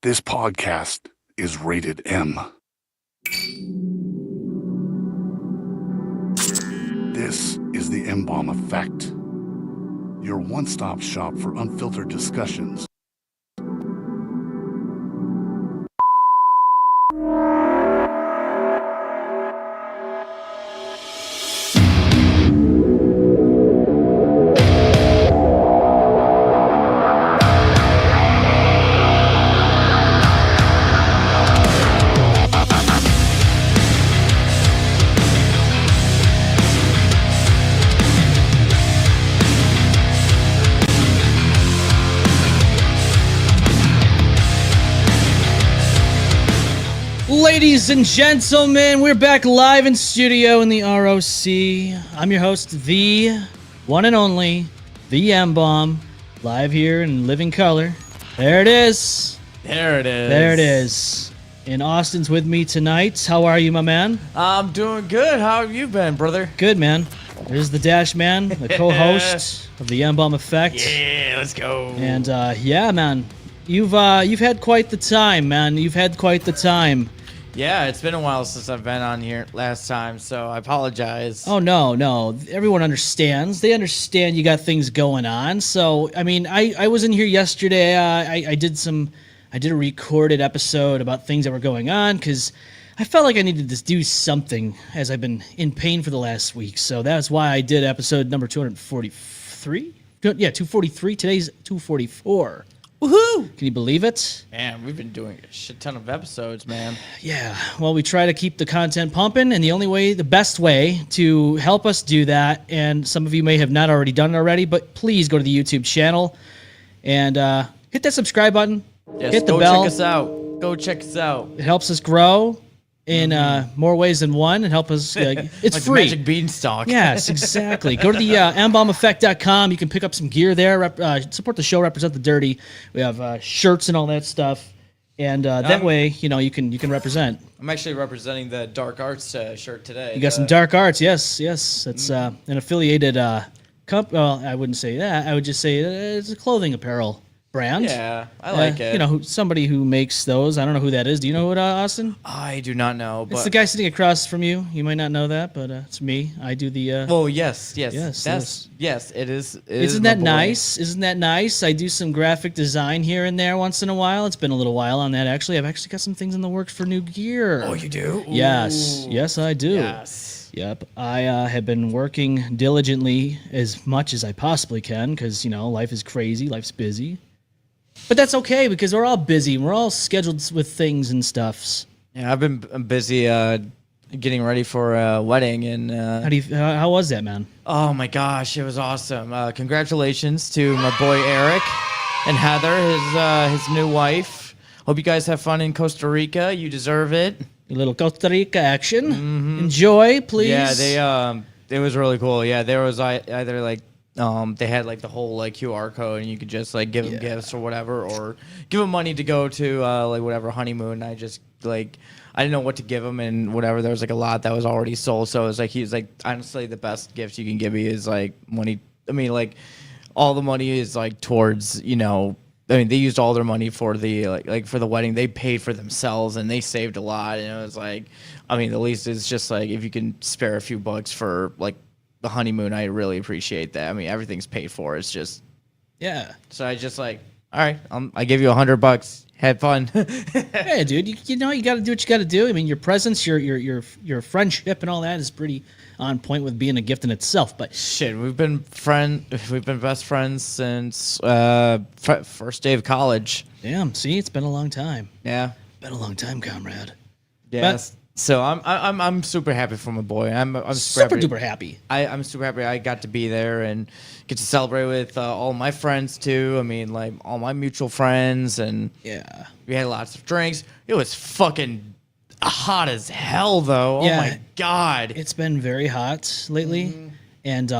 This podcast is rated M. This is the M-Balm Effect, your one-stop shop for unfiltered discussions. Ladies and gentlemen, we're back live in studio in the ROC. I'm your host, the one and only, the M-Balm, live here in living color. There it is. There it is. There it is. And Austin's with me tonight. How are you, my man? I'm doing good. How have you been, brother? Good, man. There's the Dash Man, the co-host of the M-Balm Effect. Yeah, let's go. And yeah, man, you've had quite the time, man. You've had quite the time. Yeah, it's been a while since I've been on here last time, so I apologize. Oh, no. Everyone understands. They understand you got things going on. So, I mean, I was in here yesterday. I did a recorded episode about things that were going on because I felt like I needed to do something as I've been in pain for the last week. So that's why I did episode number 243. Yeah, 243. Today's 244. Woohoo! Can you believe it? Man, we've been doing a shit ton of episodes, man. Yeah, well, we try to keep the content pumping, and the best way to help us do that, and some of you may have not already done it already, but please go to the YouTube channel and hit that subscribe button, Yes, hit the go bell. check us out. Go check us out. It helps us grow in more ways than one, and help us. It's like free. The magic beanstalk. Yes, exactly. Go to the mbalmeffect.com. You can pick up some gear there. Support the show, represent the dirty. We have shirts and all that stuff, and that way, you can represent. I'm actually representing the Dark Arts shirt today. You got some Dark Arts, yes. It's an affiliated Well, I wouldn't say that. I would just say it's a clothing apparel brand. Yeah, I like it. Somebody who makes those. I don't know who that is. Do you know it, Austin? I do not know, but It's the guy sitting across from you. You might not know that, but it's me. I do the. Oh yes, Yes, it is. Isn't that nice? Isn't that nice? I do some graphic design here and there once in a while. It's been a little while on that, actually. I've actually got some things in the works for new gear. Oh, you do? Yes. Ooh. Yes, I do. Yes. Yep. I have been working diligently as much as I possibly can because, life is crazy. Life's busy. But that's okay because we're all busy. We're all scheduled with things and stuffs. Yeah, I've been busy getting ready for a wedding, and How was that, man? oh my gosh, it was awesome! Congratulations to my boy Eric and Heather, his new wife. Hope you guys have fun in Costa Rica. You deserve it. A little Costa Rica action. Enjoy, please. Yeah, it was really cool. Yeah, there was either like. They had like the whole like QR code, and you could just like give them gifts or whatever, or give them money to go to like whatever honeymoon. I just I didn't know what to give him and whatever. There was like a lot that was already sold, so it was like he was like, honestly, the best gift you can give me is like money. I mean, like all the money is like towards I mean, they used all their money for the like for the wedding. They paid for themselves and they saved a lot. And it was like, I mean, the least is just like if you can spare a few bucks for like the honeymoon, I really appreciate that. I mean, everything's paid for. It's just So I just like, all right, I give you $100. Had fun. Hey, dude, you got to do what you got to do. I mean, your presence, your friendship, and all that is pretty on point with being a gift in itself. But shit, we've been best friends since first day of college. Damn, see, it's been a long time. Yeah, been a long time, comrade. Yes. So I'm super happy for my boy. I'm super duper happy. I'm super happy I got to be there and get to celebrate with all my friends too. I mean, like all my mutual friends, and we had lots of drinks. It was fucking hot as hell though. Yeah, oh my god, it's been very hot lately. And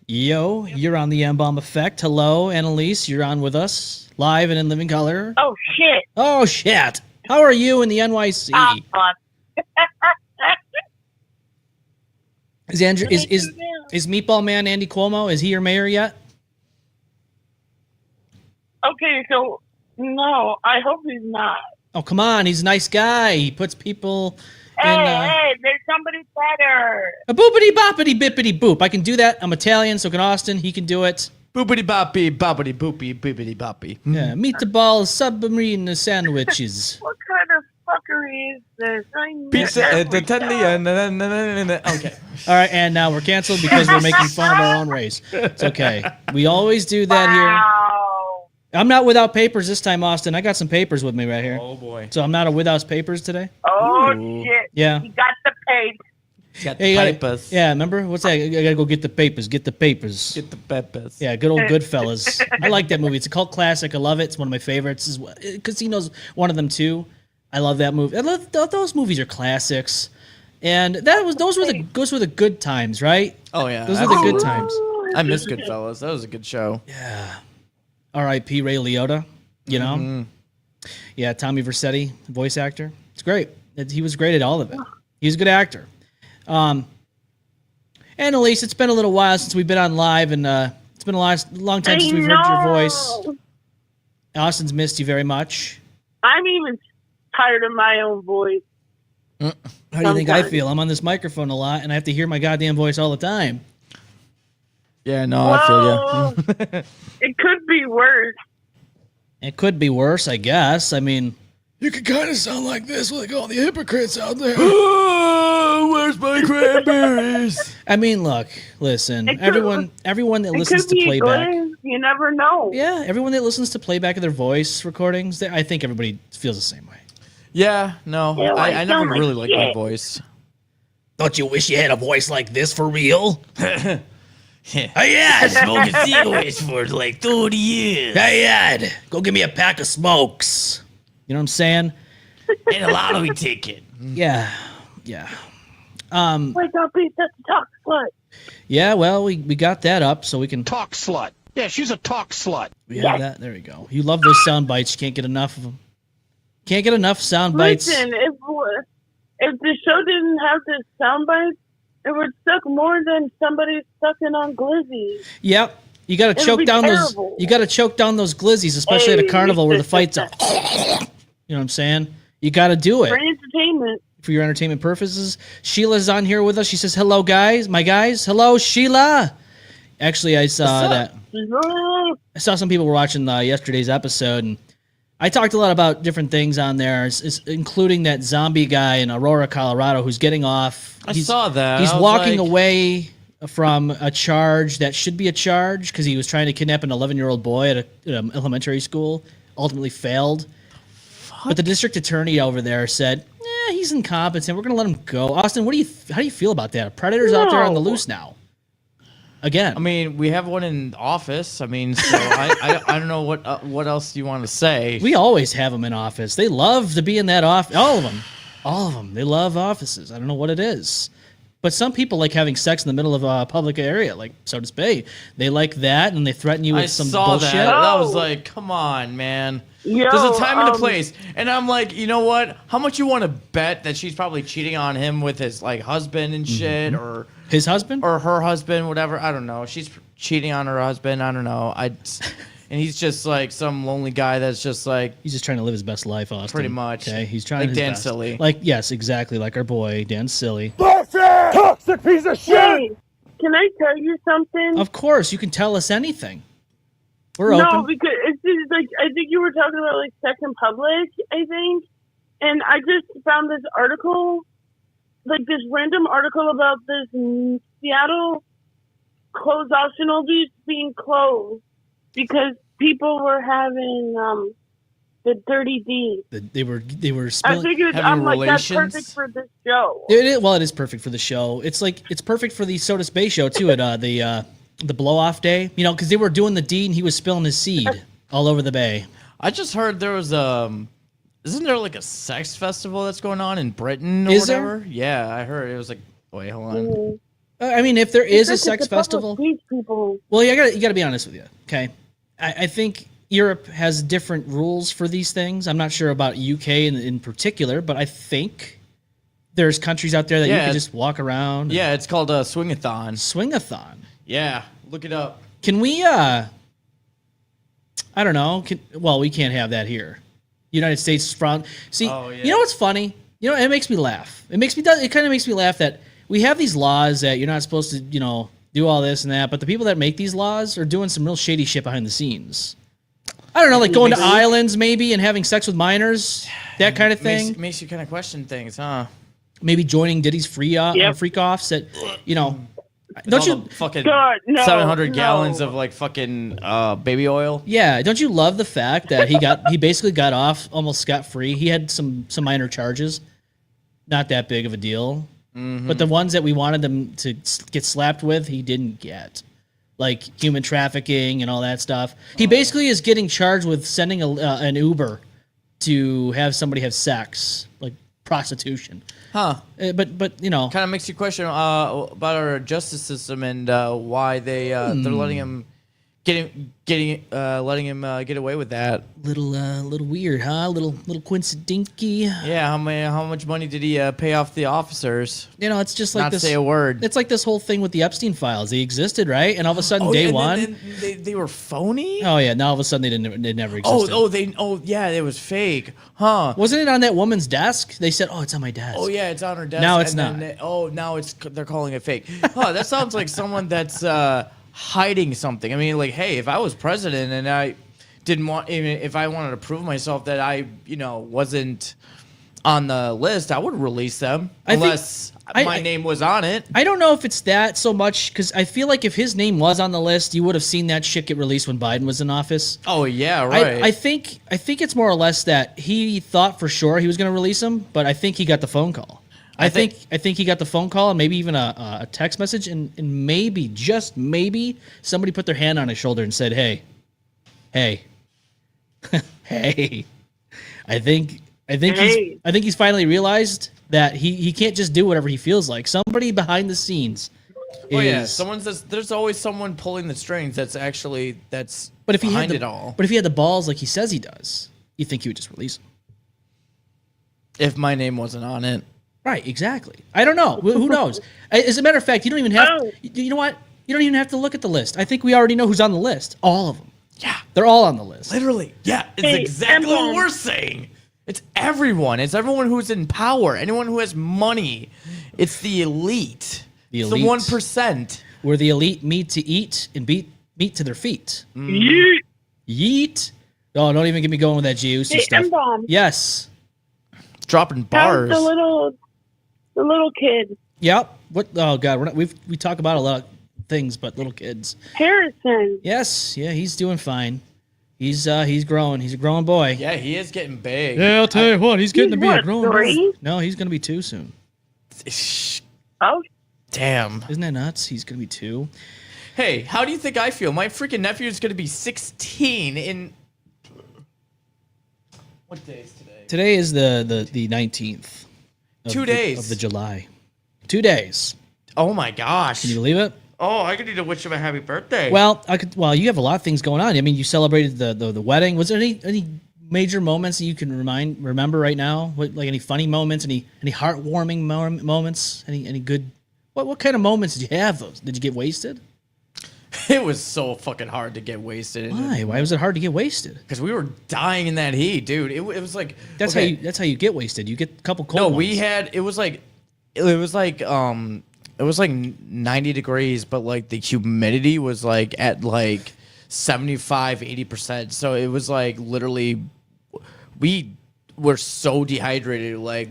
you're on the M-Balm Effect. Hello, Annalise, you're on with us live and in living color. Oh shit. Oh shit. How are you in the NYC? Is Meatball Man Andy Cuomo? Is he your mayor yet? Okay, so No, I hope he's not. Oh, come on. He's a nice guy. He puts people Hey, there's somebody better. a boopity boppity bippity boop. I can do that. I'm Italian, so can Austin. He can do it. Boopity boppy, boppity boopy, bippity boppy. Yeah, meatball submarine sandwiches. What kind of fuckery is this? Pizza at the Okay. All right, and now we're canceled because we're making fun of our own race. It's okay. We always do that here. Wow. I'm not without papers this time, Austin. I got some papers with me right here. Oh boy. So I'm not a without papers today? Oh, Ooh. shit. Yeah. You got the page. Got Hey, the you papers. yeah, remember? What's that? I gotta go get the papers. Get the papers. Get the peppers. Yeah, good old Goodfellas. I like that movie. It's a cult classic. I love it. It's one of my favorites. Casino's one of them too. I love that movie. Those movies are classics, and those were the good times, right? Oh yeah. Those were the good times. I miss Goodfellas. That was a good show. Yeah. R.I.P. Ray Liotta. You know. Mm-hmm. Yeah, Tommy Vercetti, voice actor. It's great. He was great at all of it. He's a good actor. And Elise, it's been a little while since we've been on live, and it's been a long time since we've heard your voice. Austin's missed you very much. I'm even tired of my own voice. How do you think I feel? I'm on this microphone a lot, and I have to hear my goddamn voice all the time. Yeah, no, I feel Well, it could be worse. It could be worse, I guess. I mean, you could kind of sound like this, like all the hypocrites out there. Oh, where's my cranberries? I mean, look, listen, It could- everyone that It listens could to be playback. good. You never know. Yeah, everyone that listens to playback of their voice recordings, I think everybody feels the same way. Yeah, no, Yeah, like, I never sound like really liked my shit. voice. Don't you wish you had a voice like this for real? I smoking cigarettes for like 30 years. Hey, go give me a pack of smokes. You know what I'm saying? And a lottery ticket. Yeah. Wake up, beat that talk slut. Yeah, well, we got that up so we can... Talk slut. Yeah, she's a talk slut. We have that. There we go. You love those sound bites. You can't get enough of them. Can't get enough sound bites. Listen, if the show didn't have the sound bites, it would suck more than somebody sucking on glizzy. Yep. You got to It'll choke be down terrible. those. You got to choke down those glizzies, especially at a Hey. carnival where the fights are. You know what I'm saying? You got to do For it entertainment. for your entertainment purposes. Sheila's on here with us. She says, "Hello, guys, my guys. Hello, Sheila." Actually, I saw that. I saw some people were watching yesterday's episode, and I talked a lot about different things on there, including that zombie guy in Aurora, Colorado, who's getting off. I saw that. He's I was walking like- away from a charge that should be a charge because he was trying to kidnap an 11-year-old boy at an elementary school. Ultimately failed. But the district attorney over there said, he's incompetent. We're going to let him go. Austin, how do you feel about that? Predators out there on the No. loose now. Again. I mean, we have one in office. I mean, so I don't know what else you want to say. We always have them in office. They love to be in that office. All of them. They love offices. I don't know what it is. But some people like having sex in the middle of a public area, like Sodas Bay. They like that, and they threaten you with I some saw bullshit. that. I was Oh. like, come on, man. Yo, There's a time and a place. And I'm like, you know what? How much you want to bet that she's probably cheating on him with his like husband and shit, or His husband? her husband, whatever. I don't know. She's cheating on her husband. I don't know. And he's just like some lonely guy that's just like, He's just trying to live his best life, Austin. Pretty much. Okay, he's trying Like his Dan best. Silly. Like, yes, exactly, like our boy Dan Silly. Toxic piece of shit. Hey, can I tell you something? Of course, you can tell us anything. We're No, open. because it's just like I think you were talking about like sex in public, I think. And I just found this article, like this random article about this Seattle closed optional beach being closed because people were having the dirty D. They were I spilling. figured Having I'm like that's relations? perfect for this show. Well, it is perfect for the show. It's perfect for the Sodas Bay show too. At the blow off day, you know, because they were doing the deed and he was spilling his seed all over the bay. I just heard there was isn't there like a sex festival that's going on in Britain or Is there? whatever? Yeah, I heard it was like. Wait, hold on. Mm. I mean, if there is a It's sex the public festival, beach people. well, you got to be honest with you. Okay, I think Europe has different rules for these things. I'm not sure about UK in particular, but I think there's countries out there that you Yeah. can just walk around. and Yeah, it's called a swing-a-thon. swing-a-thon. Yeah, look it up. Can we I don't know. We can't have that here. United States frown. See, Oh, yeah. you know what's funny? You know, it makes me laugh. It kind of makes me laugh that we have these laws that you're not supposed to, do all this and that, but the people that make these laws are doing some real shady shit behind the scenes. I don't know, like going to islands maybe and having sex with minors, that kind of thing. Makes you kind of question things, huh? Maybe joining Diddy's freak offs that, don't you fucking God, no, 700 no. gallons of like fucking baby oil? Yeah, don't you love the fact that he basically got off almost scot-free? He had some minor charges, not that big of a deal. Mm-hmm. But the ones that we wanted him to get slapped with, he didn't get. Like human trafficking and all that stuff. He basically is getting charged with sending an Uber to have somebody have sex, like prostitution. Huh. But kind of makes you question about our justice system and why they're letting him letting him get away with that. Little weird, huh? Little coincidinky. Yeah, how much money did he pay off the officers? It's just like Not this. say a word. It's like this whole thing with the Epstein files. They existed, right? And all of a sudden, day one, they were phony. oh yeah, now all of a sudden they never existed. Yeah, it was fake, huh? Wasn't it on that woman's desk? They said, "Oh, it's on my desk." Oh yeah, it's on her desk. Now it's and not. Now they're calling it fake. Huh? That sounds like someone that's hiding something. I mean, like, hey, if I was president and I didn't want, even if I wanted to prove myself that I, wasn't on the list, I would release them unless my name was on it. I don't know if it's that so much because I feel like if his name was on the list, you would have seen that shit get released when Biden was in office. Oh yeah, right. I think it's more or less that he thought for sure he was going to release him, but I think he got the phone call. I think he got the phone call and maybe even a text message and maybe, just maybe, somebody put their hand on his shoulder and said, hey, hey, I think he's finally realized that he can't just do whatever he feels like. Somebody behind the scenes there's always someone pulling the strings that's but if he behind had it all. But if he had the balls like he says he does, you think he would just release him. If my name wasn't on it. Right, exactly. I don't know. Who knows? As a matter of fact, you don't even have. You know what? You don't even have to look at the list. I think we already know who's on the list. All of them. Yeah, they're all on the list. Literally. Yeah, it's exactly what we're saying. It's everyone. It's everyone who's in power. Anyone who has money. It's the elite. The It's elite. the 1%. Where the elite meet to eat and beat meat to their feet. Yeet. Yeet. Oh, don't even get me going with that juicy stuff. M-Balm. Yes. Dropping How's bars. the little kid? Yep. What? Oh God, we talk about a lot of things, but little kids. Harrison. Yes. Yeah, he's doing fine. He's growing. He's a growing boy. Yeah, he is getting big. Yeah, I'll tell you what. He's getting to be a what, grown boy. 3? No, he's gonna be 2 soon. Oh, Damn. Isn't that nuts? He's gonna be 2. Hey, how do you think I feel? My freaking nephew is going to be 16 in... What day is today? Today is the 19th. 2 days. Of the July. 2 days. Oh my gosh. Can you believe it? Oh, I could need to wish him a happy birthday. Well, you have a lot of things going on. I mean, you celebrated the wedding. Was there any major moments that you can remember right now? Like any funny moments? Any heartwarming moments? Any good? What kind of moments did you have? Those? Did you get wasted? It was so fucking hard to get wasted. Why? Why was it hard to get wasted? Because we were dying in that heat, dude. It was like That's how you get wasted. You get a couple cold. No, ones. we had it was like 90 degrees, but like the humidity was like at like 75-80%. So it was like literally we were so dehydrated. Like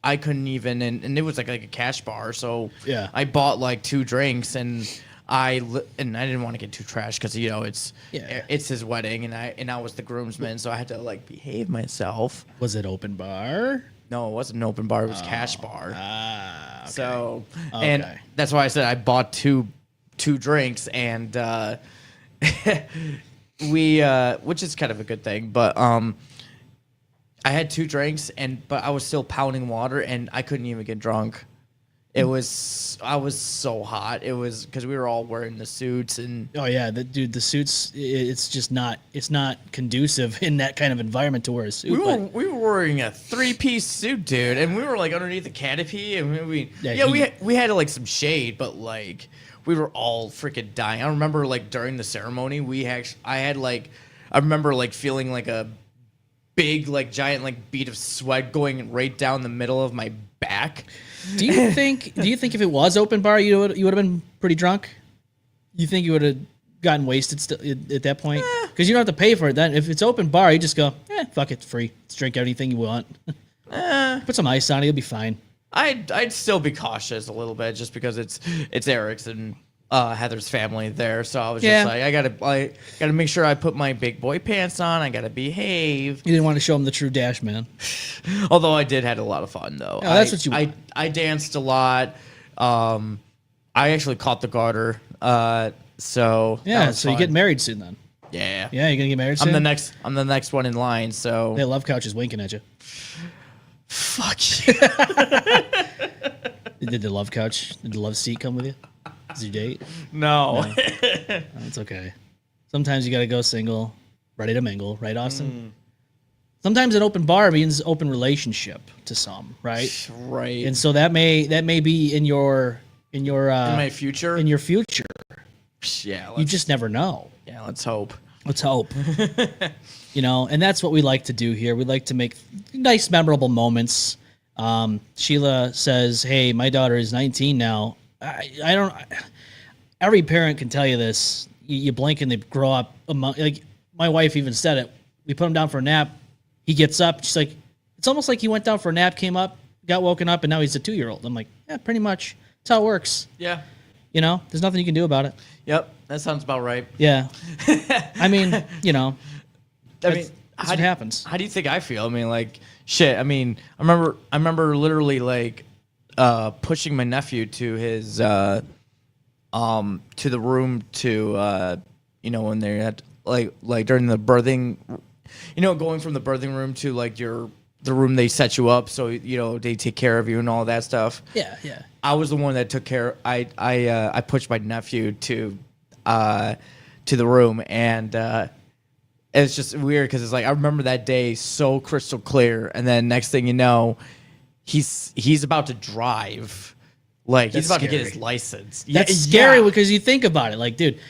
I couldn't even, and it was like a cash bar. So Yeah. I bought like 2 drinks and I didn't want to get too trashed because it's his wedding and I was the groomsman, so I had to like behave myself. Was it open bar? No, it wasn't an open bar. It was cash bar. Ah, okay. So Okay. and that's why I said I bought two drinks and we which is kind of a good thing, but I had 2 drinks but I was still pounding water and I couldn't even get drunk. I was so hot. It was because we were all wearing the suits and Oh yeah, the suits. It's just not. It's not conducive in that kind of environment to wear a suit. we were wearing a 3-piece suit, dude, and we were like underneath the canopy and we had like some shade, but like we were all freaking dying. I remember like during the ceremony I had like I remember like feeling like a big, like giant, like bead of sweat going right down the middle of my back. Do you think if it was open bar, you would have been pretty drunk? You think you would have gotten wasted at that point? Because you don't have to pay for it then. If it's open bar, you just go, fuck it, it's free. Let's drink anything you want. Put some ice on it, you'll be fine. I'd still be cautious a little bit just because it's Eric's and Heather's family there, so I was just like, I gotta make sure I put my big boy pants on. I gotta behave. You didn't want to show them the true Dash man. Although I did had a lot of fun though. Oh, that's what you want. I danced a lot. I actually caught the garter. So yeah, so fun. You get married soon then. Yeah. Yeah, you're gonna get married soon. I'm the next one in line. So the love couch is winking at you. Fuck you. Did the love couch? Did the love seat come with you? Is your date? No. That's okay. Sometimes you gotta go single, ready to mingle, right, Austin? Sometimes an open bar means open relationship to some, right? Right. And so that may be in my future. In your future. Yeah. You just never know. Yeah, let's hope. Let's hope. And that's what we like to do here. We like to make nice, memorable moments. Sheila says, "Hey, my daughter is 19 now. I don't. Every parent can tell you this. You blink and they grow up. Like my wife even said it. We put him down for a nap. He gets up. She's like, it's almost like he went down for a nap, came up, got woken up, and now he's a 2-year-old. I'm like, yeah, pretty much. That's how it works. Yeah. There's nothing you can do about it. Yep, that sounds about right. Yeah. I mean, that's what happens. How do you think I feel? I mean, like, shit. I mean, I remember literally like pushing my nephew to his to the room to when they had like during the birthing, going from the birthing room to like the room they set you up so they take care of you and all that stuff. Yeah. I was the one that took care. I pushed my nephew to the room, and it's just weird because it's like I remember that day so crystal clear, and then next thing you know, he's about to drive, like he's about to get his license. That's scary because you think about it, like, dude,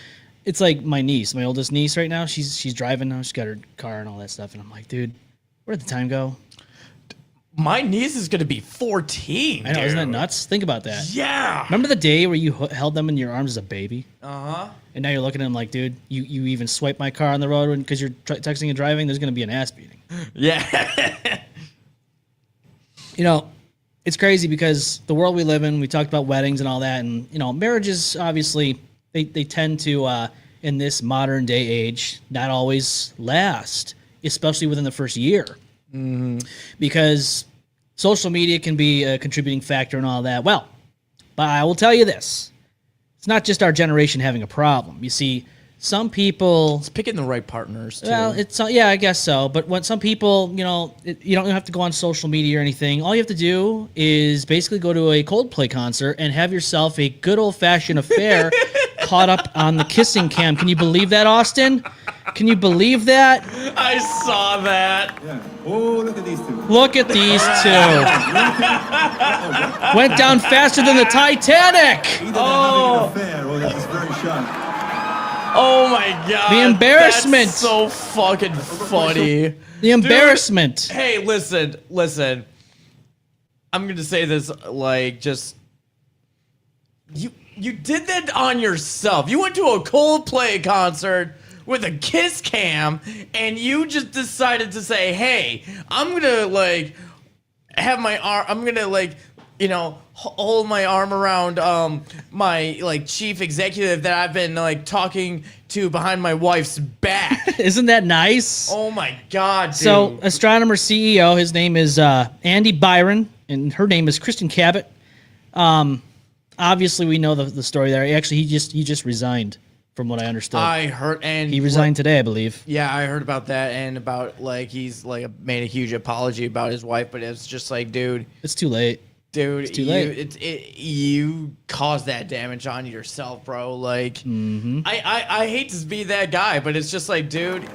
it's like my niece, my oldest niece right now. She's driving now. She's got her car and all that stuff, and I'm like, dude, where did the time go? My niece is going to be 14. I know, isn't that nuts? Think about that. Yeah. Remember the day where you held them in your arms as a baby? Uh-huh. And now you're looking at them like, dude, you even swipe my car on the road because you're texting and driving, there's going to be an ass beating. Yeah. It's crazy because the world we live in, we talked about weddings and all that, and, marriages, obviously, they tend to, in this modern day age, not always last, especially within the first year. Mm-hmm. Because social media can be a contributing factor and all that. Well, but I will tell you this. It's not just our generation having a problem. You see, some people... It's picking the right partners, too. Well, I guess so. But when some people, you don't have to go on social media or anything. All you have to do is basically go to a Coldplay concert and have yourself a good old-fashioned affair caught up on the kissing cam. Can you believe that, Austin? Can you believe that? I saw that. Yeah. Oh, look at these two. Look at these two. Went down faster than the Titanic. Oh. Affair, or this is very sharp. Oh my god. The embarrassment. That's so fucking funny. The embarrassment. Dude, hey, listen. I'm going to say this like just you did that on yourself. You went to a Coldplay concert with a kiss cam, and you just decided to say, "Hey, I'm gonna like have my arm. I'm gonna like, hold my arm around my like chief executive that I've been like talking to behind my wife's back." Isn't that nice? Oh my god, dude. So, astronomer CEO, his name is Andy Byron, and her name is Kristen Cabot. Obviously, we know the story there. Actually, he just resigned. From what I understood, I heard, and he resigned today, I believe. Yeah, I heard about that, and about like he's like made a huge apology about his wife, but it's just like, dude, it's too late. Dude, it's too late. You caused that damage on yourself, bro. Like, I hate to be that guy, but it's just like, dude,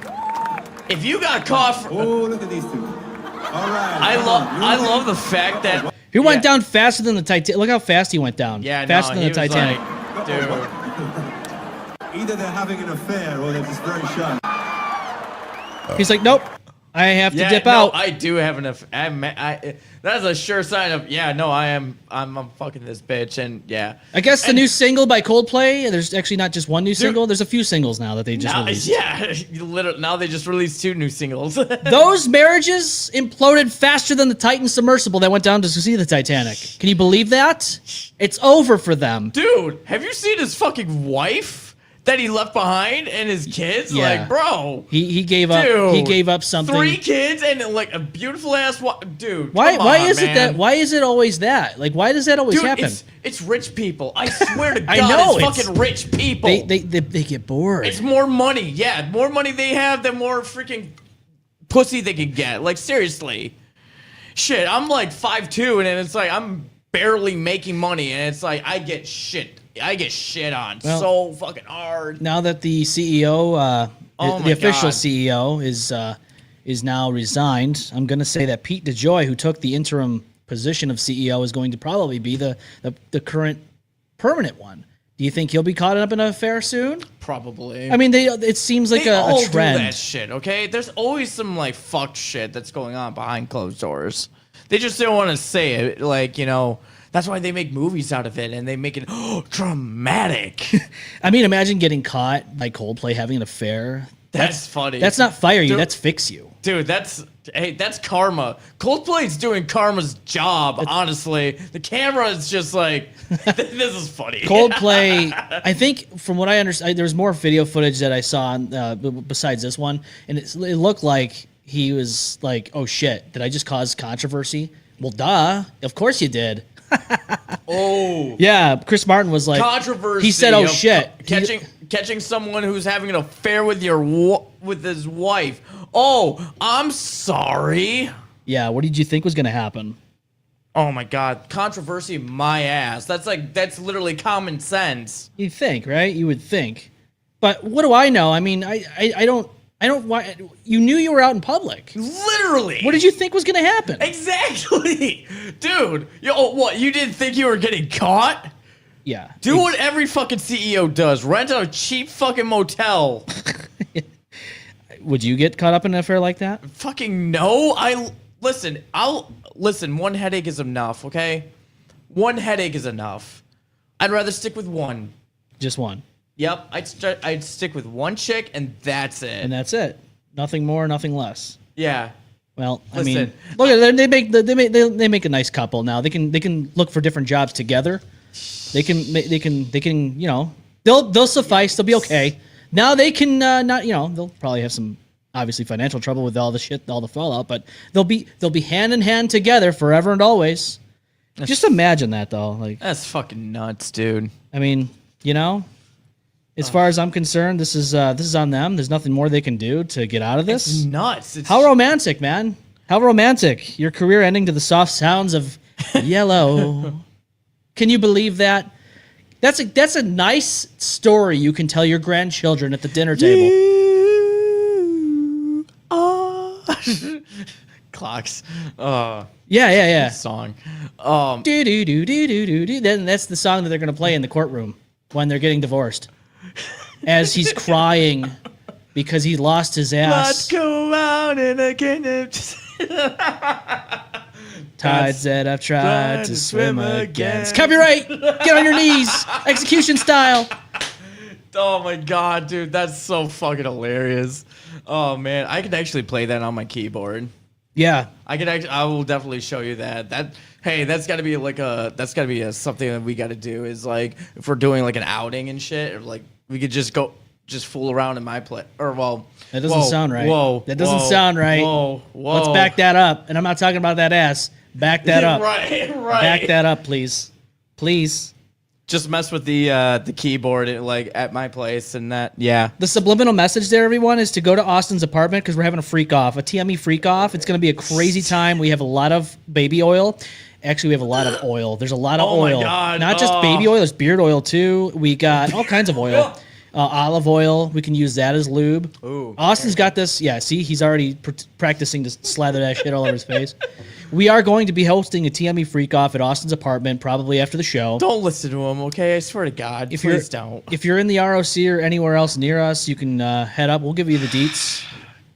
if you got caught, oh, look at these two. All right, I love the fact that he went down faster than the Titanic. Look how fast he went down. Yeah, faster than the Titanic. Like, dude. Either they're having an affair or they're just very shy. He's like, nope, I have to dip no, out. I do have enough. That's a sure sign of I'm fucking this bitch, and yeah. I guess the new single by Coldplay. There's actually not just one new single. There's a few singles now that they just released. Yeah, literally, now they just released 2 new singles. Those marriages imploded faster than the Titan submersible that went down to see the Titanic. Can you believe that? It's over for them. Dude, have you seen his fucking wife that he left behind and his kids? Yeah. Like, bro. He gave up. Dude, He gave up something. 3 kids and like a beautiful ass dude. Why? Come Why on, is it man. that? Why is it always that? Like, why does that always Dude, happen? it's rich people. I swear to God, I know, it's fucking rich people. They get bored. It's more money. Yeah, more money they have, the more freaking pussy they can get. Like, seriously. Shit, I'm like 5'2", and it's like I'm barely making money, and it's like I get shit on so fucking hard. Now that the CEO, the official God. CEO is now resigned, I'm going to say that Pete DeJoy, who took the interim position of CEO, is going to probably be the current permanent one. Do you think he'll be caught up in an affair soon? Probably. I mean, it seems like they all a trend. do that shit, okay? There's always some like fucked shit that's going on behind closed doors. They just don't want to say it. Like, that's why they make movies out of it and they make it dramatic. I mean, imagine getting caught by Coldplay having an affair. That's funny. That's not fire you. Dude, That's fix you. Dude, that's karma. Coldplay's doing karma's job, honestly. The camera is just like, this is funny. Coldplay, I think from what I understand, there was more video footage that I saw besides this one, and it looked like he was like, oh shit, did I just cause controversy? Well, duh. Of course you did. Oh. Yeah, Chris Martin was like, controversy. He said, oh of shit. Catching someone who's having an affair with with his wife. Oh, I'm sorry. Yeah, what did you think was going to happen? Oh my God, controversy, my ass. That's literally common sense. You think, right? You would think. But what do I know? I mean, I don't. Why you knew you were out in public? Literally. What did you think was going to happen? Exactly, dude. What? You didn't think you were getting caught? Yeah. Do what every fucking CEO does. Rent a cheap fucking motel. Would you get caught up in an affair like that? Fucking no. I'll listen. One headache is enough. Okay. One headache is enough. I'd rather stick with one. Just one. Yep, I'd stick with one chick and that's it. And that's it. Nothing more, nothing less. Yeah. Well, I Listen, mean, look at them. They make a nice couple now. They can look for different jobs together. They can they'll suffice. They'll be okay. Now they can not they'll probably have some obviously financial trouble with all the shit, all the fallout, but they'll be hand in hand together forever and always. Just imagine that though. Like that's fucking nuts, dude. I mean, as far as I'm concerned, this is on them. There's nothing more they can do to get out of this. It's nuts. How romantic, man. How romantic. Your career ending to the soft sounds of Yellow. Can you believe that? That's a nice story you can tell your grandchildren at the dinner table. Clocks. Yeah. Song. Do do do do do do do. Then that's the song that they're gonna play in the courtroom when they're getting divorced. As he's crying because he lost his ass. Let's go out and again. Tides that I've tried to swim against. Copyright! Get on your knees! Execution style! Oh my God, dude, that's so fucking hilarious. Oh man, I could actually play that on my keyboard. Yeah. I will definitely show you that. That's got to be something that we got to do is like if we're doing like an outing and shit, or like we could just fool around in my play, or well. That doesn't sound right. That doesn't whoa, sound right. Whoa. Let's back that up. And I'm not talking about that ass. Back that up. Right. Back that up, please. Please. Just mess with the keyboard like at my place and that. Yeah. The subliminal message there, everyone, is to go to Austin's apartment because we're having a freak off, a TME freak off. It's going to be a crazy time. We have a lot of baby oil. Actually, we have a lot of oil. There's a lot of oil. My God. Not just baby oil. There's beard oil too. We got all kinds of oil. Olive oil. We can use that as lube. Ooh. Austin's got this. Yeah, see, he's already practicing to slather that shit all over his face. We are going to be hosting a TME freak off at Austin's apartment probably after the show. Don't listen to him, okay? I swear to God. Please don't. If you're in the ROC or anywhere else near us, you can head up. We'll give you the deets.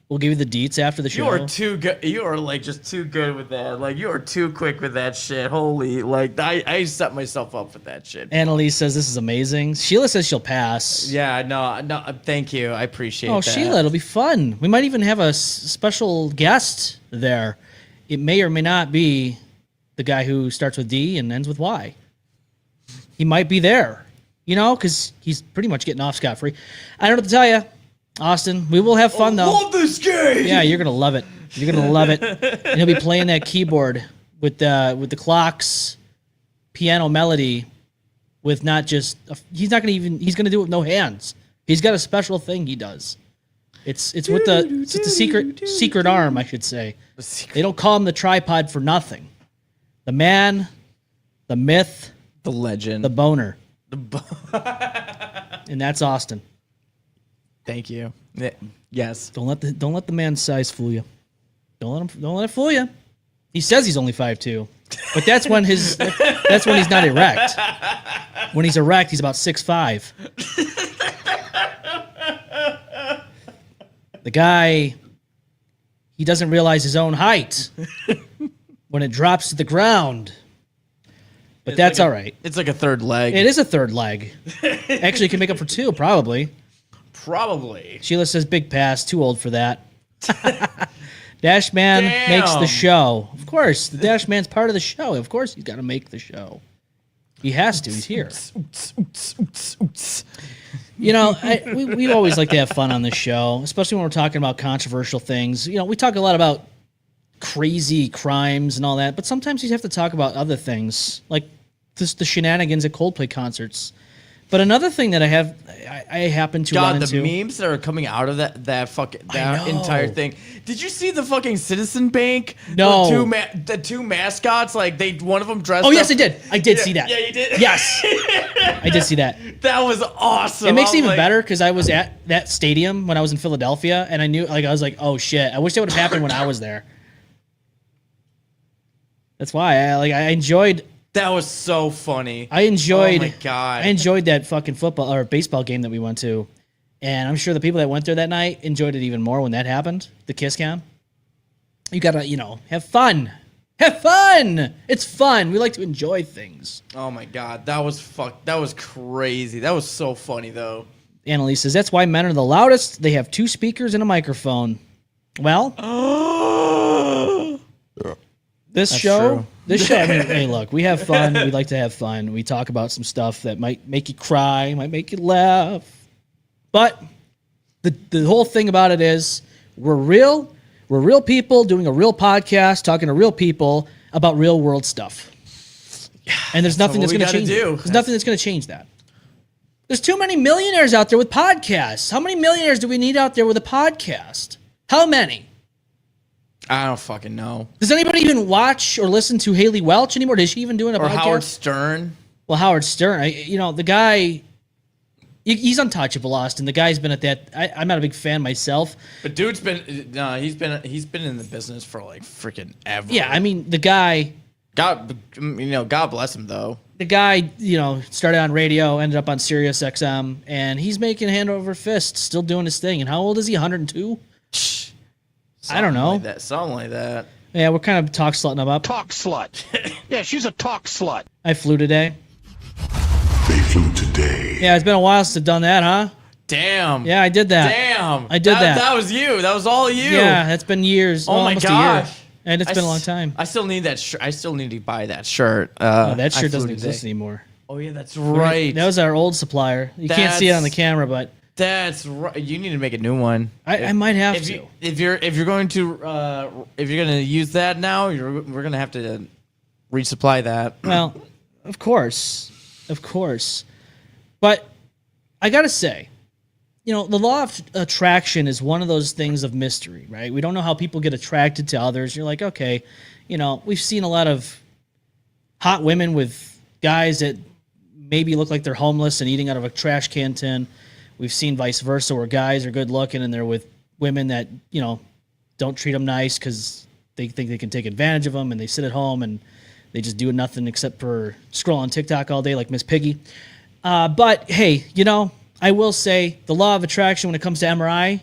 We'll give you the deets after the show. You are too good. You are like just too good with that. Like you are too quick with that shit. Holy, like I set myself up with that shit. Annalise says this is amazing. Sheila says she'll pass. Yeah, no. Thank you. I appreciate Oh, that. Sheila, it'll be fun. We might even have a special guest there. It may or may not be the guy who starts with D and ends with Y. He might be there, because he's pretty much getting off scot-free. I don't know what to tell you, Austin. We will have fun, though. Love this game. Yeah, you're gonna love it. You're gonna love it, and he'll be playing that keyboard with the clocks, piano melody, with not just. He's not gonna even. He's gonna do it with no hands. He's got a special thing he does. It's with the secret arm, I should say. They don't call him the tripod for nothing. The man, the myth, The legend. the boner, and that's Austin. Thank you. Yes. Don't let the man's size fool you. Don't let it fool you. He says he's only 5'2", but that's when he's not erect. When he's erect, he's about 6'5". The guy, he doesn't realize his own height when it drops to the ground. But that's all right. It's like a third leg. It is a third leg. Actually, it can make up for two, probably. Probably. Sheila says big pass, too old for that. Dash Man makes the show. Of course, the Dash Man's part of the show. Of course, he's got to make the show. He has to. He's here. We always like to have fun on this show, especially when we're talking about controversial things. We talk a lot about crazy crimes and all that, but sometimes you have to talk about other things, like the shenanigans at Coldplay concerts. But another thing that I happen to run into. The memes that are coming out of that I know. entire thing. Did you see the fucking Citizen Bank? No. The two mascots, like one of them dressed. Oh, yes, up. I did. I did see that. Yeah, you did. Yes, I did see that. That was awesome. It makes it I'm even like- better because I was at that stadium when I was in Philadelphia, and I knew, I was like, oh shit, I wish that would have happened when I was there. That's why I enjoyed. That was so funny. I enjoyed. Oh my god. I enjoyed that fucking football or baseball game that we went to, and I'm sure the people that went there that night enjoyed it even more when that happened. The kiss cam. You gotta, have fun. Have fun. It's fun. We like to enjoy things. Oh my god, that was crazy. That was so funny though. Annalise says that's why men are the loudest. They have 2 speakers and a microphone. Well, this show. I mean, hey, look, we have fun. We like to have fun. We talk about some stuff that might make you cry, might make you laugh. But the whole thing about it is we're real. We're real people doing a real podcast, talking to real people about real world stuff. And there's nothing that's what we going to change gotta do. it. There's nothing that's going to change that. There's too many millionaires out there with podcasts. How many millionaires do we need out there with a podcast? How many? I don't fucking know. Does anybody even watch or listen to Haley Welch anymore? Is she even doing a Or podcast? Howard Stern. Well, Howard Stern, the guy, he's untouchable, Austin. The guy's been at that. I'm not a big fan myself. But dude's been he's been in the business for like freaking ever. Yeah, I mean, the guy. God bless him though. The guy, started on radio, ended up on Sirius XM, and he's making hand over fist, still doing his thing. And how old is he? 102? I don't know. Something like that. Yeah, we're kind of talk slutting him up. Talk slut. Yeah, she's a talk slut. I flew today. They flew today. Yeah, it's been a while since I've done that, huh? Damn. Yeah, I did that. Damn. I did that. That was you. That was all you. Yeah, that's been years. Oh my almost a year. gosh. And it's been a long time. I still need that shirt. I still need to buy that shirt. Oh, that I shirt flew doesn't today. exist anymore. Oh yeah, that's right. That was our old supplier. You can't see it on the camera, but That's right. You need to make a new one. I might have if to. If you're going to use that now, we're gonna have to resupply that. Well, of course. But I gotta say, the law of attraction is one of those things of mystery, right? We don't know how people get attracted to others. You're like, okay, we've seen a lot of hot women with guys that maybe look like they're homeless and eating out of a trash can tin. We've seen vice versa, where guys are good looking and they're with women that, don't treat them nice because they think they can take advantage of them, and they sit at home and they just do nothing except for scroll on TikTok all day like Miss Piggy. But hey, I will say the law of attraction when it comes to MRI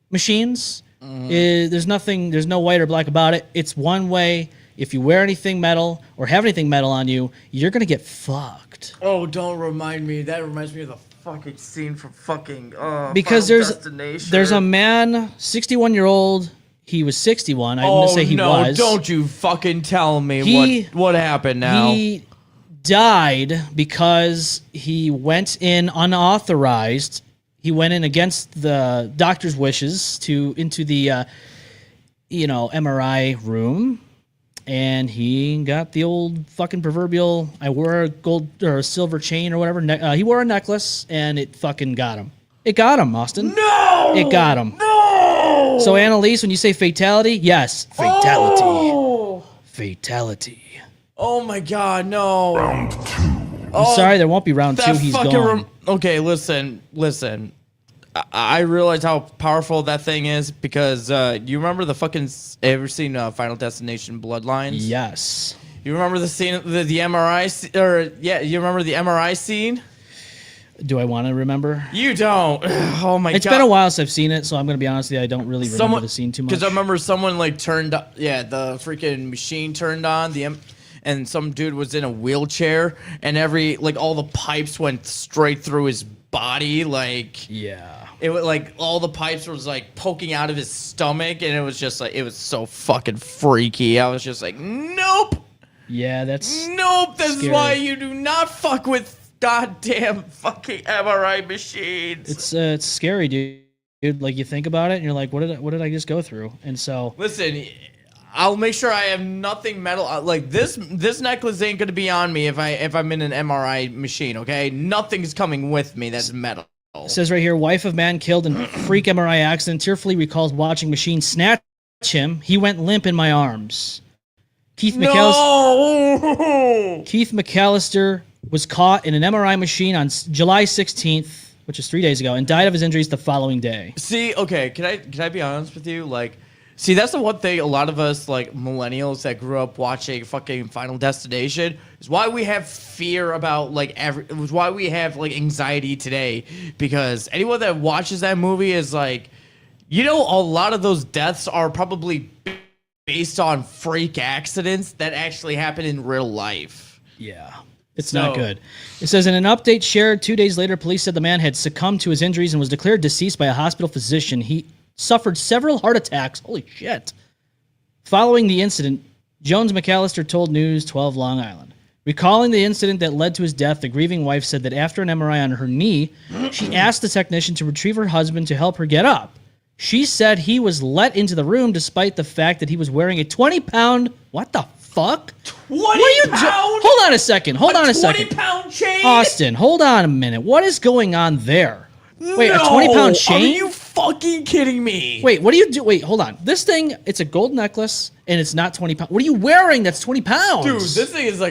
machines There's no white or black about it. It's one way. If you wear anything metal or have anything metal on you, you're gonna get fucked. Oh, don't remind me. That reminds me of the fucking scene from fucking Because Final Destination. there's a man, 61-year-old. He was 61. I'm gonna say he was. Don't you fucking tell me what happened now. He died because he went in unauthorized. He went in against the doctor's wishes into the MRI room, and he got the old fucking proverbial I wore a gold or a silver chain or whatever. He wore a necklace, and it fucking got him. It got him, Austin. No! It got him. No! So, Annalise, when you say fatality, yes, fatality. Oh! Fatality. Oh my god, no. Round 2. I'm sorry, there won't be round 2. He's gone. Okay, listen. I realize how powerful that thing is because you remember the fucking. Ever seen Final Destination Bloodlines? Yes. You remember the scene, the MRI, you remember the MRI scene? Do I want to remember? You don't. Oh my god. It's been a while since I've seen it, so I'm going to be honest with you. I don't really remember the scene too much. Because I remember someone the freaking machine turned on, and some dude was in a wheelchair, and all the pipes went straight through his body, yeah. It was all the pipes was poking out of his stomach, and it was just it was so fucking freaky. I was just nope. Yeah, that's nope. This scary. is why you do not fuck with goddamn fucking MRI machines. It's scary, dude. You think about it, and you're like, what did I just go through? And so listen, I'll make sure I have nothing metal. This necklace ain't gonna be on me if I'm in an MRI machine. Okay, nothing's coming with me that's metal. It says right here, wife of man killed in freak MRI accident tearfully recalls watching machine snatch him. He went limp in my arms. Keith McAllister was caught in an MRI machine on July 16th, which is 3 days ago, and died of his injuries the following day. See, okay, can I be honest with you? See, that's the one thing a lot of us, millennials that grew up watching fucking Final Destination, is why we have fear about, why we have, anxiety today. Because anyone that watches that movie is, a lot of those deaths are probably based on freak accidents that actually happen in real life. Yeah. It's not good. It says, in an update shared 2 days later, police said the man had succumbed to his injuries and was declared deceased by a hospital physician. He suffered several heart attacks. Holy shit. Following the incident, Jones McAllister told News 12 Long Island. Recalling the incident that led to his death, the grieving wife said that after an MRI on her knee, she asked the technician to retrieve her husband to help her get up. She said he was let into the room despite the fact that he was wearing a 20-pound... What the fuck? 20 pound? Hold on a second. Hold on a second. 20-pound chain? Austin, hold on a minute. What is going on there? Wait, a 20-pound chain? Are you fucking kidding me? Wait, what do you do? Wait, hold on. This thing, it's a gold necklace, and it's not 20 pounds. What are you wearing that's 20 pounds? Dude, this thing is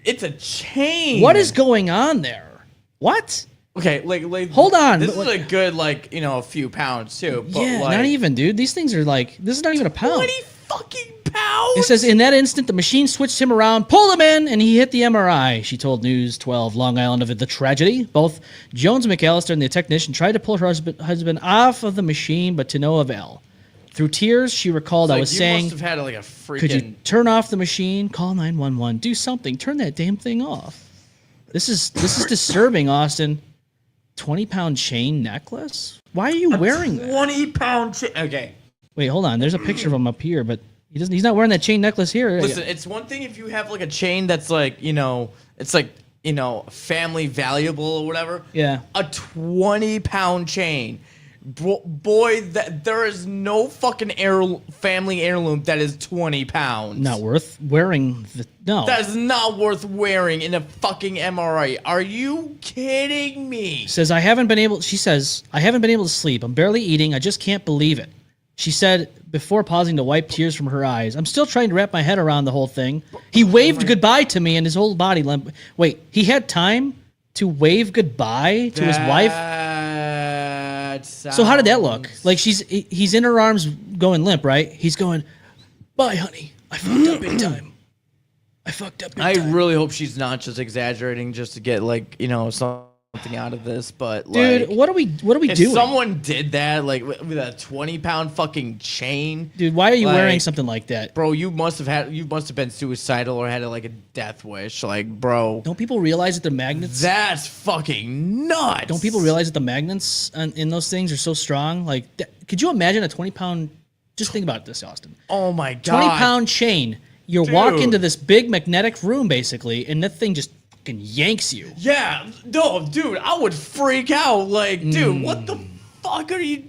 it's a chain. What is going on there? What? Okay, hold on. This is a good, a few pounds, too. But yeah, not even, dude. These things are this is not even a pound. 20 fucking pounds? It says, in that instant, the machine switched him around, pulled him in, and he hit the MRI. She told News 12 Long Island of the tragedy. Both Jones McAllister and the technician tried to pull her husband off of the machine, but to no avail. Through tears, she recalled, I was saying, must have had a freaking... could you turn off the machine? Call 911. Do something. Turn that damn thing off. This is disturbing, Austin. 20-pound chain necklace? Why are you wearing that? 20-pound chain. Okay. Wait, hold on. There's a picture of him up here, but he's not wearing that chain necklace here. Listen, it's one thing if you have a chain that's it's family valuable or whatever. Yeah. A 20-pound chain. Boy, there is no fucking family heirloom that is 20 pounds. Not worth wearing. No. That is not worth wearing in a fucking MRI. Are you kidding me? She says, I haven't been able to sleep. I'm barely eating. I just can't believe it. She said before pausing to wipe tears from her eyes. I'm still trying to wrap my head around the whole thing. He waved goodbye to me and his whole body limp. Wait, he had time to wave goodbye to his wife? So how did that look? He's in her arms going limp, right? He's going, bye, honey. I fucked up big time. I fucked up big time. I really hope she's not just exaggerating just to get some something out of this, but Dude, like, what are we if doing? someone did that, like with a 20-pound fucking chain, Dude, why are you wearing like, something like that? bro, you must have been suicidal or had like a death wish, like, bro. Don't people realize that the magnets? That's fucking nuts. Don't people realize that the magnets in those things are so strong? Like, could you imagine a 20-pound? Just think about this, Austin. Oh my god. 20-pound chain. You walk into this big magnetic room, basically, and that thing just fucking yanks you. Yeah, no, dude, I would freak out. Like, dude, what the fuck are you?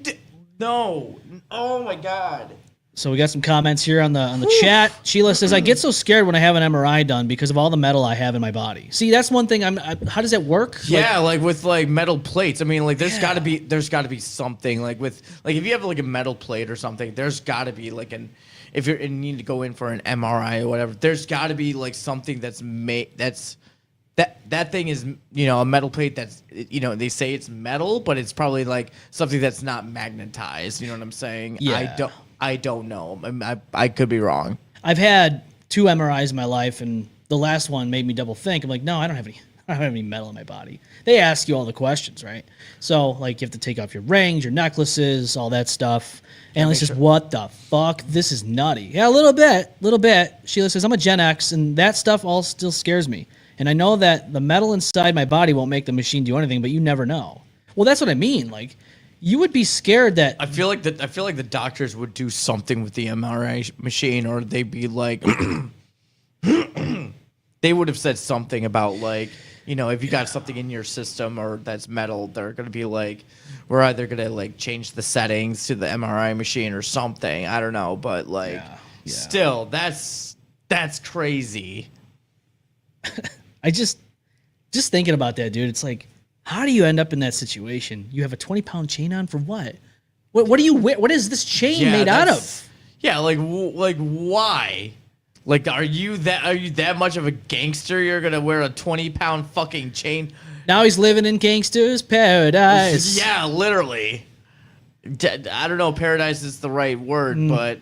No, oh my god. So we got some comments here on the chat. Sheila says, "I get so scared when I have an MRI done because of all the metal I have in my body." See, that's one thing. How does that work? Yeah, like with like metal plates. I mean, like there's got to be something like with like if you have like a metal plate or something, there's got to be like if you need to go in for an MRI or whatever, there's got to be like something that's made that thing is, you know, a metal plate that's, you know, they say it's metal, but it's probably like something that's not magnetized. You know what I'm saying? Yeah. I don't know. I could be wrong. I've had 2 MRIs in my life, and the last one made me double think. I'm like, no, I don't have any metal in my body. They ask you all the questions, right? So, like, you have to take off your rings, your necklaces, all that stuff. And it's just, what the fuck? This is nutty. Yeah, a little bit. Sheila says, I'm a Gen X, and that stuff all still scares me. And I know that the metal inside my body won't make the machine do anything, but you never know. Well, that's what I mean. Like, you would be scared that I feel like the doctors would do something with the MRI machine, or they'd be like, they would have said something about like, you know, if you got something in your system or that's metal, they're gonna be like, we're either gonna like change the settings to the MRI machine or something. I don't know, but like, still, that's crazy. I just thinking about that, dude. It's like, how do you end up in that situation? You have a 20-pound chain on for what? What do you wear? What is this chain made out of? Yeah, like why? Like, are you that much of a gangster? You're gonna wear a 20-pound fucking chain? Now he's living in gangster's paradise. Yeah, literally. I don't know if paradise is the right word, but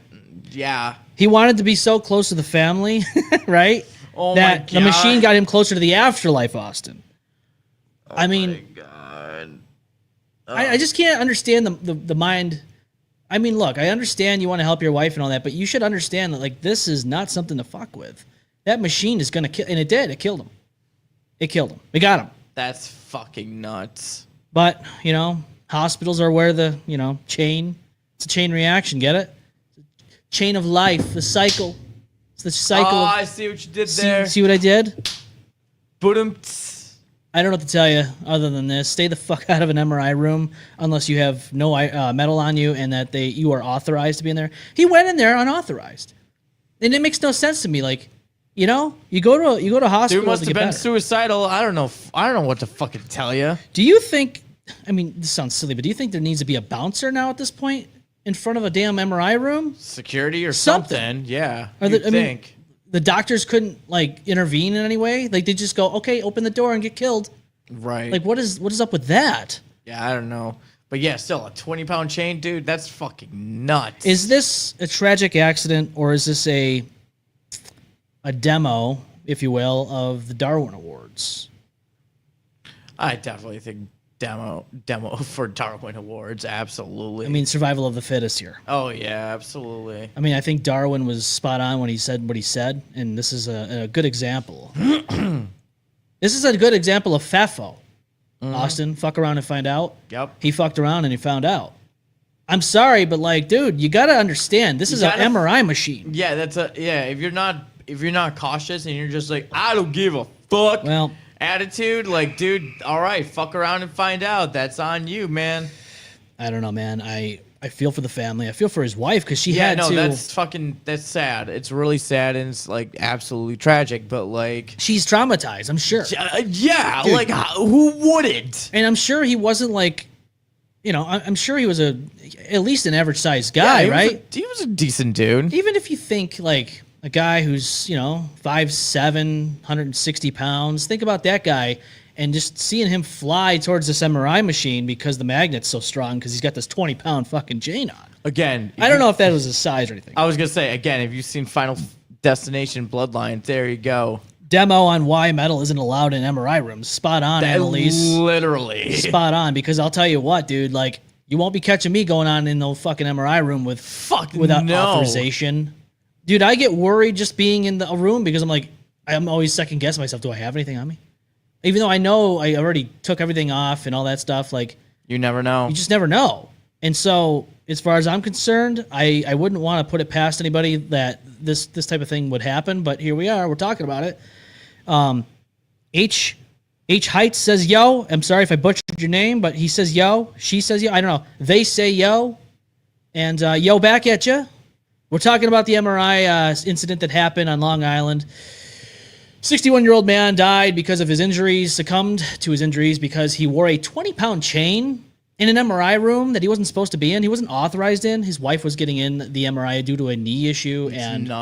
yeah. He wanted to be so close to the family, right? Oh that my God. the machine got him closer to the afterlife, Austin. I mean, my God. I just can't understand the mind. I mean, look, I understand you want to help your wife and all that, but you should understand that, like, this is not something to fuck with. That machine is going to kill, and it did. It killed him. It killed him. It got him. That's fucking nuts. But, you know, hospitals are where the, you know, it's a chain reaction, get it? Chain of life, the cycle. It's the cycle. Oh, I see what you did there. See what I did? Boom. I don't know what to tell you other than this. Stay the fuck out of an MRI room unless you have no metal on you and that you are authorized to be in there. He went in there unauthorized, and it makes no sense to me. Like, you know, you go to hospital. Dude must to have get been better. suicidal. I don't know what to fucking tell you. Do you think? I mean, this sounds silly, but do you think there needs to be a bouncer now at this point in front of a damn MRI room? Security or Something. something. Yeah. You'd I mean, the doctors couldn't like intervene in any way. Like they just go, okay, open the door and get killed. right. Like what is up with that? Yeah, I don't know. But yeah, still a 20-pound chain, dude, that's fucking nuts. Is this a tragic accident or is this a demo, if you will, of the Darwin Awards? I definitely think demo for Darwin Awards, absolutely. I mean, survival of the fittest here. oh yeah, absolutely. I mean, I think Darwin was spot on when he said what he said, and this is a good example. This is a good example of FAFO. Austin, fuck around and find out. Yep. He fucked around and he found out. I'm sorry, but like, dude, you gotta understand, this is an MRI machine. Yeah, if you're not cautious and you're just like, I don't give a fuck. Well, attitude, like, dude, all right, fuck around and find out. That's on you, man. I don't know, man. I feel for the family. I feel for his wife because she Yeah, had no, to. that's sad. It's really sad and it's like absolutely tragic, but like, She's traumatized, I'm sure. yeah, Dude. like who wouldn't? And I'm sure he wasn't like, you know, I'm sure he was at least an average sized guy, right? He was a decent dude. Even if you think like a guy who's, you know, 5'7", 160 pounds, think about that guy and just seeing him fly towards this MRI machine because the magnet's so strong because he's got this 20-pound fucking chain on. Again, I don't know if that was his size or anything. I was gonna say again, if you've seen Final Destination Bloodline, there you go. demo on why metal isn't allowed in MRI rooms. Spot on, Annalise. Literally. Spot on, because I'll tell you what, dude, like, you won't be catching me going on in the fucking MRI room without authorization. Dude, I get worried just being in the room because I'm always second guessing myself. Do I have anything on me? Even though I know I already took everything off and all that stuff, like, you never know. you just never know. And so, as far as I'm concerned, I wouldn't want to put it past anybody that this type of thing would happen. But here we are. We're talking about it. H Heights says yo. I'm sorry if I butchered your name, but he says yo. She says yo. I don't know. They say yo. And yo back at you. We're talking about the MRI incident that happened on Long Island. 61-year-old man died because of his injuries, succumbed to his injuries because he wore a 20-pound chain in an MRI room that he wasn't supposed to be in. He wasn't authorized in. His wife was getting in the MRI due to a knee issue, and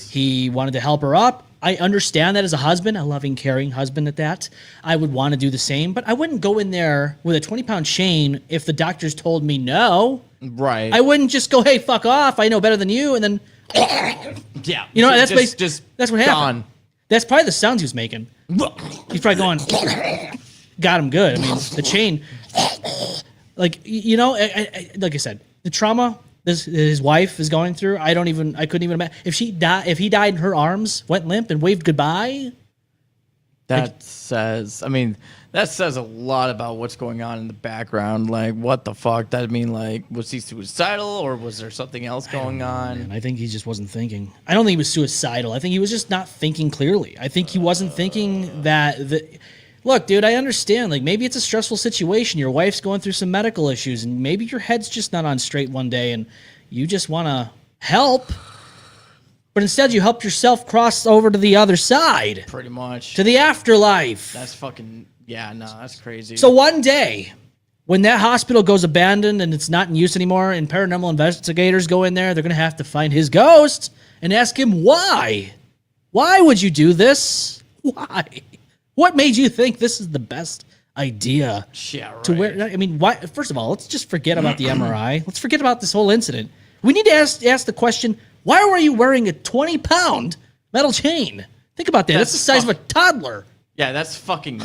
he wanted to help her up. I understand that as a husband, a loving, caring husband at that. I would want to do the same, but I wouldn't go in there with a 20-pound chain if the doctors told me no. Right. I wouldn't just go, hey, fuck off, I know better than you, and then... Yeah. You know, that's what happened. Gone. That's probably the sounds he was making. He's probably going, got him good. I mean, the chain, like, you know, like I said, the trauma his wife is going through, I couldn't even imagine. If he died and her arms went limp and waved goodbye. That says a lot about what's going on in the background. Like, what the fuck? That mean, like, was he suicidal or was there something else going on? Man, I think he just wasn't thinking. I don't think he was suicidal. I think he was just not thinking clearly. I think he wasn't thinking that look, dude, I understand. Like, maybe it's a stressful situation. Your wife's going through some medical issues, and maybe your head's just not on straight one day, and you just want to help. But instead, you help yourself cross over to the other side. Pretty much. To the afterlife. That's fucking... Yeah, no, that's crazy. So one day, when that hospital goes abandoned and it's not in use anymore, and paranormal investigators go in there, they're going to have to find his ghost and ask him why. Why would you do this? Why? What made you think this is the best idea? Yeah, right. To where? I mean, why? First of all, let's just forget about the MRI. Let's forget about this whole incident. We need to ask the question: why were you wearing a 20-pound metal chain? Think about that. That's the size of a toddler. Yeah, that's fucking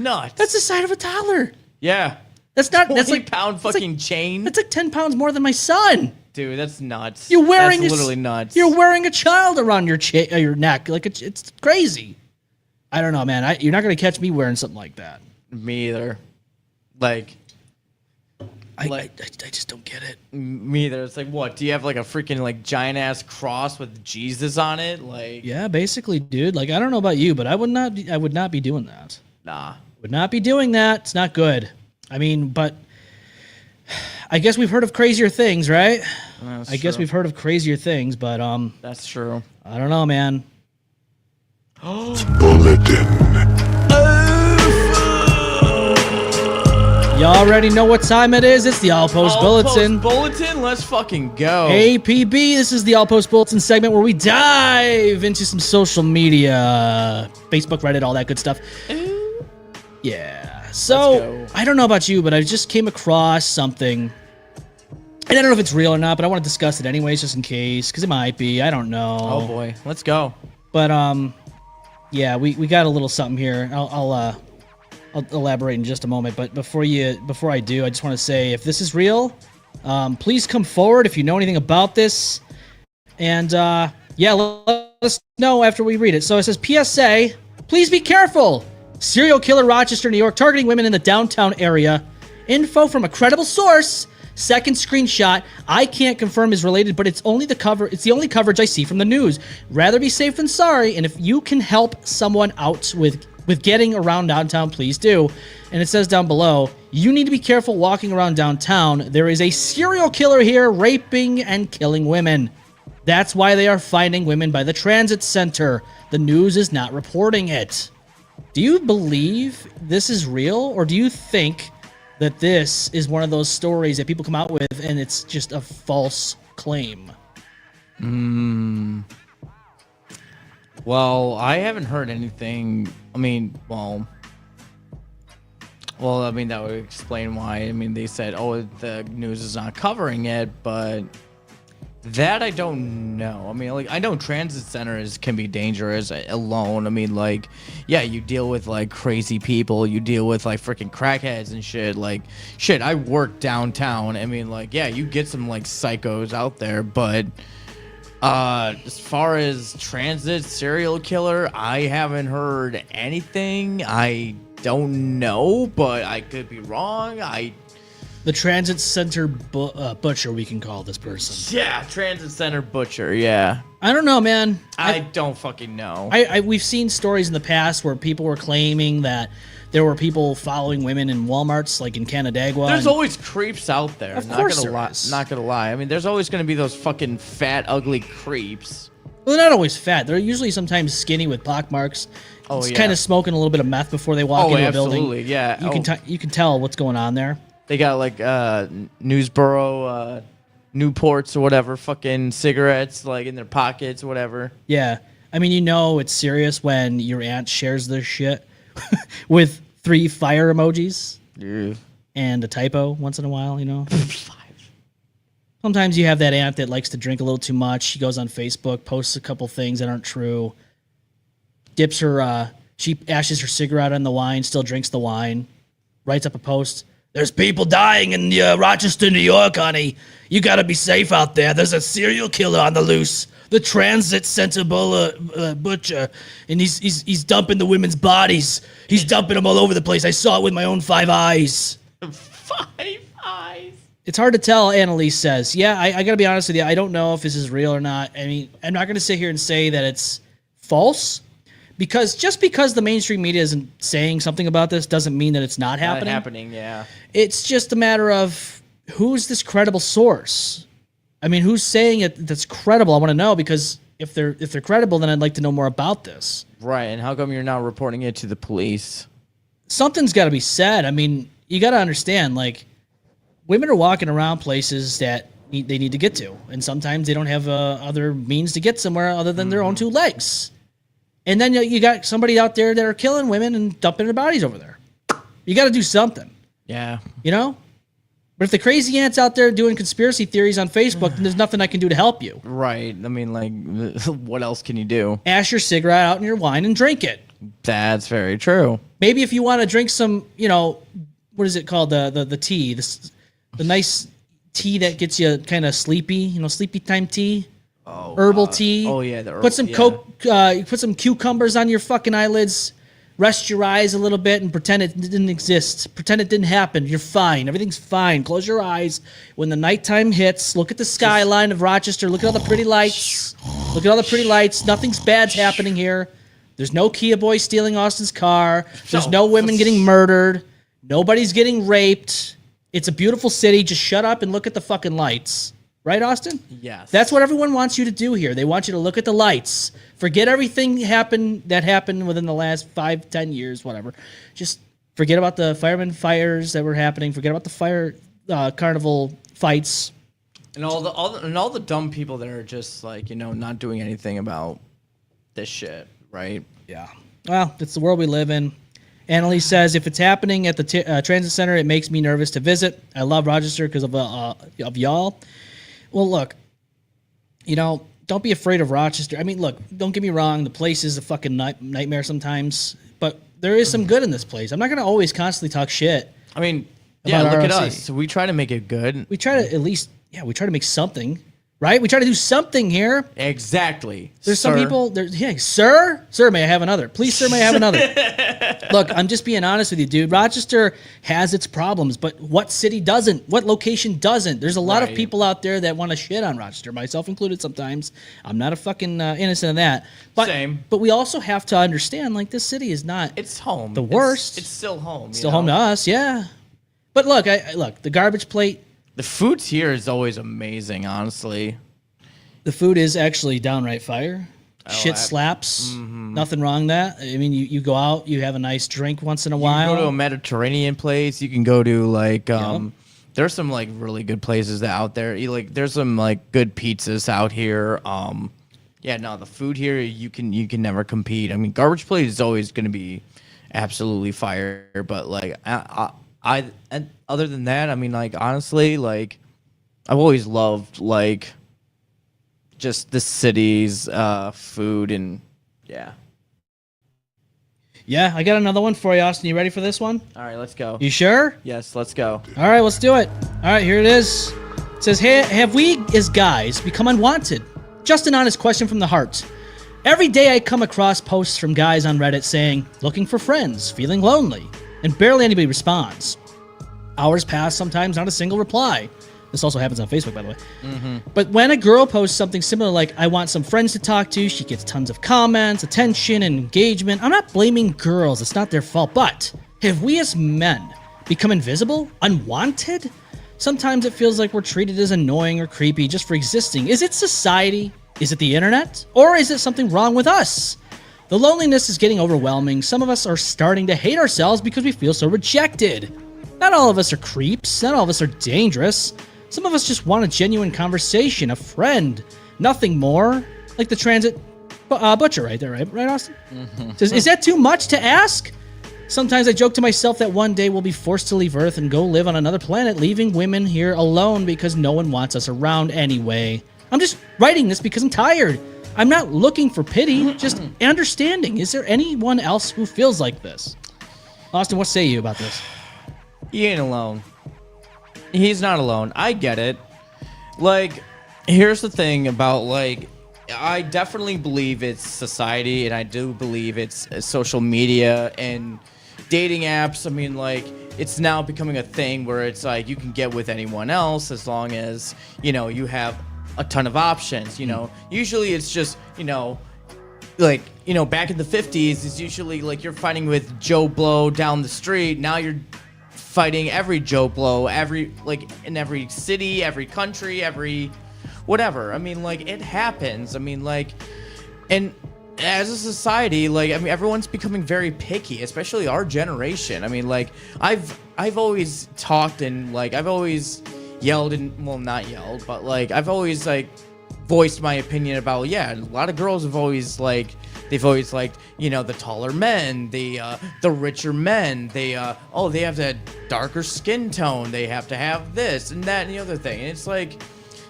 nuts. That's the size of a toddler. Yeah. That's not. 20 That's like pound fucking chain. That's like 10 pounds more than my son. Dude, that's nuts. You're wearing that's literally nuts. You're wearing a child around your neck. Like it's crazy. I don't know, man. You're not gonna catch me wearing something like that. Me either. Like, I just don't get it. Me either. It's like, what? Do you have like a freaking like giant ass cross with Jesus on it? Like, yeah, basically, dude. Like, I don't know about you, but I would not be doing that. Nah. Would not be doing that. It's not good. I mean, but I guess we've heard of crazier things, right? I guess we've heard of crazier things, but that's true. I don't know, man. Y'all already know what time it is. It's the All Post Bulletin. Bulletin, let's fucking go. APB, this is the All Post Bulletin segment where we dive into some social media, Facebook, Reddit, all that good stuff. Yeah. So, I don't know about you, but I just came across something. And I don't know if it's real or not, but I want to discuss it anyways, just in case, because it might be. I don't know. Oh, boy. Let's go. But, yeah, we got a little something here. I'll elaborate in just a moment, but before I do, I just want to say, if this is real, please come forward if you know anything about this, and yeah, let us know after we read it. So it says, PSA, please be careful. Serial killer Rochester, New York, targeting women in the downtown area. Info from a credible source. Second screenshot. I can't confirm is related, but it's only the cover. It's the only coverage I see from the news. Rather be safe than sorry, and if you can help someone out with getting around downtown, please do. And it says down below, you need to be careful walking around downtown. There is a serial killer here raping and killing women. That's why they are finding women by the transit center. The news is not reporting it. Do you believe this is real, or do you think that this is one of those stories that people come out with and it's just a false claim? Well, I haven't heard anything. I mean, well, I mean, that would explain why. I mean, they said, oh, the news is not covering it, but That I don't know. I mean, like, I know transit centers can be dangerous alone. I mean, like, yeah, you deal with like crazy people, you deal with like freaking crackheads and shit. Like, shit, I work downtown. I mean, like, yeah, you get some like psychos out there, but as far as transit serial killer, I haven't heard anything. I don't know, but I could be wrong. The transit center butcher, we can call this person. Yeah, transit center butcher. Yeah, I don't know, man. I don't fucking know. We've seen stories in the past where people were claiming that there were people following women in Walmarts, like in Canandaigua. There's always creeps out there. Of course there is. Not gonna lie. I mean, there's always gonna be those fucking fat, ugly creeps. Well, they're not always fat. They're usually sometimes skinny with pockmarks. Oh, It's yeah. kind of smoking a little bit of meth before they walk into a building. Absolutely, yeah. You can tell what's going on there. They got like Newsboro, Newports or whatever, fucking cigarettes like in their pockets or whatever. Yeah. I mean, you know it's serious when your aunt shares this shit with 3 fire emojis Yeah. and a typo once in a while, you know? Sometimes you have that aunt that likes to drink a little too much. She goes on Facebook, posts a couple things that aren't true, dips her, she ashes her cigarette on the wine, still drinks the wine, writes up a post. There's people dying in Rochester, New York, honey. You gotta be safe out there. There's a serial killer on the loose. The transit center butcher, and he's dumping the women's bodies. He's dumping them all over the place. I saw it with my own 5 eyes. 5 eyes. It's hard to tell, Annalise says. Yeah, I gotta be honest with you. I don't know if this is real or not. I mean, I'm not gonna sit here and say that it's false, because just because the mainstream media isn't saying something about this doesn't mean that it's not happening. Not happening, yeah. It's just a matter of who's this credible source. I mean, who's saying it that's credible? I want to know, because if they're credible, then I'd like to know more about this. Right, and how come you're not reporting it to the police? Something's got to be said. I mean, you got to understand, like, women are walking around places that they need to get to, and sometimes they don't have other means to get somewhere other than their own 2 legs. And then you got somebody out there that are killing women and dumping their bodies over there. You got to do something. Yeah. You know? But if the crazy aunt's out there doing conspiracy theories on Facebook, then there's nothing I can do to help you. Right. I mean, like, what else can you do? Ash your cigarette out in your wine and drink it. That's very true. Maybe if you want to drink some, you know, what is it called? The tea. The nice tea that gets you kind of sleepy, you know, sleepy time tea. Oh, herbal tea. Oh, yeah. The put some yeah. put some cucumbers on your fucking eyelids. Rest your eyes a little bit and pretend it didn't exist. Pretend it didn't happen. You're fine. Everything's fine. Close your eyes. When the nighttime hits, look at the skyline of Rochester. Look at all the pretty lights. Look at all the pretty lights. Nothing's bad's happening here. There's no Kia boy stealing Austin's car. There's no women getting murdered. Nobody's getting raped. It's a beautiful city. Just shut up and look at the fucking lights. Right, Austin? Yes. That's what everyone wants you to do here. They want you to look at the lights. Forget everything that happened within the last 5, 10 years, whatever. Just forget about the firemen fires that were happening. Forget about the fire carnival fights. And all the dumb people that are just like, you know, not doing anything about this shit, right? Yeah. Well, it's the world we live in. Annalise says, if it's happening at the transit center, it makes me nervous to visit. I love Rochester because of y'all. Well, look, you know, don't be afraid of Rochester. I mean, look, don't get me wrong. The place is a fucking nightmare sometimes, but there is some good in this place. I'm not going to always constantly talk shit. I mean, yeah, about look at ROC. us. We try to make it good. We try to at least, we try to make something, right? We try to do something here. Exactly. There's some people, sir, may I have another? Please, sir, may I have another? Look, I'm just being honest with you, dude. Rochester has its problems, but what city doesn't? What location doesn't? There's a lot of people out there that want to shit on Rochester, myself included sometimes. I'm not a fucking innocent of that. But, Same. But we also have to understand, like, this city is not It's home. the worst. It's still home. Still home to us, yeah. But look, look, the garbage plate. The foods here is always amazing, honestly. The food is actually downright fire. Shit slaps. Nothing wrong with that. I mean, you go out, you have a nice drink once in a while. You can go to a Mediterranean place. You can go to like there's some like really good places out there. There's some like good pizzas out here. Yeah, no, the food here you can never compete. I mean, garbage plate is always going to be absolutely fire. But like I and other than that, I mean, like honestly, like I've always loved like just the city's food and yeah. Yeah, I got another one for you, Austin. You ready for this one? All right, let's go. You sure? Yes, let's go. All right, let's do it. All right, here it is. It says, hey, have we as guys become unwanted? Just an honest question from the heart. Every day I come across posts from guys on Reddit saying, looking for friends, feeling lonely, and barely anybody responds. Hours pass, sometimes not a single reply. This also happens on Facebook, by the way. But when a girl posts something similar like, I want some friends to talk to, she gets tons of comments, attention, and engagement. I'm not blaming girls, it's not their fault. But have we as men become invisible, unwanted? Sometimes it feels like we're treated as annoying or creepy just for existing. Is it society? Is it the internet? Or is it something wrong with us? The loneliness is getting overwhelming. Some of us are starting to hate ourselves because we feel so rejected. Not all of us are creeps. Not all of us are dangerous. Some of us just want a genuine conversation, a friend, nothing more. Like the transit butcher right there, right, Austin? Says, is that too much to ask? Sometimes I joke to myself that one day we'll be forced to leave Earth and go live on another planet, leaving women here alone because no one wants us around anyway. I'm just writing this because I'm tired. I'm not looking for pity, just understanding. Is there anyone else who feels like this? Austin, what say you about this? He ain't alone. He's not alone. I get it. Like, here's the thing about, like, I definitely believe it's society, and I do believe it's social media and dating apps. I mean, like, it's now becoming a thing where it's like you can get with anyone else as long as, you know, you have a ton of options, you know. Usually it's just, you know, like, you know, back in the 50s, it's usually like you're fighting with Joe Blow down the street. Now you're fighting every Joe Blow, like in every city, every country, every whatever. I mean, like, it happens. I mean, like, and as a society, like, I mean, everyone's becoming very picky, especially our generation. I mean, like, I've always talked and, like, I've always yelled and, well, not yelled, but, like, I've always, like, voiced my opinion about, yeah, a lot of girls have always, like, they've always liked, you know, the taller men, the richer men, they have that darker skin tone, they have to have this and that and the other thing. And it's like,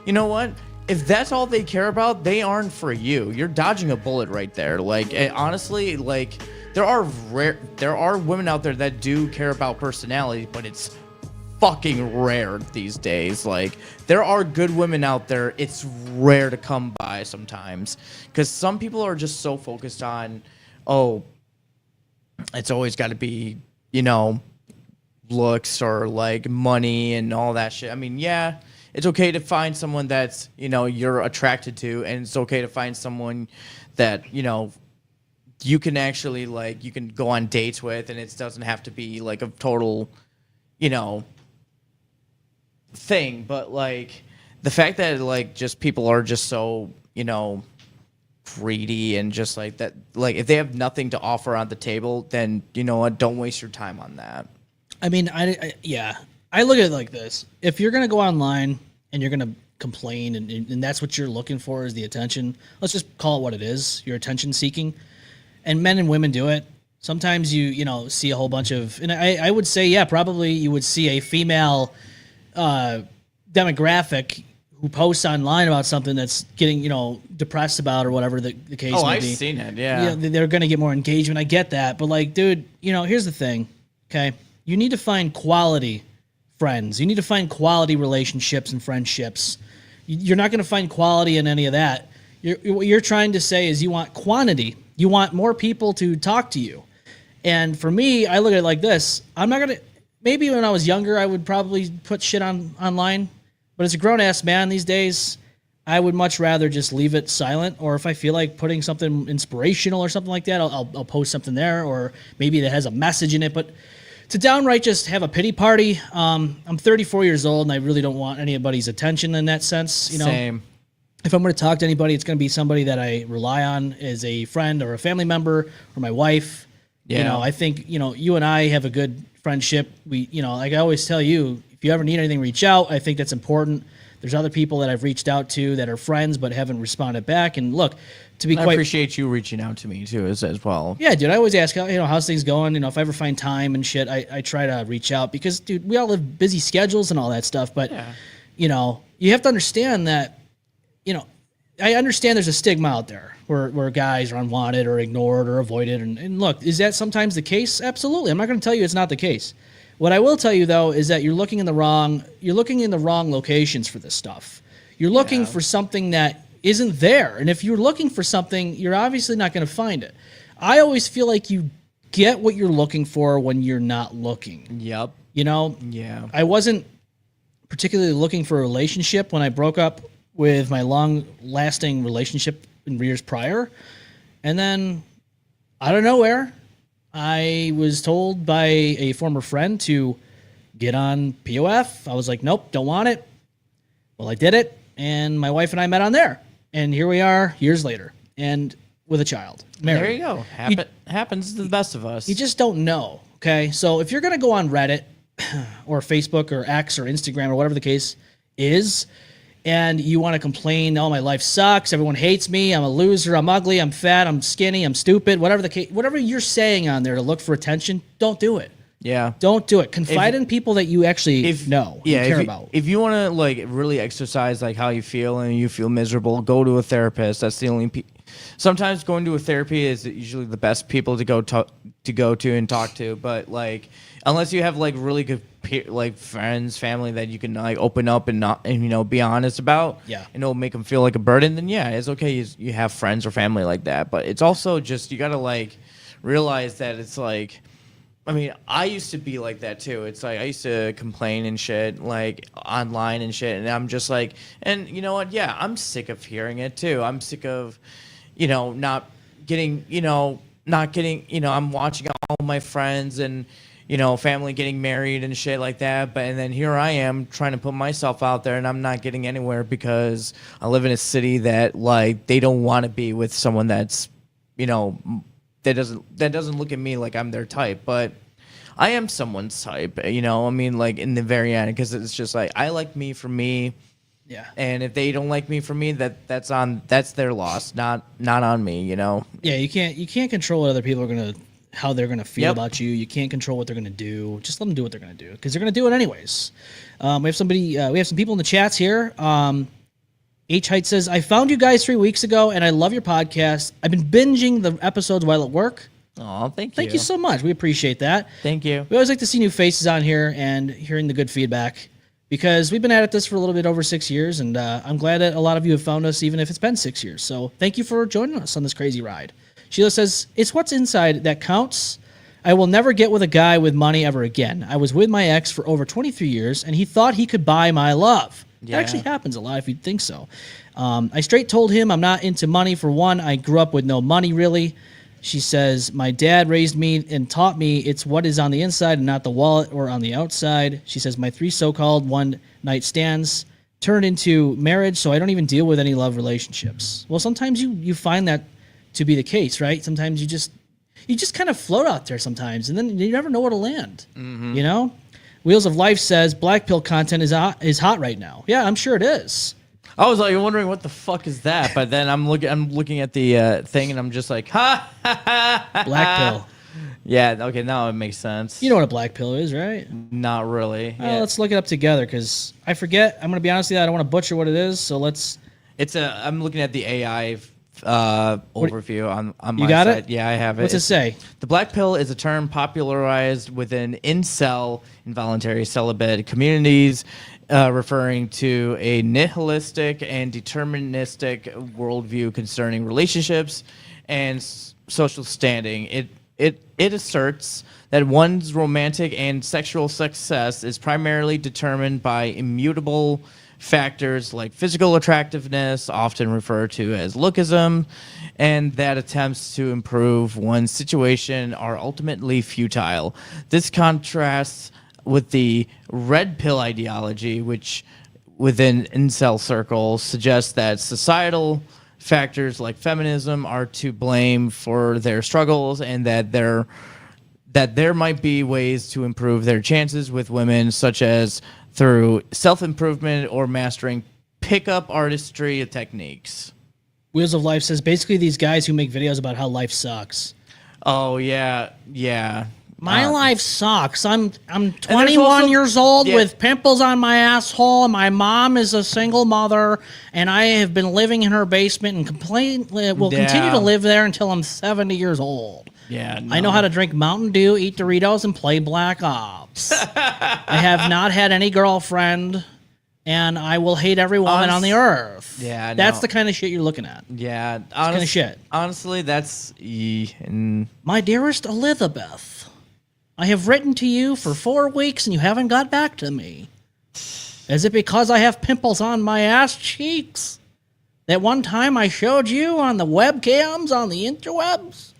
you know what? If that's all they care about, they aren't for you. You're dodging a bullet right there. Like, honestly, like, there are women out there that do care about personality, but it's fucking rare these days. Like, there are good women out there. It's rare to come by sometimes, because some people are just so focused on, oh, it's always got to be, you know, looks or like money and all that shit. I mean, yeah, it's okay to find someone that's, you know, you're attracted to, and it's okay to find someone that, you know, you can actually, like, you can go on dates with, and it doesn't have to be like a total, you know, thing. But, like, the fact that, like, just people are just so, you know, greedy and just like that, like, if they have nothing to offer on the table, then, you know what, don't waste your time on that. I mean, I look at it like this. If you're going to go online and you're going to complain and that's what you're looking for is the attention, let's just call it what it is. You're attention seeking. And men and women do it. Sometimes you know, see a whole bunch of, and I would say, yeah, probably you would see a female demographic who posts online about something that's getting, you know, depressed about or whatever the case may be. I've seen it, yeah. They're going to get more engagement. I get that. But, like, dude, you know, here's the thing, okay? You need to find quality friends. You need to find quality relationships and friendships. You're not going to find quality in any of that. What you're trying to say is you want quantity. You want more people to talk to you. And for me, I look at it like this. I'm not going to, maybe when I was younger, I would probably put shit online. But as a grown-ass man these days, I would much rather just leave it silent. Or if I feel like putting something inspirational or something like that, I'll post something there. Or maybe that has a message in it. But to downright just have a pity party, I'm 34 years old, and I really don't want anybody's attention in that sense. You know, Same. If I'm going to talk to anybody, it's going to be somebody that I rely on as a friend or a family member or my wife. Yeah. You know, I think, you know, you and I have a good friendship. We, you know, like I always tell you, if you ever need anything, reach out. I think that's important. There's other people that I've reached out to that are friends but haven't responded back. And look, to be I quite, appreciate you reaching out to me too as well. yeah, dude, I always ask, you know, how's things going? You know, if I ever find time and shit, I try to reach out because, dude, we all have busy schedules and all that stuff. But, you know, you have to understand that, you know, I understand there's a stigma out there where guys are unwanted or ignored or avoided. And look, is that sometimes the case? Absolutely. I'm not going to tell you it's not the case. What I will tell you though is that you're looking in the wrong locations for this stuff. You're looking for something that isn't there. And if you're looking for something, you're obviously not going to find it. I always feel like you get what you're looking for when you're not looking. Yep. You know? Yeah. I wasn't particularly looking for a relationship when I broke up with my long-lasting relationship in years prior. And then, out of nowhere, I was told by a former friend to get on POF. I was like, nope, don't want it. Well, I did it, and my wife and I met on there. And here we are years later, and with a child. Married. There you go. Happens to the best of us. You just don't know, okay? So if you're going to go on Reddit or Facebook or X or Instagram or whatever the case is, and you want to complain, oh, my life sucks, everyone hates me, I'm a loser, I'm ugly, I'm fat, I'm skinny, I'm stupid, whatever the case, whatever you're saying on there to look for attention, don't do it. Yeah. Don't do it. Confide in people that you actually know and care about. If you want to like really exercise like how you feel and you feel miserable, go to a therapist. That's the only sometimes going to a therapy is usually the best people to go to and talk to, but like unless you have like really good like friends, family that you can like open up and not and be honest about, and it'll make them feel like a burden, then yeah, it's okay. You have friends or family like that, but it's also just you gotta like realize that it's like, I mean, I used to be like that too. It's like I used to complain and shit like online and shit, and I'm just like, and you know what? Yeah, I'm sick of hearing it too. I'm sick of, not getting, I'm watching all my friends and family getting married and shit like that. But and then here I am trying to put myself out there, and I'm not getting anywhere because I live in a city that like they don't want to be with someone that's, that doesn't look at me like I'm their type, but I am someone's type, I mean, like in the very end, because it's just like I like me for me, and if they don't like me for me, that's their loss, not on me, Yeah, you can't control what other people are how they're gonna feel about you. You can't control what they're gonna do. Just let them do what they're gonna do because they're gonna do it anyways. We have some people in the chats here. H Height says, I found you guys 3 weeks ago and I love your podcast. I've been binging the episodes while at work. Oh, thank you. Thank you so much. We appreciate that. Thank you. We always like to see new faces on here and hearing the good feedback because we've been at this for a little bit over 6 years, and I'm glad that a lot of you have found us even if it's been 6 years. So thank you for joining us on this crazy ride. Sheila says, it's what's inside that counts. I will never get with a guy with money ever again. I was with my ex for over 23 years and he thought he could buy my love. Yeah. It actually happens a lot if you'd think so. I straight told him I'm not into money. For one, I grew up with no money, really. She says, my dad raised me and taught me it's what is on the inside and not the wallet or on the outside. She says, my 3 so-called one-night stands turned into marriage, so I don't even deal with any love relationships. Well, sometimes you find that to be the case, right? Sometimes you just kind of float out there sometimes, and then you never know where to land, Wheels of Life says black pill content is hot right now. Yeah, I'm sure it is. I was like wondering what the fuck is that, but then I'm looking at the thing and I'm just like, ha ha ha. Black pill. Yeah. Okay. Now it makes sense. You know what a black pill is, right? Not really. Let's look it up together because I forget. I'm gonna be honest with you. I don't want to butcher what it is. So let's. I'm looking at the AI overview on my You got site. it? Yeah, I have it. What's it say? The black pill is a term popularized within incel, involuntary celibate communities, referring to a nihilistic and deterministic worldview concerning relationships and social standing. It asserts that one's romantic and sexual success is primarily determined by immutable factors like physical attractiveness, often referred to as lookism, and that attempts to improve one's situation are ultimately futile. This contrasts with the red pill ideology, which within incel circles suggests that societal factors like feminism are to blame for their struggles, and that there might be ways to improve their chances with women, such as through self-improvement or mastering pickup artistry techniques. Wheels of Life says basically these guys who make videos about how life sucks. Oh yeah. My life sucks. I'm there's 21 also- years old yeah. with pimples on my asshole, and my mom is a single mother, and I have been living in her basement and will continue to live there until I'm 70 years old. Yeah, I know how to drink Mountain Dew, eat Doritos, and play Black Ops. I have not had any girlfriend, and I will hate every woman on the earth. Yeah, That's no. the kind of shit you're looking at. Yeah, kind of shit. Honestly, that's My dearest Elizabeth, I have written to you for 4 weeks and you haven't got back to me. Is it because I have pimples on my ass cheeks? That one time I showed you on the webcams on the interwebs?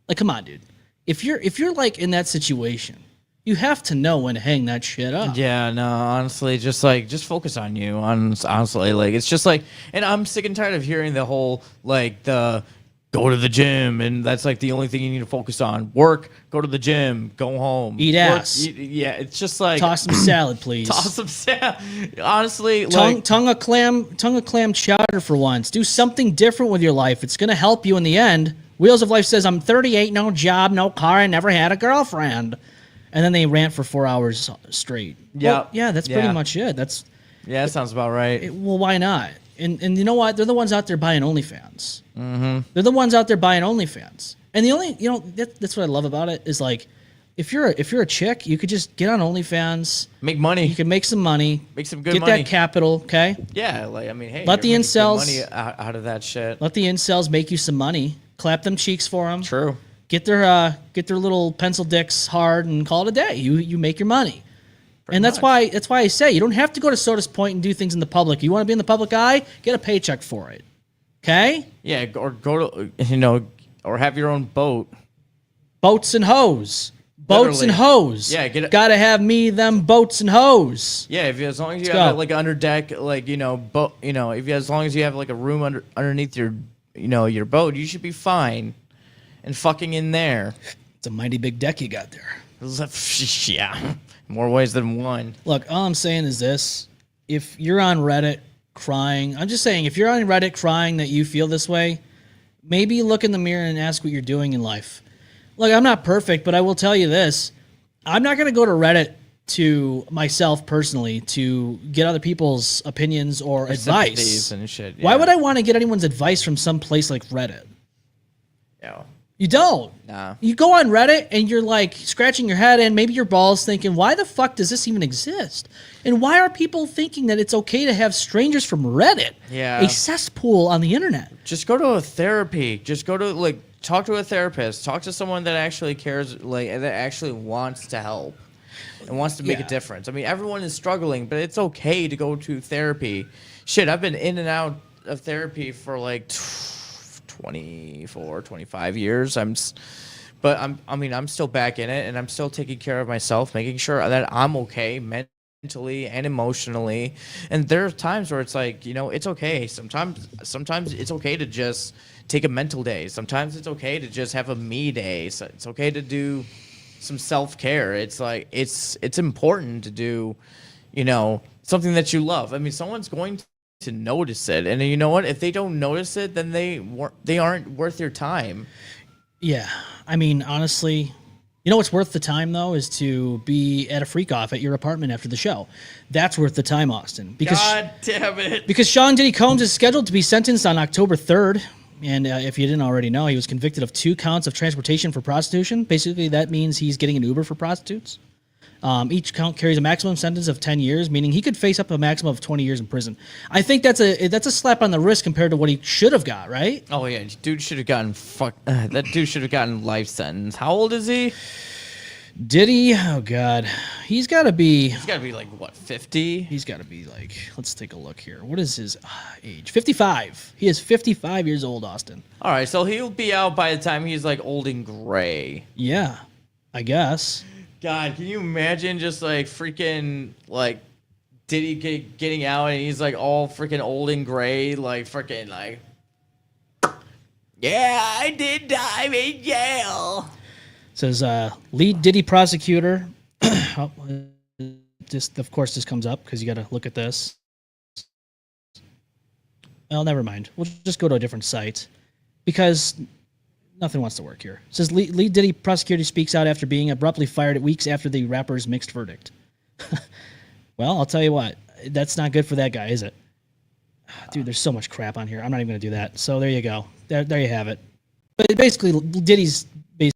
Like, come on, dude. If you're like in that situation, you have to know when to hang that shit up. Yeah, no, honestly, just focus on you. Honestly, like, it's just like, and I'm sick and tired of hearing the whole, like, the go to the gym, and that's like the only thing you need to focus on. Work, go to the gym, go home. Eat work, ass. Yeah, it's just like Toss some salad, please. toss some salad. Honestly, Tongue a clam chowder for once. Do something different with your life. It's gonna help you in the end. Wheels of Life says, I'm 38, no job, no car, I never had a girlfriend. And then they rant for 4 hours straight. Yeah. Well, yeah, that's pretty much it. yeah, that sounds about right. Well, why not? And you know what? They're the ones out there buying OnlyFans. Mm-hmm. They're the ones out there buying OnlyFans. And the only, that's what I love about it is like, if you're a chick, you could just get on OnlyFans, Make money. you can make some money, Make some good get money. that capital, okay? Yeah, like, I mean, hey, Let you're the making good incels- money out of that shit. Let the incels make you some money. Clap them cheeks for them. True. Get their little pencil dicks hard and call it a day. You make your money. And that's why I say you don't have to go to Soda's Point and do things in the public. You want to be in the public eye, get a paycheck for it. Okay? Yeah, or go to or have your own boat. Boats and hoes. Boats and Literally. hoes. Yeah, get it. Gotta have me them boats and hoes. Yeah, as long as you Let's have go. like under deck, like boat, as long as you have like a room underneath your your boat, you should be fine. And fucking in there. It's a mighty big deck you got there. Yeah, more ways than one. Look, all I'm saying is this. If you're on Reddit crying, I'm just saying, if you're on Reddit crying that you feel this way, maybe look in the mirror and ask what you're doing in life. Look, I'm not perfect, but I will tell you this. I'm not going to go to Reddit to myself personally to get other people's opinions or advice. Sympathies and shit. Why yeah. would I want to get anyone's advice from some place like Reddit? Yeah. You don't. Nah. You go on Reddit and you're like scratching your head and maybe your balls thinking, why the fuck does this even exist? And why are people thinking that it's okay to have strangers from Reddit? Yeah. A cesspool on the internet. Just go to a therapy. Just go to talk to a therapist. Talk to someone that actually cares, that actually wants to help and wants to make a Yeah. difference. I mean, everyone is struggling, but it's okay to go to therapy. Shit, I've been in and out of therapy for 24, 25 years. I'm still back in it, and I'm still taking care of myself, making sure that I'm okay mentally and emotionally. And there are times where it's like, it's okay. Sometimes it's okay to just take a mental day. Sometimes it's okay to just have a me day. So it's okay to do some self-care. It's like it's important to do, something that you love. I mean, someone's going to notice it, and you know what? If they don't notice it, then they aren't worth your time. Yeah. I mean, honestly, you know what's worth the time, though, is to be at a freak off at your apartment after the show. That's worth the time, Austin. God damn it. Because Sean Diddy Combs is scheduled to be sentenced on October 3rd. And if you didn't already know, he was convicted of 2 counts of transportation for prostitution. Basically, that means he's getting an Uber for prostitutes. Each count carries a maximum sentence of 10 years, meaning he could face up a maximum of 20 years in prison. I think that's a slap on the wrist compared to what he should have got, right? Oh yeah, dude should have gotten that dude should have gotten life sentence. How old is he? Diddy, oh God, he's got to be like what, 50? He's got to be like, let's take a look here. What is his age? 55. He is 55 years old, Austin. All right, so he'll be out by the time he's like old and gray. Yeah, I guess. God, can you imagine just like freaking like Diddy getting out and he's like all freaking old and gray, like freaking like, yeah, I did time in jail. Says lead Diddy prosecutor. Oh, just of course this comes up because you got to look at this. Well, never mind. We'll just go to a different site because Nothing wants to work here. It says lead Diddy prosecutor speaks out after being abruptly fired weeks after the rapper's mixed verdict. Well, I'll tell you what. That's not good for that guy, is it? Dude, there's so much crap on here. I'm not even going to do that. So there you go. There you have it. But basically, Diddy's basically...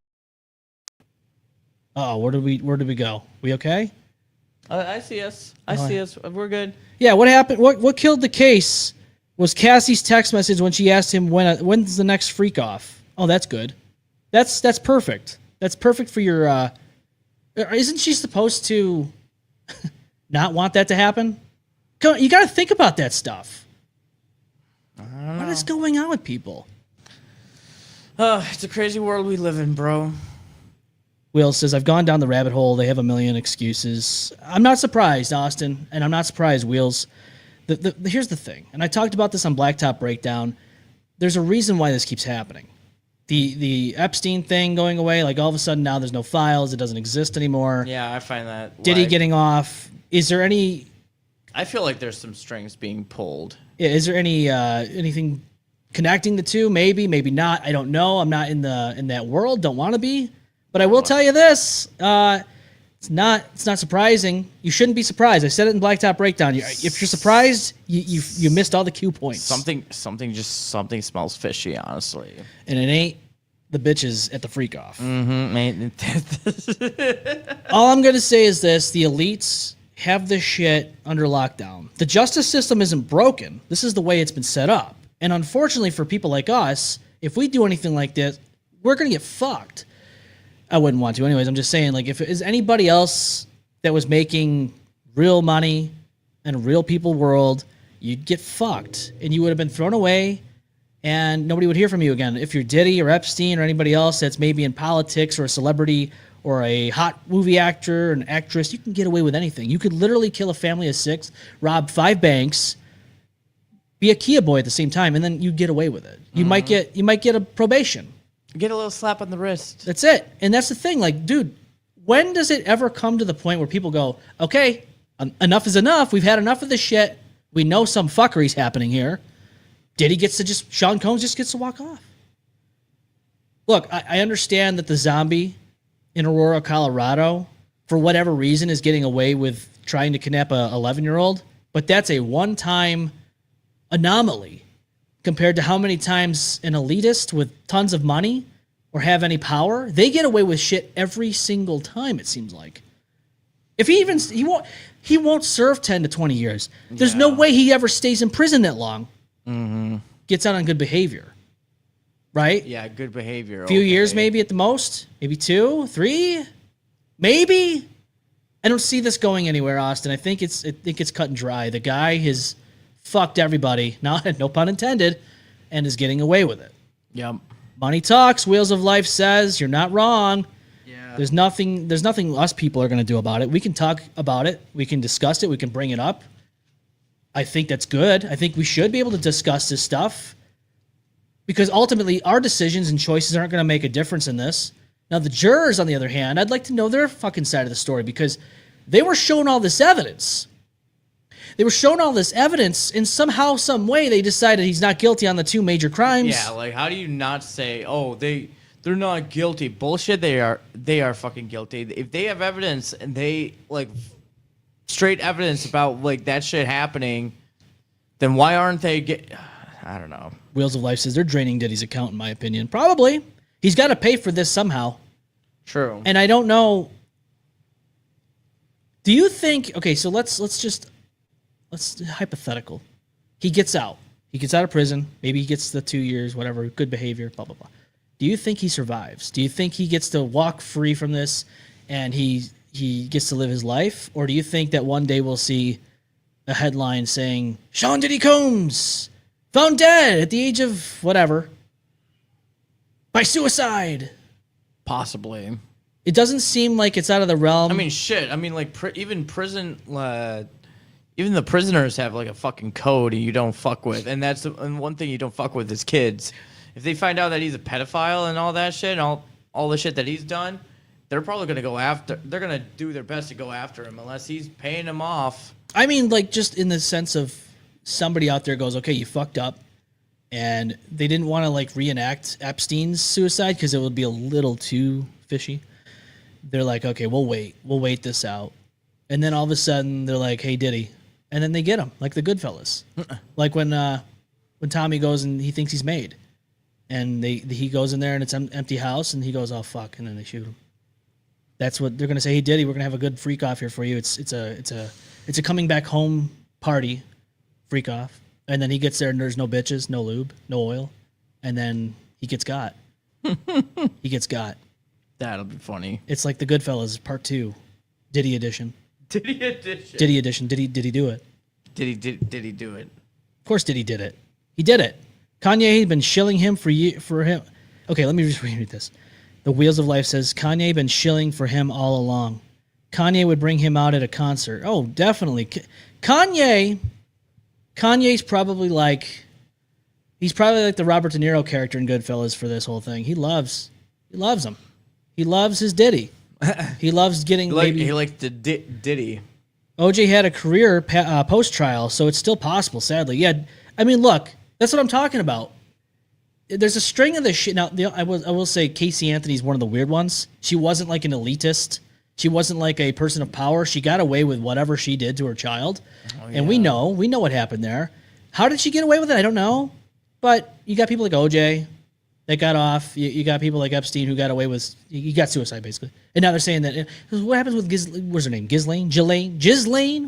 Oh, where did we go? We okay? I see us. I see us. We're good. Yeah, what happened? What killed the case was Cassie's text message when she asked him when's the next freak off. Oh, that's good. That's perfect. That's perfect for your. Isn't she supposed to not want that to happen? You got to think about that stuff. What is going on with people? It's a crazy world we live in, bro. Will says, I've gone down the rabbit hole. They have a million excuses. I'm not surprised, Austin, and I'm not surprised, Wheels. Here's the thing, and I talked about this on Blacktop Breakdown. There's a reason why this keeps happening. The Epstein thing going away, like all of a sudden now there's no files. It doesn't exist anymore. Yeah, I find that. Diddy getting off. Is there any... I feel like there's some strings being pulled. Yeah, is there any anything connecting the two? Maybe, maybe not. I don't know. I'm not in that world. Don't want to be. But I will tell you this: it's not surprising. You shouldn't be surprised. I said it in Blacktop Breakdown. If you're surprised, you missed all the cue points. Something smells fishy, honestly. And it ain't the bitches at the freak off. Mm-hmm. All I'm gonna say is this: the elites have this shit under lockdown. The justice system isn't broken. This is the way it's been set up. And unfortunately for people like us, if we do anything like this, we're gonna get fucked. I wouldn't want to. Anyways, I'm just saying, like, if it is anybody else that was making real money in a real people world, you'd get fucked. And you would have been thrown away, and nobody would hear from you again. If you're Diddy or Epstein or anybody else that's maybe in politics or a celebrity or a hot movie actor or an actress, you can get away with anything. You could literally kill a family of 6, rob 5 banks, be a Kia boy at the same time, and then you get away with it. You might get a probation. Get a little slap on the wrist. That's it. And that's the thing. Like, dude, when does it ever come to the point where people go, okay, enough is enough. We've had enough of this shit. We know some fuckery's happening here. Sean Combs just gets to walk off. Look, I understand that the zombie in Aurora, Colorado, for whatever reason, is getting away with trying to kidnap a 11-year-old, but that's a one-time anomaly compared to how many times an elitist with tons of money or have any power, they get away with shit every single time, it seems like. If he won't serve 10 to 20 years. There's no way he ever stays in prison that long. Mm-hmm. Gets out on good behavior. Right? Yeah, good behavior. A few years maybe at the most. Maybe 2, 3. Maybe. I don't see this going anywhere, Austin. I think it's cut and dry. The guy has fucked everybody, no pun intended, and is getting away with it. Yep. Money talks, Wheels of Life says, you're not wrong. Yeah. There's nothing us people are going to do about it. We can talk about it. We can discuss it. We can bring it up. I think that's good. I think we should be able to discuss this stuff because ultimately our decisions and choices aren't going to make a difference in this. Now, the jurors, on the other hand, I'd like to know their fucking side of the story because they were shown all this evidence. And somehow, some way, they decided he's not guilty on the 2 major crimes. Yeah, like, how do you not say, oh, they're not guilty? Bullshit, they are fucking guilty. If they have evidence and they, like, straight evidence about, like, that shit happening, then why aren't they I don't know. Wheels of Life says they're draining Diddy's account, in my opinion. Probably. He's got to pay for this somehow. True. And I don't know. Do you think, okay, so let's hypothetical. He gets out. He gets out of prison. Maybe he gets the 2 years, whatever, good behavior, blah, blah, blah. Do you think he survives? Do you think he gets to walk free from this and he gets to live his life? Or do you think that one day we'll see a headline saying, Sean Diddy Combs found dead at the age of whatever by suicide? Possibly. It doesn't seem like it's out of the realm. I mean, shit. I mean, like, even prison... even the prisoners have like a fucking code you don't fuck with, and and one thing you don't fuck with is kids. If they find out that he's a pedophile and all that shit, and all the shit that he's done, they're probably gonna go after. They're gonna do their best to go after him unless he's paying them off. I mean, like, just in the sense of somebody out there goes, okay, you fucked up, and they didn't want to like reenact Epstein's suicide because it would be a little too fishy. They're like, okay, we'll wait this out, and then all of a sudden they're like, hey Diddy, and then they get him like the Goodfellas, like when Tommy goes and he thinks he's made, and he goes in there and it's an empty house and he goes, oh fuck, and then they shoot him. That's what they're gonna say. Hey Diddy, we're gonna have a good freak off here for you. It's a coming back home party, freak off. And then he gets there and there's no bitches, no lube, no oil. And then he gets got. He gets got. That'll be funny. It's like the Goodfellas Part 2, Diddy edition. Diddy edition. Diddy edition. Did he do it? Did he do it? Of course Diddy did it. He did it. Kanye had been shilling him for him. Okay, let me just read this. The Wheels of Life says Kanye had been shilling for him all along. Kanye would bring him out at a concert. Oh, definitely. Kanye's probably like, he's probably like the Robert De Niro character in Goodfellas for this whole thing. He loves him. He loves his Diddy. He loves getting He likes the Diddy. OJ had a career post-trial, so it's still possible, sadly. Yeah, I mean, look, that's what I'm talking about. There's a string of this shit. Now, I will say Casey Anthony's one of the weird ones. She wasn't like an elitist. She wasn't like a person of power. She got away with whatever she did to her child. Oh, yeah. And we know what happened there. How did she get away with it? I don't know. But you got people like OJ that got off. You got people like Epstein who got away with, he got suicide basically. And now they're saying that, what happens with what's her name? Ghislaine?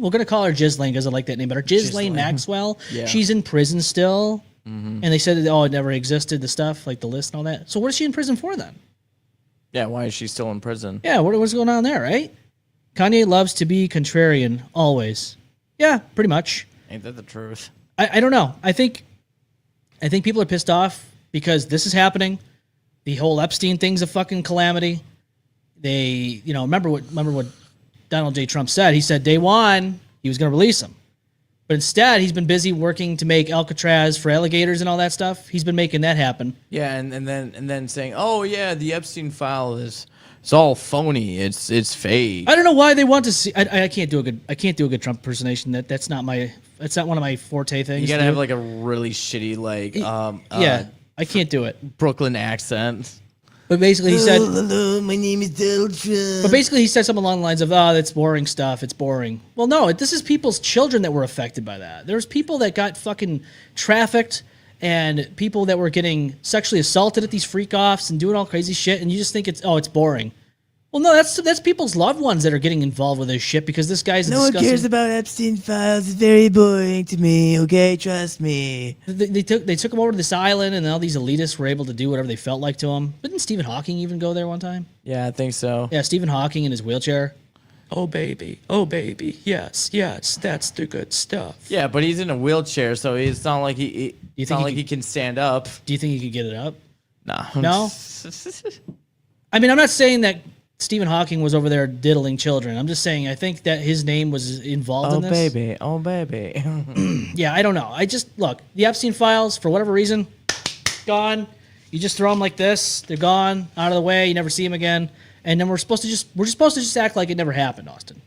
We're going to call her Ghislaine because I like that name better. Ghislaine Maxwell. Yeah. She's in prison still. Mm-hmm. And they said that, it never existed, the stuff, like the list and all that. So what is she in prison for then? Yeah, why is she still in prison? Yeah, what's going on there, right? Kanye loves to be contrarian, always. Yeah, pretty much. Ain't that the truth? I don't know. I think people are pissed off because this is happening. The whole Epstein thing's a fucking calamity. They, remember what Donald J. Trump said? He said day one, he was going to release him. But instead, he's been busy working to make Alcatraz for alligators and all that stuff. He's been making that happen. Yeah, and then saying, "Oh yeah, the Epstein file it's all phony. It's fake." I don't know why they want to see. I can't do a good Trump impersonation. That's not one of my forte things. You gotta have like a really shitty I can't do it. Brooklyn accent. But basically, he said, "Hello, my name is Donald Trump." But basically, he said something along the lines of, that's boring stuff. It's boring. Well, no, this is people's children that were affected by that. There's people that got fucking trafficked and people that were getting sexually assaulted at these freak-offs and doing all crazy shit, and you just think it's boring. Well, no, that's people's loved ones that are getting involved with this shit because this guy's No one cares about Epstein files. It's very boring to me, okay? Trust me. They took him over to this island, and all these elitists were able to do whatever they felt like to him. Didn't Stephen Hawking even go there one time? Yeah, I think so. Yeah, Stephen Hawking in his wheelchair. Oh baby, yes, that's the good stuff. Yeah, but he's in a wheelchair, so it's not like he can stand up. Do you think he could get it up? No. No? I mean, I'm not saying that Stephen Hawking was over there diddling children. I'm just saying I think that his name was involved in this. Oh, baby. Yeah, I don't know. Look, the Epstein files, for whatever reason, gone. You just throw them like this. They're gone, out of the way. You never see them again. And then we're supposed to just act like it never happened, Austin.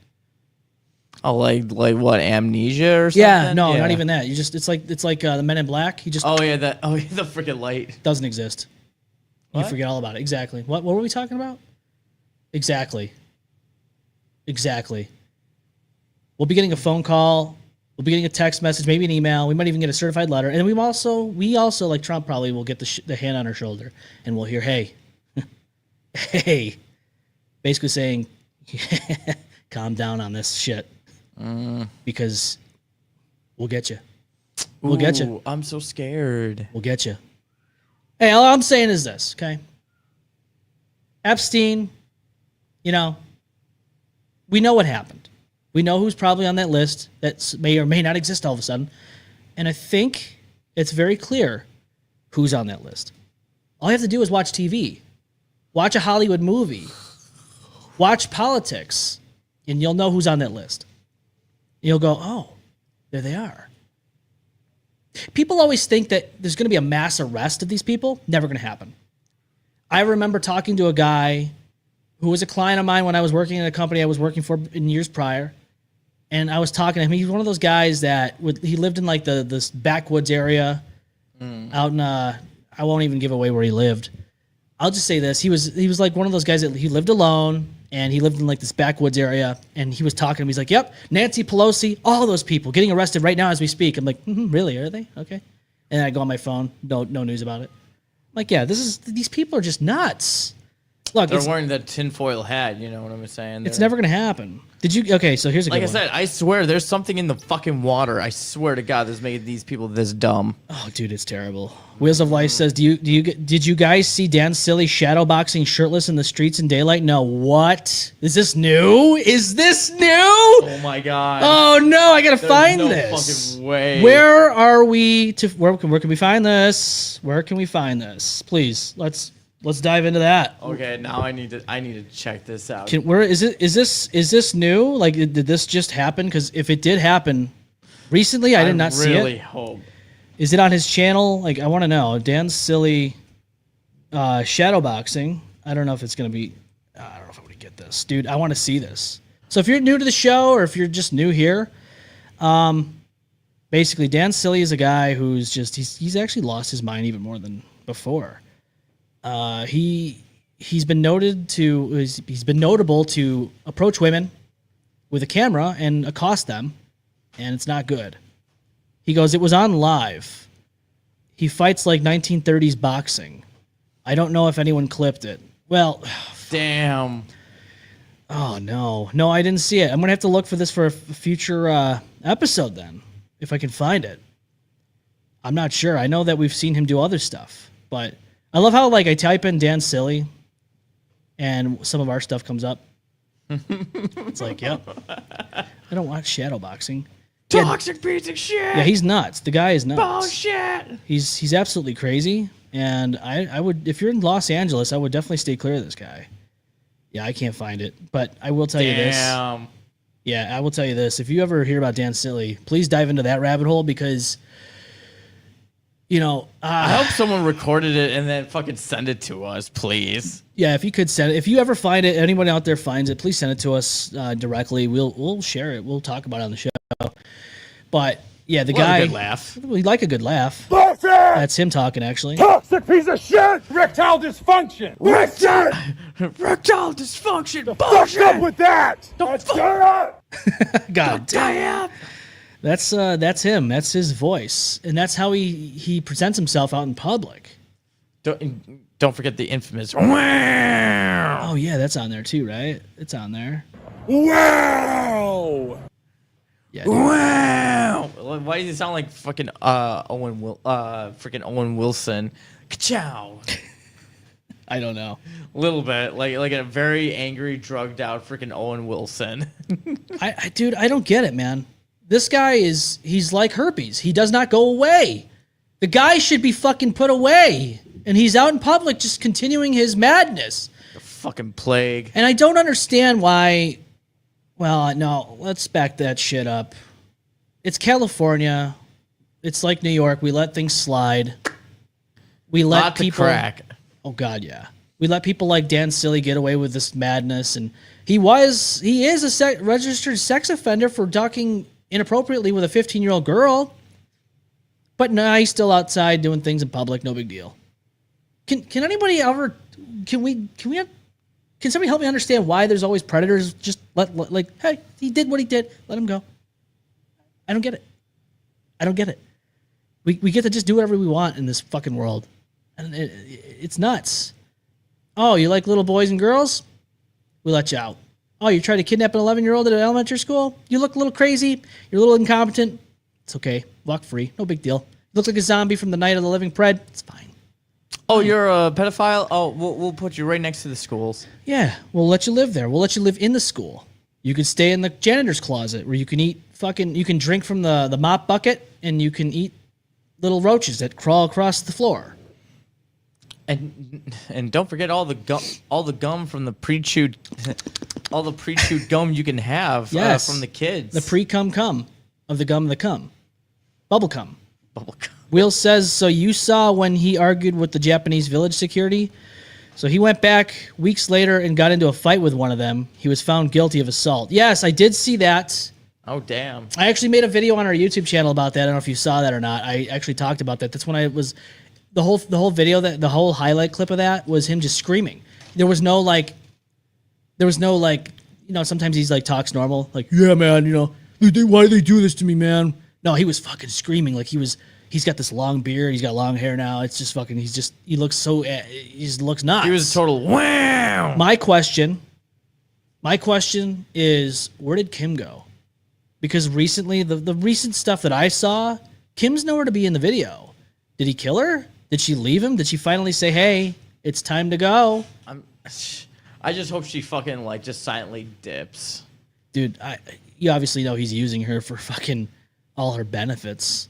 Oh, like what, amnesia or something? Yeah, no, not even that. It's like the Men in Black. The freaking light doesn't exist. What? You forget all about it. Exactly. What were we talking about? Exactly. We'll be getting a phone call. We'll be getting a text message, maybe an email. We might even get a certified letter. And we also, like Trump probably, will get the hand on our shoulder. And we'll hear, hey. Hey. Basically saying, calm down on this shit. Because we'll get you. We'll get you. I'm so scared. We'll get you. Hey, all I'm saying is this, okay? Epstein, we know what happened. We know who's probably on that list that may or may not exist all of a sudden. And I think it's very clear who's on that list. All you have to do is watch TV. Watch a Hollywood movie. Watch politics. And you'll know who's on that list. You'll go, oh, there they are. People always think that there's going to be a mass arrest of these people. Never going to happen. I remember talking to a guy who was a client of mine when I was working in a company I was working for in years prior. And I was talking to him. He's one of those guys that he lived in like this backwoods area. out in I won't even give away where he lived. I'll just say this: he was like one of those guys that he lived alone, and he lived in like this backwoods area. And he was talking to me. He's like, "Yep, Nancy Pelosi, all those people getting arrested right now as we speak." I'm like, "Really? Are they? Okay." And I go on my phone, no news about it. I'm like, yeah, these people are just nuts. Look, They're wearing that tinfoil hat. You know what I'm saying? It's never gonna happen. Did you? Okay, so here's a good Like I one. said, I swear there's something in the fucking water. I swear to God, that's made these people this dumb. Oh, dude, it's terrible. Wheels of Life says, did you guys see Dan Silly shadowboxing shirtless in the streets in daylight? No. What? Is this new? Is this new? Oh my God. Oh no, I gotta There's find no this. fucking way. Where are we? Where can we find this? Where can we find this? Please, let's dive into that. Okay, now I need to check this out. Where is it? Is this new? Like, did this just happen? Because if it did happen recently, I did not see it. I really hope. Is it on his channel? Like, I want to know. Dan Silly shadowboxing. I don't know if it's going to be... I don't know if I'm going to get this. Dude, I want to see this. So if you're new to the show or if you're just new here, basically, Dan Silly is a guy who's just... He's actually lost his mind even more than before. He's been notable to approach women with a camera and accost them, and it's not good. He goes, it was on live. He fights like 1930s boxing. I don't know if anyone clipped it. Well, damn. Oh, no. No, I didn't see it. I'm going to have to look for this for a future episode then, if I can find it. I'm not sure. I know that we've seen him do other stuff, but I love how, like, I type in Dan Silly and some of our stuff comes up. It's like, yep. I don't watch shadowboxing. Toxic piece of shit. Yeah, he's nuts. The guy is nuts. Bullshit. He's absolutely crazy. And I would, if you're in Los Angeles, I would definitely stay clear of this guy. Yeah, I can't find it, but I will tell you this. Yeah, I will tell you this. If you ever hear about Dan Silly, please dive into that rabbit hole because, you know, I hope someone recorded it and then fucking send it to us, please. Yeah, if you could send it. If you ever find it, anyone out there finds it, please send it to us directly. We'll share it. We'll talk about it on the show. But yeah, the guy. A good laugh. We like a good laugh. Bullshit! That's him talking, actually. Toxic piece of shit! Erectile dysfunction! Richard! Erectile dysfunction! Fucked up with that! God damn. That's him. That's his voice, and that's how he presents himself out in public. Don't forget the infamous. Oh yeah, that's on there too, right? It's on there. Wow! Yeah. Dude. Wow! Why does he sound like fucking freaking Owen Wilson? Ka-chow! I don't know. A little bit, like a very angry, drugged out freaking Owen Wilson. Dude, I don't get it, man. This guy he's like herpes. He does not go away. The guy should be fucking put away. And he's out in public just continuing his madness. The fucking plague. And I don't understand why. Well, no, let's back that shit up. It's California. It's like New York. We let things slide. We let people crack. Oh God, yeah. We let people like Dan Silly get away with this madness, and he is a registered sex offender for talking inappropriately with a 15-year-old girl. But now he's still outside doing things in public. No big deal. Can anybody ever? Can somebody help me understand why there's always predators? Just like, hey, he did what he did. Let him go. I don't get it. I don't get it. We get to just do whatever we want in this fucking world, and it's nuts. Oh, you like little boys and girls? We let you out. Oh, you tried to kidnap an 11-year-old at an elementary school? You look a little crazy. You're a little incompetent. It's okay. Walk free. No big deal. You look like a zombie from the Night of the Living Pred. It's fine. Oh, you're a pedophile? Oh, we'll put you right next to the schools. Yeah, we'll let you live there. We'll let you live in the school. You can stay in the janitor's closet where you can eat you can drink from the mop bucket and you can eat little roaches that crawl across the floor. And don't forget all the gum from the pre-chewed all the pre-chewed gum you can have from the kids. The pre-cum of the gum of the cum. Bubble cum. Bubble cum. Will says, so you saw when he argued with the Japanese village security? So he went back weeks later and got into a fight with one of them. He was found guilty of assault. Yes, I did see that. Oh damn! I actually made a video on our YouTube channel about that. I don't know if you saw that or not. I actually talked about that. That's when I was the whole video, that the whole highlight clip of that was him just screaming. There was no like, sometimes he's like talks normal, like, yeah, man, why do they do this to me, man? No, he was fucking screaming like he's got this long beard, he's got long hair now. It's just fucking, he looks so, he just looks nuts. He was a total wow. My question is, where did Kim go? Because recently, the recent stuff that I saw, Kim's nowhere to be in the video. Did he kill her? Did she leave him? Did she finally say, hey, it's time to go? I just hope she fucking like just silently dips. Dude, you obviously know he's using her for fucking all her benefits.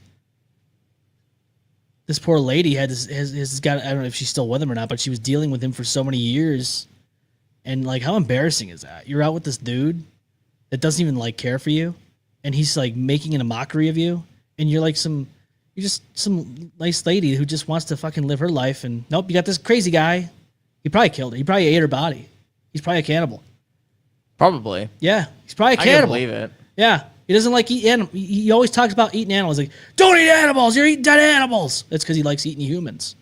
This poor lady has got, I don't know if she's still with him or not, but she was dealing with him for so many years. And like, how embarrassing is that? You're out with this dude that doesn't even like care for you, and he's like making a mockery of you, and you're just some nice lady who just wants to fucking live her life, and nope, you got this crazy guy. He probably killed her. He probably ate her body. He's probably a cannibal. Probably. Yeah, he's probably a cannibal. I can't believe it. Yeah, he doesn't like eat animals. He always talks about eating animals. Like, don't eat animals. You're eating dead animals. That's because he likes eating humans.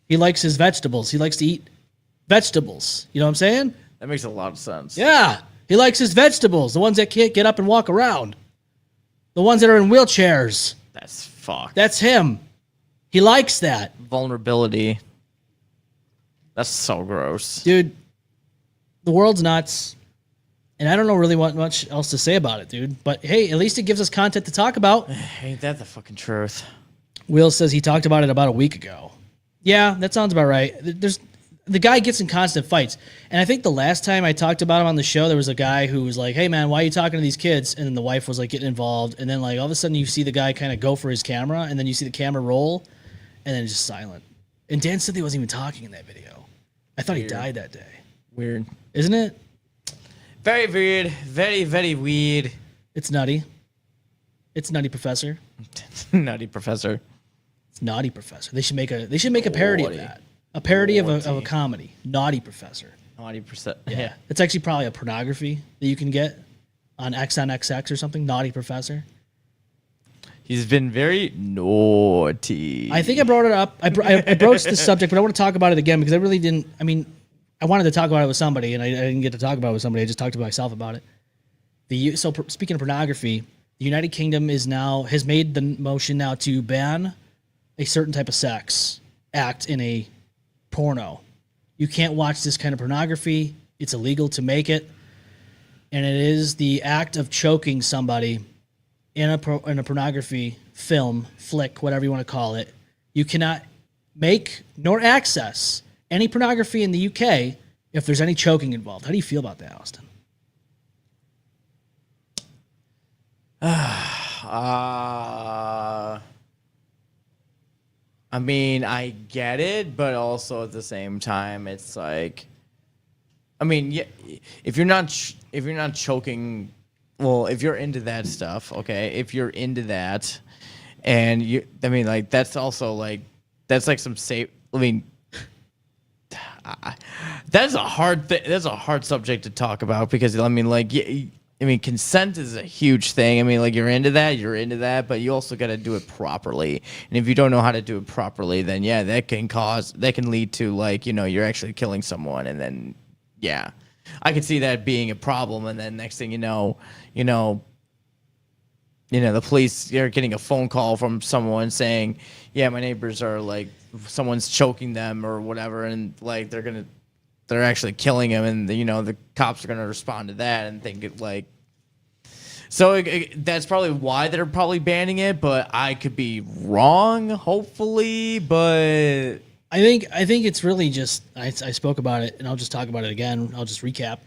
He likes his vegetables. He likes to eat vegetables. You know what I'm saying? That makes a lot of sense. Yeah. He likes his vegetables, the ones that can't get up and walk around. The ones that are in wheelchairs. That's fucked. That's him. He likes that. Vulnerability. That's so gross. Dude, the world's nuts. And I don't know really what much else to say about it, dude. But hey, at least it gives us content to talk about. Ain't that the fucking truth? Will says he talked about it about a week ago. Yeah, that sounds about right. The guy gets in constant fights. And I think the last time I talked about him on the show, there was a guy who was like, hey, man, why are you talking to these kids? And then the wife was like getting involved. And then like all of a sudden you see the guy kind of go for his camera, and then you see the camera roll, and then it's just silent. And Dan said he wasn't even talking in that video. I thought he died that day. Weird. Isn't it? Very weird. Very, very weird. It's nutty. It's Nutty Professor. Nutty Professor. It's Naughty Professor. They should make a parody of that. A parody of a comedy. Naughty Professor. Naughty Professor. Yeah. It's actually probably a pornography that you can get on XNXX or something. Naughty Professor. He's been very naughty. I think I brought it up. I broached the subject, but I want to talk about it again because I really didn't. I mean, I wanted to talk about it with somebody, and I didn't get to talk about it with somebody. I just talked to myself about it. So speaking of pornography, the United Kingdom has made the motion now to ban a certain type of sex act in a porno. You can't watch this kind of pornography. It's illegal to make it, and it is the act of choking somebody in a pornography film, flick, whatever you want to call it. You cannot make nor access any pornography in the UK if there's any choking involved. How do you feel about that, Austin? I mean, I get it, but also at the same time, it's like, I mean, yeah, if you're not choking, well, if you're into that stuff, okay, if you're into that, and I mean, like, that's also like, that's like some safe. I mean, that's a hard thing. That's a hard subject to talk about because I mean, like, I mean, consent is a huge thing. I mean, like, you're into that, but you also got to do it properly. And if you don't know how to do it properly, then yeah, that can lead to, like, you're actually killing someone. And then, yeah, I could see that being a problem. And then next thing you know, the police are getting a phone call from someone saying, yeah, my neighbors are like, someone's choking them or whatever. And like, they're actually killing him, and the cops are gonna respond to that and think it like. So that's probably why they're probably banning it, but I could be wrong. Hopefully, but I think it's really just I spoke about it, and I'll just talk about it again. I'll just recap.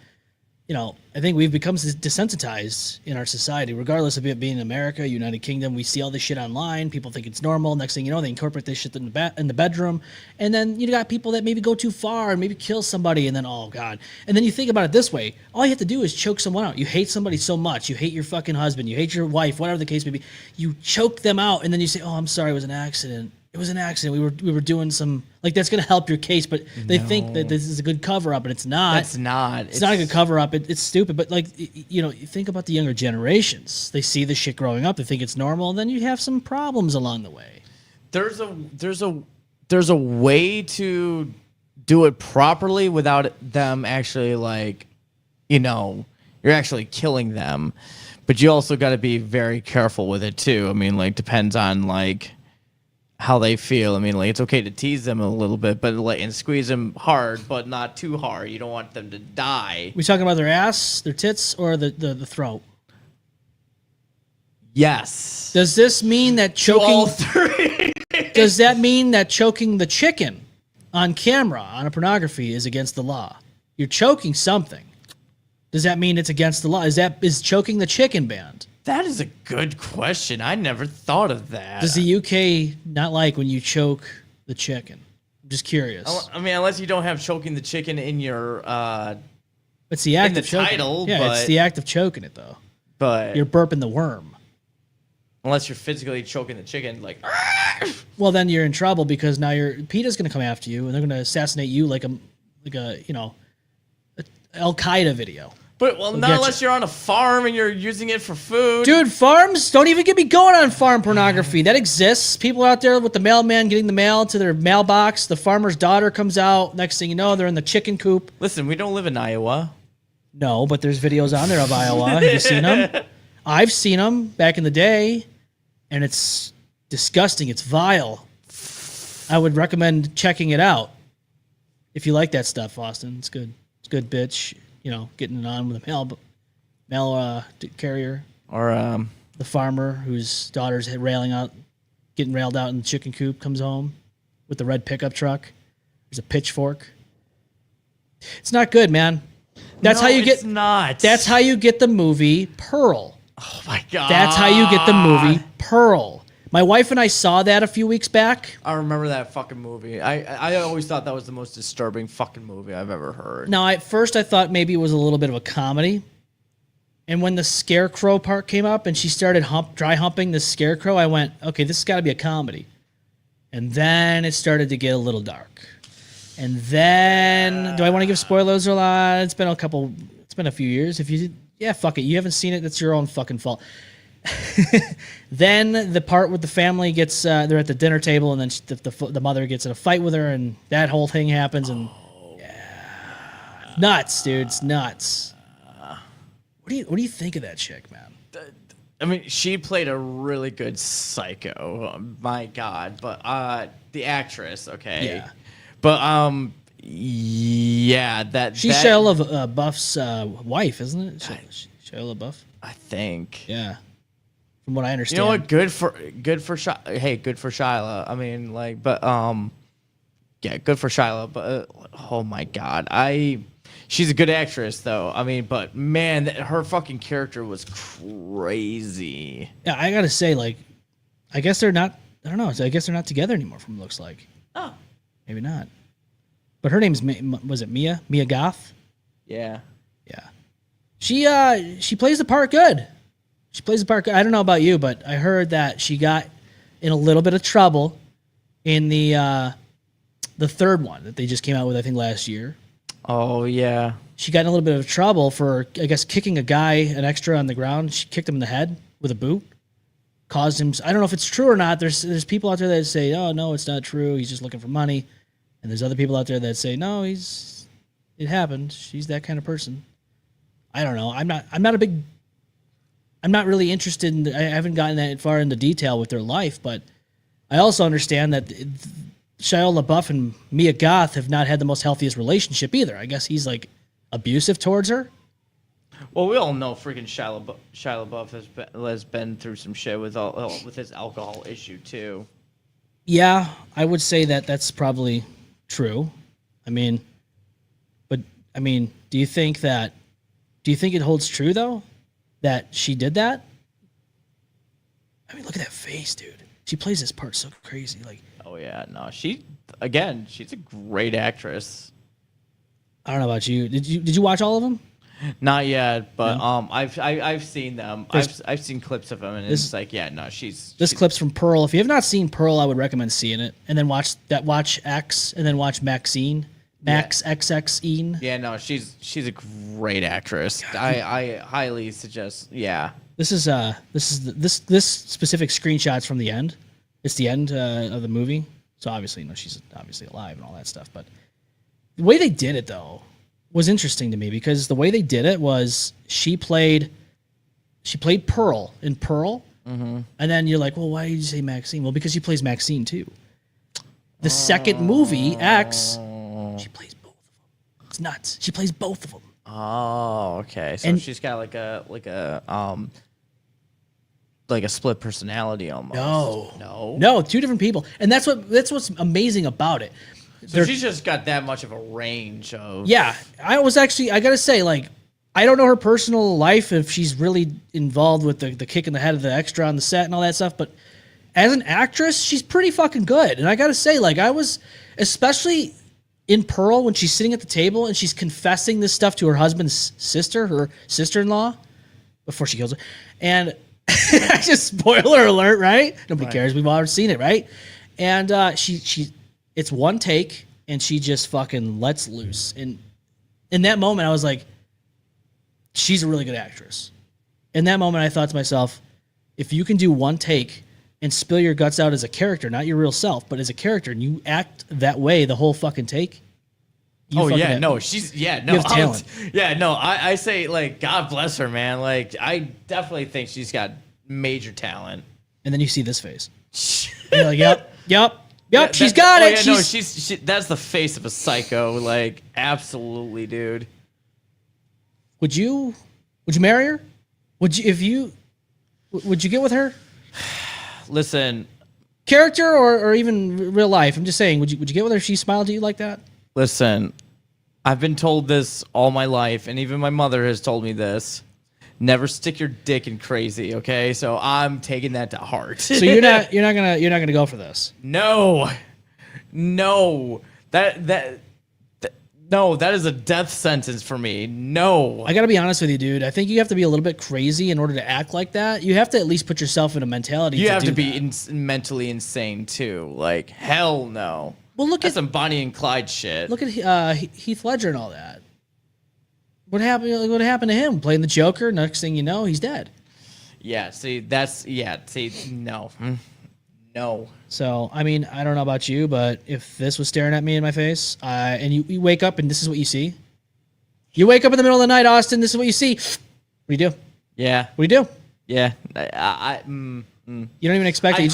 I think we've become desensitized in our society, regardless of it being America, United Kingdom. We see all this shit online. People think it's normal. Next thing you know, they incorporate this shit in the bedroom. And then you got people that maybe go too far and maybe kill somebody. And then, oh, God. And then you think about it this way. All you have to do is choke someone out. You hate somebody so much. You hate your fucking husband. You hate your wife, whatever the case may be. You choke them out, and then you say, oh, I'm sorry, it was an accident. It was an accident. We were doing some like that's gonna help your case, but they think that this is a good cover up, and it's not. That's not. It's not a good cover up. It's stupid. But like you think about the younger generations. They see this shit growing up. They think it's normal, and then you have some problems along the way. There's a way to do it properly without them actually like, you're actually killing them. But you also got to be very careful with it too. I mean, like depends on like how they feel. I mean, like it's okay to tease them a little bit, but and squeeze them hard, but not too hard. You don't want them to die. We talking about their ass, their tits, or the throat? Yes. Does this mean that choking? All three. Does that mean that choking the chicken on camera on a pornography is against the law? You're choking something. Does that mean it's against the law? Is choking the chicken banned? That is a good question. I never thought of that. Does the UK not like when you choke the chicken? I'm just curious. I mean, unless you don't have choking the chicken in your it's the act in the of choking. title. Yeah, but, it's the act of choking it though. But you're burping the worm. Unless you're physically choking the chicken, like. Well, then you're in trouble because now PETA's going to come after you and they're going to assassinate you like a Al Qaeda video. But not unless you're on a farm and you're using it for food. Dude, farms, don't even get me going on farm pornography. That exists. People out there with the mailman getting the mail to their mailbox. The farmer's daughter comes out. Next thing you know, they're in the chicken coop. Listen, we don't live in Iowa. No, but there's videos on there of Iowa. Have you seen them? I've seen them back in the day, and it's disgusting. It's vile. I would recommend checking it out. If you like that stuff, Austin, it's good. It's good, bitch. Getting it on with a mail carrier. Or the farmer whose daughter's getting railed out in the chicken coop comes home with the red pickup truck. There's a pitchfork. It's not good, man. That's how you get. It's not. That's how you get the movie Pearl. Oh my god. That's how you get the movie Pearl. My wife and I saw that a few weeks back. I remember that fucking movie. I always thought that was the most disturbing fucking movie I've ever heard. Now, at first I thought maybe it was a little bit of a comedy. And when the scarecrow part came up and she started dry humping the scarecrow, I went, okay, this has got to be a comedy. And then it started to get a little dark. And then, do I want to give spoilers or not? It's been a few years. If you did, yeah, fuck it. You haven't seen it, that's your own fucking fault. Then the part with the family gets, they're at the dinner table, and then the mother gets in a fight with her, and that whole thing happens, and yeah, nuts, dude, it's nuts. What do you think of that chick, man? I mean, she played a really good psycho. My God, but the actress, okay, Yeah. But yeah, she's Shia LaBeouf's wife, isn't it? Shia LaBeouf, I think. Yeah. From what I understand. You know what? Good for Shyla. I mean, like, but yeah, good for Shyla. But oh my God, she's a good actress, though. I mean, but man, her fucking character was crazy. Yeah, I gotta say, like, I guess they're not. I don't know. I guess they're not together anymore. From what it looks like. Oh, maybe not. But her name's was it Mia? Mia Goth? Yeah. Yeah. She plays the part good. She plays the part good. I don't know about you, but I heard that she got in a little bit of trouble in the third one that they just came out with, I think, last year. Oh, yeah. She got in a little bit of trouble for, I guess, kicking a guy, an extra, on the ground. She kicked him in the head with a boot. Caused him... I don't know if it's true or not. There's people out there that say, oh, no, it's not true. He's just looking for money. And there's other people out there that say, no, it happened. She's that kind of person. I don't know. I'm not really interested I haven't gotten that far into detail with their life, but I also understand that Shia LaBeouf and Mia Goth have not had the most healthiest relationship either. I guess he's like abusive towards her. Well, we all know freaking Shia LaBeouf has been through some shit with his alcohol issue too. Yeah, I would say that's probably true. Do you think it holds true though? That she did that? I mean, look at that face, dude. She plays this part so crazy. Like, oh yeah, no, she's a great actress. I don't know about you. Did you watch all of them? Not yet, but I've seen them. I've seen clips of them, and it's like, yeah, no, she's clip's from Pearl. If you have not seen Pearl, I would recommend seeing it, and then watch X, and then watch Maxine, XXine. Yeah, no, she's a great actress. I highly suggest. Yeah, this specific screenshot's from the end. It's the end of the movie, so obviously, she's obviously alive and all that stuff. But the way they did it, though, was interesting to me because the way they did it was she played Pearl in Pearl, and then you're like, well, why did you say Maxine? Well, because she plays Maxine too. The second movie, X, she plays both of them. It's nuts. She plays both of them. Oh, okay. So she's got like a split personality almost. No, two different people, and that's what's amazing about it. So she's just got that much of a range of. Yeah, I gotta say, like, I don't know her personal life if she's really involved with the kick in the head of the extra on the set and all that stuff, but as an actress, she's pretty fucking good. And I gotta say, like, I was, especially in Pearl, when she's sitting at the table and she's confessing this stuff to her husband's sister, her sister-in-law, before she kills her. And I just, spoiler alert, right? Nobody cares. We've already seen it, right? And it's one take, and she just fucking lets loose. And in that moment, I was like, she's a really good actress. In that moment, I thought to myself, if you can do one take and spill your guts out as a character, not your real self, but as a character, and you act that way the whole fucking take. She's you have talent. I say, like, God bless her, man. Like, I definitely think she's got major talent. And then you see this face. And you're like, yep. She's got it. That's the face of a psycho. Like, absolutely, dude. Would you marry her? Would you get with her? Listen, character or even real life. I'm just saying, would you get with her if she smiled at you like that? Listen, I've been told this all my life, and even my mother has told me this. Never stick your dick in crazy, okay? So I'm taking that to heart. So you're not gonna go for this? No. That is a death sentence for me. No. I gotta be honest with you, dude. I think you have to be a little bit crazy in order to act like that. You have to at least put yourself in a mentality. You have to be mentally insane too. Like, hell no. Well, That's some Bonnie and Clyde shit. Look at Heath Ledger and all that. What happened? What happened to him? Playing the Joker. Next thing you know, he's dead. Yeah. No. No. So, I mean, I don't know about you, but if this was staring at me in my face, and you wake up and this is what you see. You wake up in the middle of the night, Austin. This is what you see. What do you do? Yeah. What do you do? Yeah. You don't even expect it.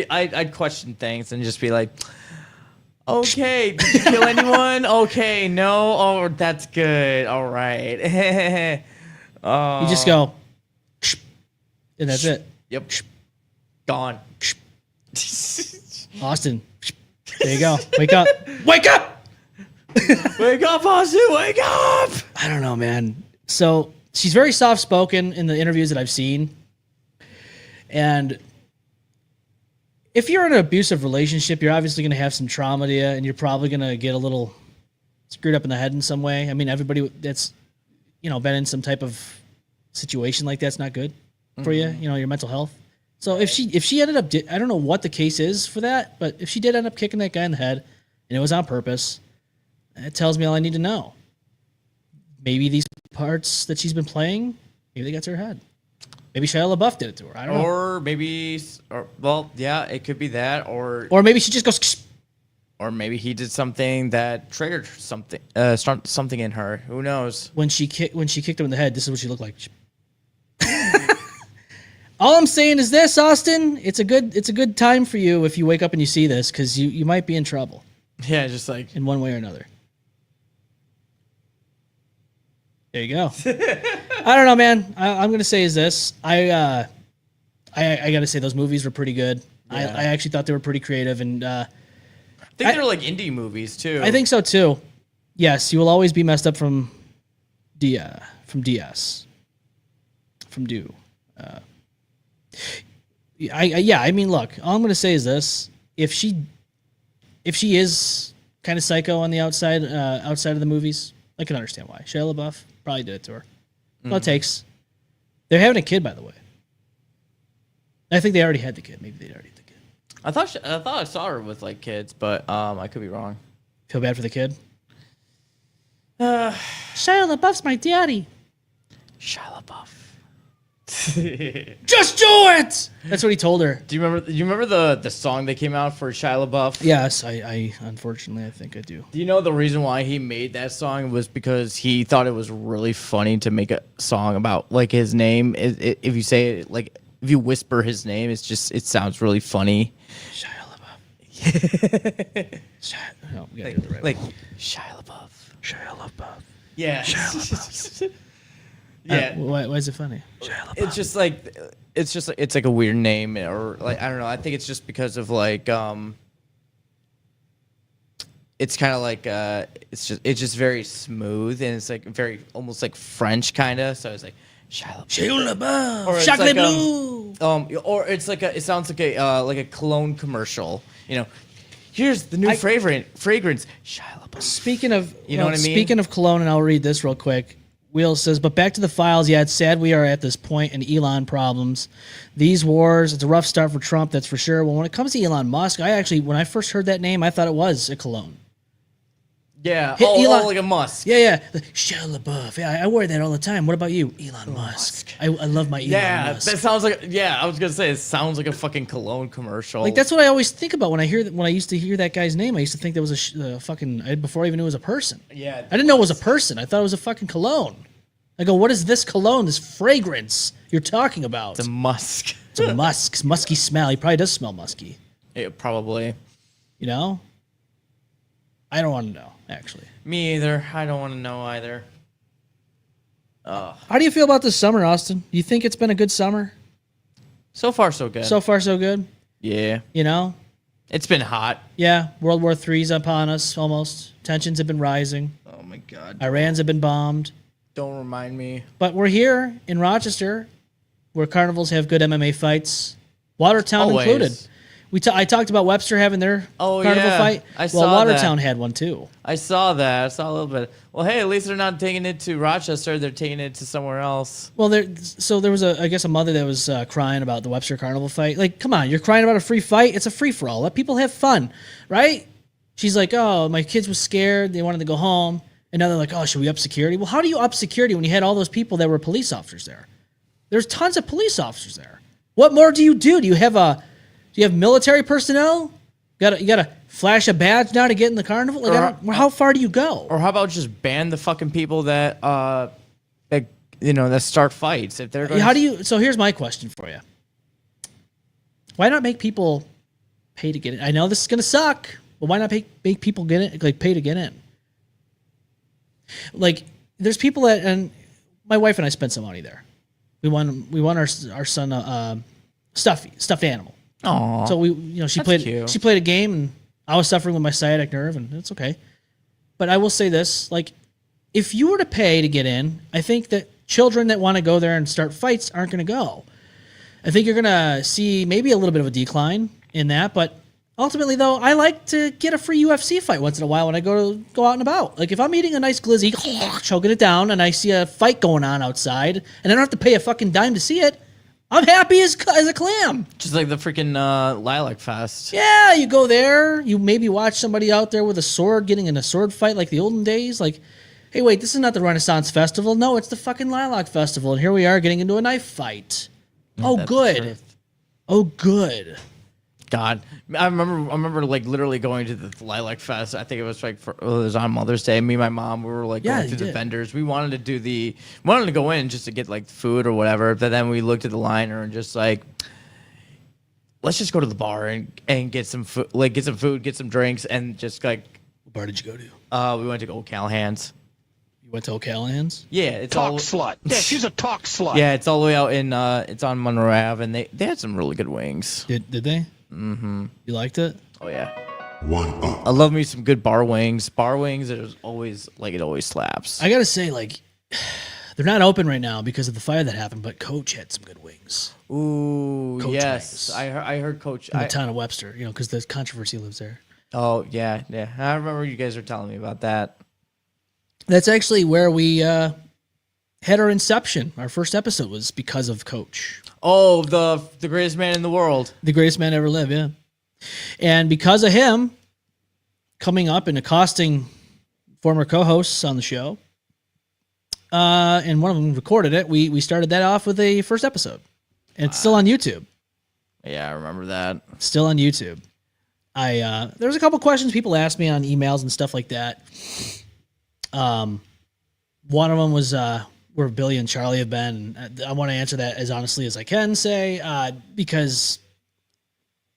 I'd question things and just be like, okay, did you kill anyone? Okay, no. Oh, that's good. All right. You just go, and that's it. Yep. Gone. Austin, there you go. Wake up. Wake up! Wake up, Austin. Wake up! I don't know, man. So she's very soft-spoken in the interviews that I've seen. And if you're in an abusive relationship, you're obviously going to have some trauma to you, and you're probably going to get a little screwed up in the head in some way. I mean, everybody that's, been in some type of situation like that's not good for you, your mental health. So if she ended up, I don't know what the case is for that, but if she did end up kicking that guy in the head, and it was on purpose, it tells me all I need to know. Maybe these parts that she's been playing, maybe they got to her head. Maybe Shia LaBeouf did it to her. I don't know. Or maybe, it could be that, or maybe she just goes. Or maybe he did something that triggered something in her. Who knows? When she kicked him in the head, this is what she looked like. All I'm saying is this, Austin. It's a good time for you if you wake up and you see this, because you might be in trouble. Yeah, just like in one way or another. There you go. I don't know, man. I'm gonna say is this. I gotta say those movies were pretty good. Yeah. I actually thought they were pretty creative, and I think they're like indie movies too. I think so too. Yes, you will always be messed up from DS. From Do. I mean, look, all I'm going to say is this. If she is kind of psycho on the outside of the movies, I can understand why. Shia LaBeouf probably did it to her. That's all it takes. They're having a kid, by the way. I think they already had the kid. Maybe they already had the kid. I thought I saw her with like kids, but I could be wrong. Feel bad for the kid? Shia LaBeouf's my daddy. Shia LaBeouf. Just do it! That's what he told her. Do you remember the song that came out for Shia LaBeouf? Yes, I unfortunately, I think I do. Do you know the reason why he made that song was because he thought it was really funny to make a song about like his name. If you say it, like if you whisper his name, it sounds really funny. Shia LaBeouf. No, we gotta do it the right way. Shia LaBeouf. Shia LaBeouf. Yeah. Yeah. Why is it funny? It's just like it's like a weird name, or like I don't know. I think it's just because of like it's kind of like it's just very smooth, and it's like very almost like French kind of. So it's like Shia LaBeouf. Or it's Chocolate like, blue. Or it's like it sounds like a cologne commercial. You know, here's the new fragrance. Shia LaBeouf. Speaking of, you know what I mean? Speaking of cologne, and I'll read this real quick. Wheel says, but back to the files. Yeah, it's sad we are at this point in Elon problems. These wars, it's a rough start for Trump, that's for sure. Well, when it comes to Elon Musk, when I first heard that name, I thought it was a cologne. Yeah. Elon, like a Musk. Yeah. Shia LaBeouf. Yeah, I wear that all the time. What about you? Elon Musk. I love my Elon Musk. That sounds like, I was going to say, it sounds like a fucking cologne commercial. Like, that's what I always think about when I used to hear that guy's name. I used to think that was before I even knew it was a person. Yeah. I didn't know it was a person. I thought it was a fucking cologne. I go, what is this cologne, this fragrance you're talking about? It's a musk. It's a musk. It's musky smell. He probably does smell musky. Yeah, probably. You know? I don't want to know, actually. Me either. I don't want to know either. How do you feel about this summer, Austin? You think it's been a good summer? So far, so good. So far, so good? Yeah. You know? It's been hot. Yeah. World War III's upon us, almost. Tensions have been rising. Oh, my God. Irans have been bombed. Don't remind me. But we're here in Rochester, where carnivals have good MMA fights, Watertown Always. included. I talked about Webster having their carnival fight. I saw Watertown that. had one too. I saw that. I saw a little bit. Well, hey, at least they're not taking it to Rochester. They're taking it to somewhere else. Well, there was a mother that was crying about the Webster carnival fight. Like, come on, you're crying about a free fight? It's a free for all. Let people have fun, right? She's like, oh, my kids were scared. They wanted to go home. And now they're like, oh, should we up security? Well, how do you up security when you had all those people that were police officers there? There's tons of police officers there. What more do you do? Do you have military personnel? You gotta flash a badge now to get in the carnival? Like, how far do you go? Or how about just ban the fucking people that start fights if they're going So here's my question for you. Why not make people pay to get in? I know this is gonna suck, but why not make people get in, like pay to get in? Like, there's people that, and my wife and I spent some money there. We won our son a stuffed animal. Aww. So she played a game, and I was suffering with my sciatic nerve, and it's okay. But I will say this, like, if you were to pay to get in, I think that children that want to go there and start fights aren't going to go. I think you're going to see maybe a little bit of a decline in that, but ultimately, though, I like to get a free UFC fight once in a while when I go out and about. Like, if I'm eating a nice glizzy, choking it down, and I see a fight going on outside, and I don't have to pay a fucking dime to see it, I'm happy as a clam. Just like the freaking Lilac Fest. Yeah, you go there, you maybe watch somebody out there with a sword getting in a sword fight like the olden days. Like, hey, wait, this is not the Renaissance Festival. No, it's the fucking Lilac Festival, and here we are getting into a knife fight. Oh, good. Oh, good. God, I remember like literally going to the Lilac Fest. I think it was like it was on Mother's Day. Me and my mom, we were like going through the vendors. We wanted to go in just to get like food or whatever. But then we looked at the liner and just like, let's just go to the bar and get some food, get some drinks, and just like. What bar did you go to? We went to O'Callahan's. You went to O'Callahan's? Yeah, it's slut. Yeah, she's a talk slut. Yeah, it's all the way out in it's on Monroe Ave, and they had some really good wings. Did they? Mm-hmm. You liked it? Oh yeah. I love me some good bar wings. Bar wings, it always slaps. I gotta say, like, they're not open right now because of the fire that happened. But Coach had some good wings. Ooh, Coach yes, wings. I heard Coach in the town of Webster. You know, because the controversy lives there. Oh yeah. I remember you guys were telling me about that. That's actually where we had our inception. Our first episode was because of Coach. Oh, the greatest man in the world. The greatest man ever lived, yeah. And because of him coming up and accosting former co-hosts on the show, and one of them recorded it, we started that off with a first episode. And it's still on YouTube. Yeah, I remember that. Still on YouTube. There was a couple questions people asked me on emails and stuff like that. One of them was where Billy and Charlie have been. And I want to answer that as honestly as I can say, because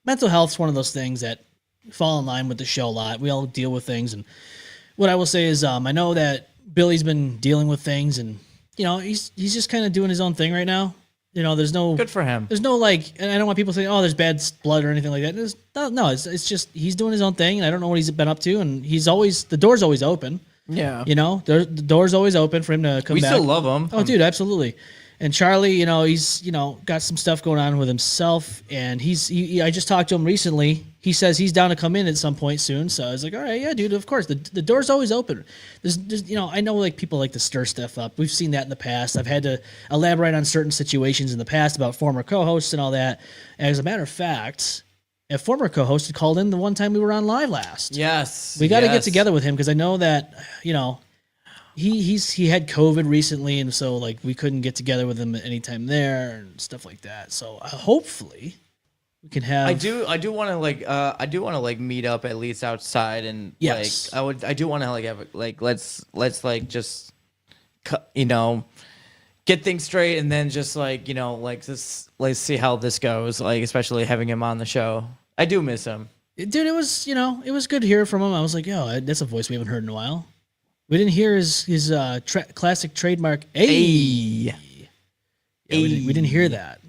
mental health is one of those things that fall in line with the show a lot. We all deal with things, and what I will say is, I know that Billy's been dealing with things, and he's just kind of doing his own thing right now. There's no good for him. There's no and I don't want people to say, "Oh, there's bad blood" or anything like that. No, it's just he's doing his own thing, and I don't know what he's been up to, and the door's always open. Yeah. The door's always open for him to come back. We still love him. Oh, dude, absolutely. And Charlie, he's, got some stuff going on with himself, and I just talked to him recently. He says he's down to come in at some point soon. So I was like, all right, yeah, dude, of course. The door's always open. There's I know like people like to stir stuff up. We've seen that in the past. I've had to elaborate on certain situations in the past about former co-hosts and all that. And as a matter of fact, a former co-host had called in the one time we were on live last. Yes. We got to get together with him because I know that, he had COVID recently, and so like we couldn't get together with him anytime there and stuff like that. So hopefully we can have. I do want to meet up at least outside, and yes, I do want to have let's just get things straight, and then just let's see how this goes, especially having him on the show. I do miss him. Dude, it was good to hear from him. I was like, yo, that's a voice we haven't heard in a while. We didn't hear his classic trademark. Hey. Yeah, we didn't hear that.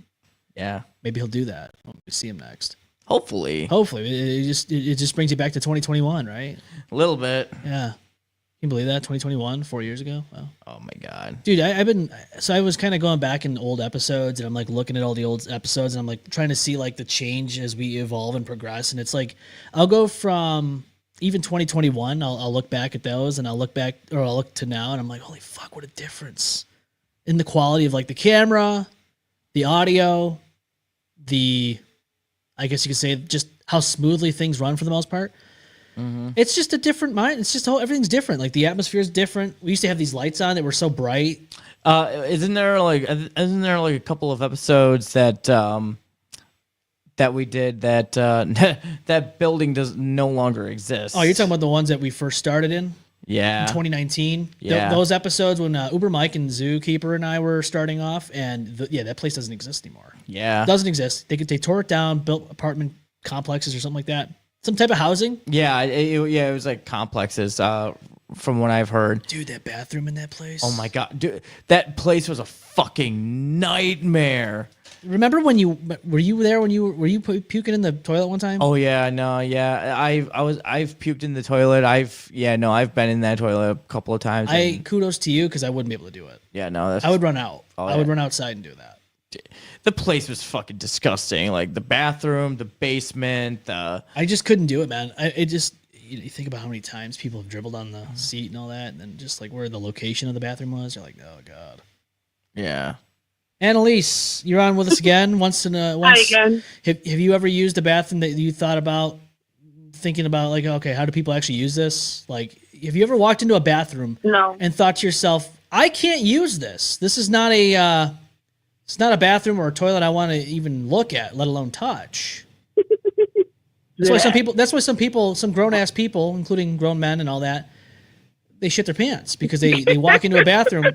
Yeah. Maybe he'll do that when we see him next. Hopefully. It just brings you back to 2021, right? A little bit. Yeah. Can you believe that? 2021, 4 years ago? Wow. Oh my God. Dude, I was kind of going back in old episodes, and I'm like looking at all the old episodes, and I'm like trying to see like the change as we evolve and progress. And it's like, I'll go from even 2021, I'll look back at those, and I'll look to now, and I'm like, holy fuck, what a difference in the quality of like the camera, the audio, I guess you could say just how smoothly things run for the most part. Mm-hmm. It's just a different mind. It's just everything's different. Like the atmosphere is different. We used to have these lights on that were so bright. Isn't there a couple of episodes that we did that that building does no longer exist? Oh, you're talking about the ones that we first started in? Yeah. In 2019? Yeah. Those episodes when Uber Mike and Zookeeper and I were starting off, and that place doesn't exist anymore. Yeah. It doesn't exist. They tore it down, built apartment complexes or something like that. Some type of housing. Yeah, it was like complexes, from what I've heard. Dude, that bathroom in that place. Oh my God, dude, that place was a fucking nightmare. Remember when were you there when were you puking in the toilet one time? Oh yeah, no, yeah, I've puked in the toilet. I've been in that toilet a couple of times. Kudos to you because I wouldn't be able to do it. Yeah, no, I would run out. Oh, I would run outside and do that. The place was fucking disgusting. Like the bathroom, the basement. I just couldn't do it, man. You think about how many times people have dribbled on the seat and all that, and then just like where the location of the bathroom was, you're like, oh God. Yeah. Annalise, you're on with us again. Hi again. Have you ever used a bathroom that you thought about thinking about, like, okay, how do people actually use this? Like, have you ever walked into a bathroom and thought to yourself, I can't use this. This is not a it's not a bathroom or a toilet I want to even look at, let alone touch. That's why some grown ass people, including grown men and all that, they shit their pants because they walk into a bathroom.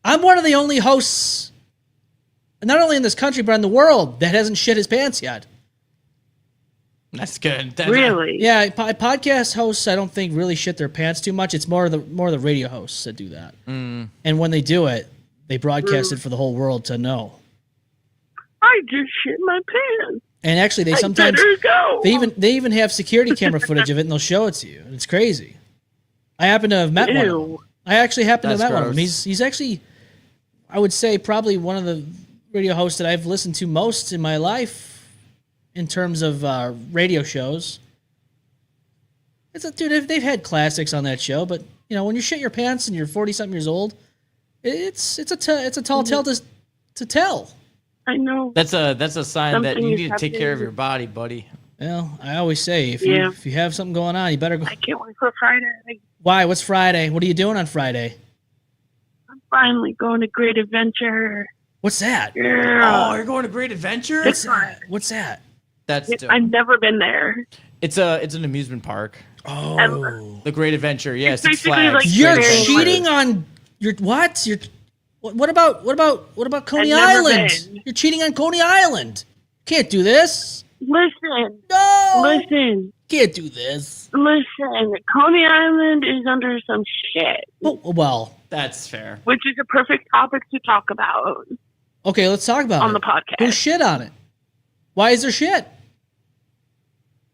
I'm one of the only hosts, not only in this country but in the world, that hasn't shit his pants yet. That's good. Really? Yeah, podcast hosts I don't think really shit their pants too much. It's more the radio hosts that do that. Mm. And when they do it, they broadcast it for the whole world to know. I just shit my pants. And actually, they sometimes they even have security camera footage of it, and they'll show it to you. And it's crazy. I happen to have met one of them. I actually happen to have met one of them. He's actually, I would say, probably one of the radio hosts that I've listened to most in my life in terms of radio shows. Dude, they've had classics on that show, but You know, when you shit your pants and you're 40-something years old, it's a tall tale to tell. I know. That's a sign that Something you is need to take care of happening. your body, buddy. Well, I always say if Yeah. you have something going on, you better go. I can't wait for Friday. Why? What's Friday? What are you doing on Friday? I'm finally going to Great Adventure. What's that? Yeah. Oh, you're going to Great Adventure? What's that? What's that? That's dope. I've never been there. It's an amusement park. Oh, The Great Adventure. Yes, It's Six basically Flags. like you're Great Adventure. cheating on your what? What about Coney I've never Island? been. You're cheating on Coney Island. Can't do this. Listen. No. Listen. Can't do this. Listen. Coney Island is under some shit, Well, That's fair. which is a perfect topic to talk about okay, let's talk about on it. the podcast. Who shit on it? Why is there shit?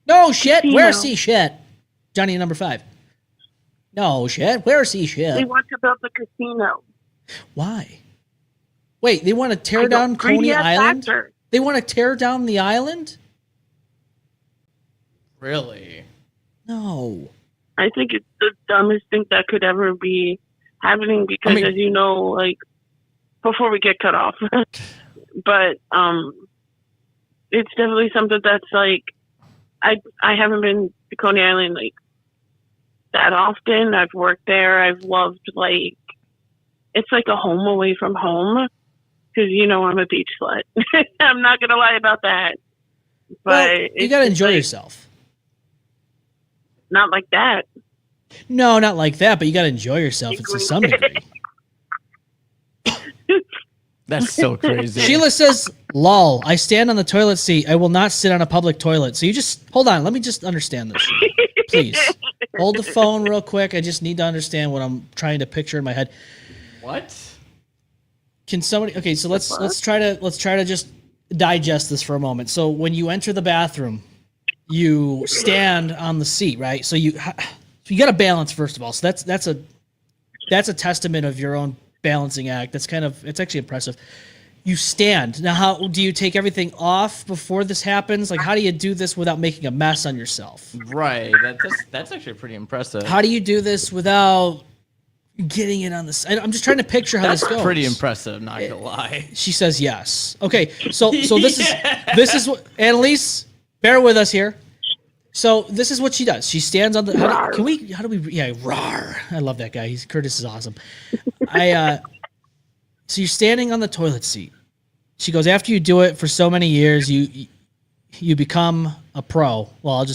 No shit. Casino. Where's he shit? Johnny number 5. No shit. Where's he They shit? want to build the casino. Why? Wait, they want to tear I down don't- greedy Coney ass Island? actor. They want to tear down the island? Really? No. I think it's the dumbest thing that could ever be happening because, as you know, like, before we get cut off, but it's definitely something that's like, I haven't been to Coney Island like that often. I've worked there. I've loved like, it's like a home away from home because, you know, I'm a beach slut. I'm not going to lie about that. But Well, you got to enjoy like, yourself. Not like that. No, not like that, but you got to enjoy yourself to some degree. That's so crazy. Sheila says, lol, I stand on the toilet seat. I will not sit on a public toilet. So you just, hold on. Let me just understand this. Please. Hold the phone real quick. I just need to understand what I'm trying to picture in my head. What? Can somebody, okay, so let's try to just digest this for a moment. So when you enter the bathroom, you stand on the seat, right? So you got to balance first of all. So that's a testament of your own balancing act. It's actually impressive. You stand. Now, how do you take everything off before this happens? Like, how do you do this without making a mess on yourself? Right. That's actually pretty impressive. How do you do this without getting it on the side? I'm just trying to picture how That's this goes. pretty impressive, not gonna lie. She says yes. Okay, so this is what Annalise, bear with us here. So this is what she does. She stands on the. How do we? Yeah, rawr. I love that guy. Curtis is awesome. So you're standing on the toilet seat. She goes, after you do it for so many years, you become a pro. Well, I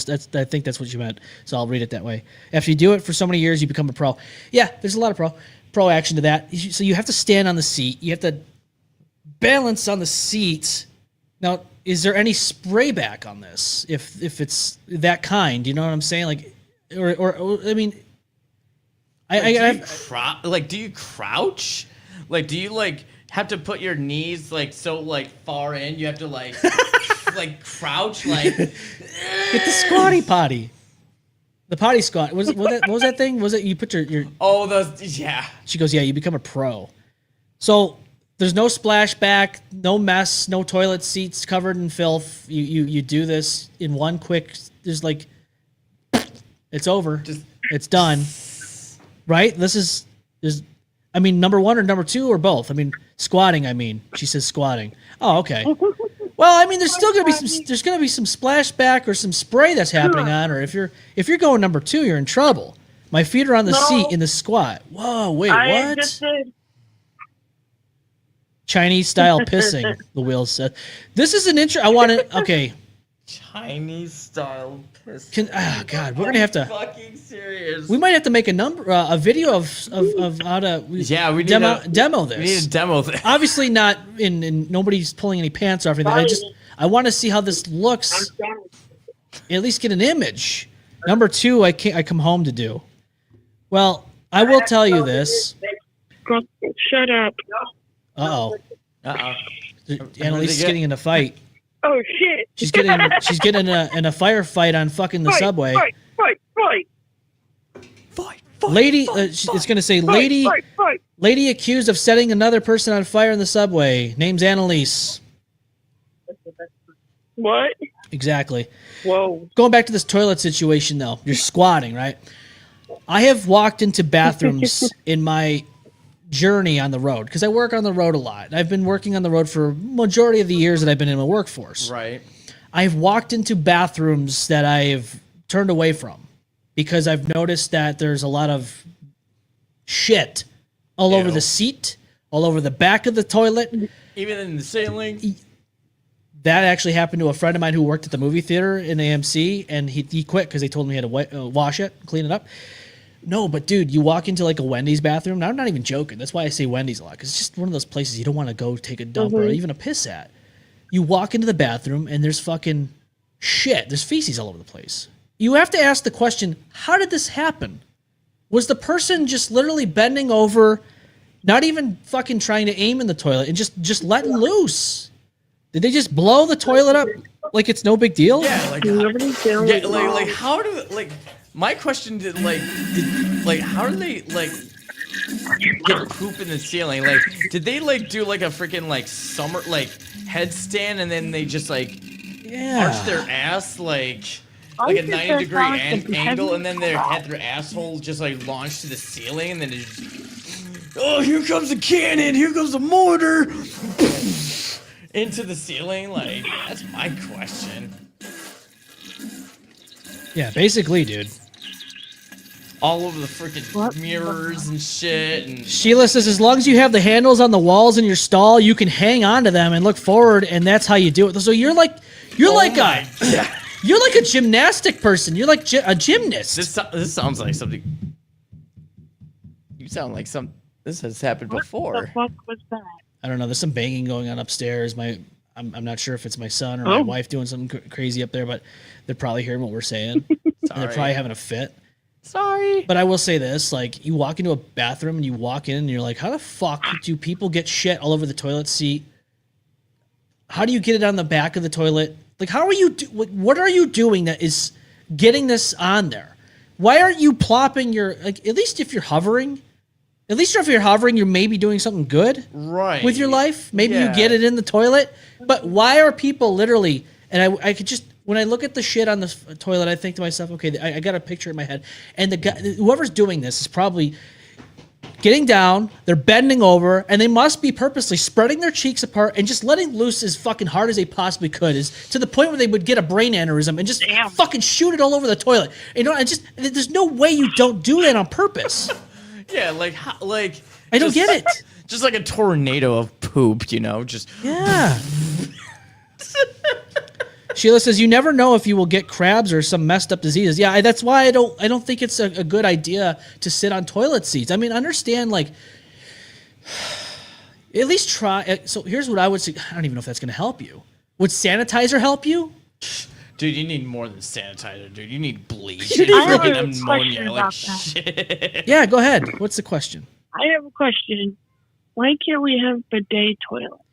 think that's what you meant. So I'll read it that way. After you do it for so many years, you become a pro. Yeah, there's a lot of pro action to that. So you have to stand on the seat. You have to balance on the seat. Now, is there any spray back on this? If it's that kind, you know what I'm saying? Like, or I mean, do you crouch? Like, do you like have to put your knees like so like far in? You have to like like crouch like get the squatty potty. The potty squat. What was that thing? Was it you put your yeah. She goes, yeah, you become a pro. So there's no splashback, no mess, no toilet seats covered in filth. You do this in one quick. There's like, it's over. It's done. Right? There's. I mean, number 1 or number 2 or both. I mean, squatting. I mean, she says squatting. Oh, okay. Well, I mean, there's still gonna be some splashback or some spray that's happening on her. If you're going number 2, you're in trouble. My feet are on the seat in the squat. Whoa, wait, I what? just did. Chinese style pissing, the wheels said. This is an intro. I want to. Okay. Chinese style piss. God, we're gonna have to. Fucking serious. We might have to make a video of how to. Yeah, we need demo this. We need to demo this. Obviously, not in nobody's pulling any pants off anything. I want to see how this looks. At least get an image. Number 2, I come home to do. Well, I will tell you this. Shut up. Uh-oh. Annalise is getting in a fight. Oh shit. She's getting in a firefight on fucking the subway. Fight. Lady, it's gonna say lady accused of setting another person on fire in the subway. Name's Annalise. What? Exactly. Whoa. Going back to this toilet situation though, you're squatting, right? I have walked into bathrooms in my journey on the road because I work on the road a lot. I've been working on the road for majority of the years that I've been in the workforce. Right. I've walked into bathrooms that I've turned away from because I've noticed that there's a lot of shit all over the seat, all over the back of the toilet. Even in the ceiling. That actually happened to a friend of mine who worked at the movie theater in AMC, and he quit because they told him he had to wash it, clean it up. No, but dude, you walk into like a Wendy's bathroom. Now, I'm not even joking. That's why I say Wendy's a lot, because it's just one of those places you don't want to go take a dump or even a piss at. You walk into the bathroom, and there's fucking shit. There's feces all over the place. You have to ask the question, how did this happen? Was the person just literally bending over, not even fucking trying to aim in the toilet, and just letting loose? Did they just blow the toilet up like it's no big deal? Yeah, like how do like my question did how do they like get poop in the ceiling? Like, did they like do like a freaking like summer like headstand and then they just like arch their ass like a 90-degree angle and then they had their asshole just like launched to the ceiling and then it just, oh, here comes a cannon, here comes a mortar. Into the ceiling? Like, that's my question. Yeah, basically, dude. All over the freaking mirrors and shit. And Sheila says, as long as you have the handles on the walls in your stall, you can hang on to them and look forward, and that's how you do it. So you're like a gymnastic person. You're like a gymnast. This sounds like something. You sound like some. This has happened before. What the fuck was that? I don't know. There's some banging going on upstairs. I'm not sure if it's my son or my wife doing something crazy up there, but they're probably hearing what we're saying. And they're probably having a fit. Sorry. But I will say this, like, you walk into a bathroom and you walk in and you're like, how the fuck do people get shit all over the toilet seat? How do you get it on the back of the toilet? Like, how are you what are you doing that is getting this on there? Why aren't you plopping your, like, at least if you're hovering, you're maybe doing something good with your life. Maybe you get it in the toilet. But why are people literally, and I could just, when I look at the shit on the toilet, I think to myself, okay, I got a picture in my head. And the guy, whoever's doing this is probably getting down, they're bending over, and they must be purposely spreading their cheeks apart and just letting loose as fucking hard as they possibly could, is to the point where they would get a brain aneurysm and just fucking shoot it all over the toilet. You know, there's no way you don't do that on purpose. Yeah, I don't get it. Just like a tornado of poop, you know, just Sheila says you never know if you will get crabs or some messed up diseases. Yeah, that's why I don't think it's a good idea to sit on toilet seats. I mean, understand, like, at least try. So here's what I would say. I don't even know if that's going to help you. Would sanitizer help you? Dude, you need more than sanitizer, dude. You need bleach and freaking ammonia. Like, shit. Yeah, go ahead. What's the question? I have a question. Why can't we have bidet toilets?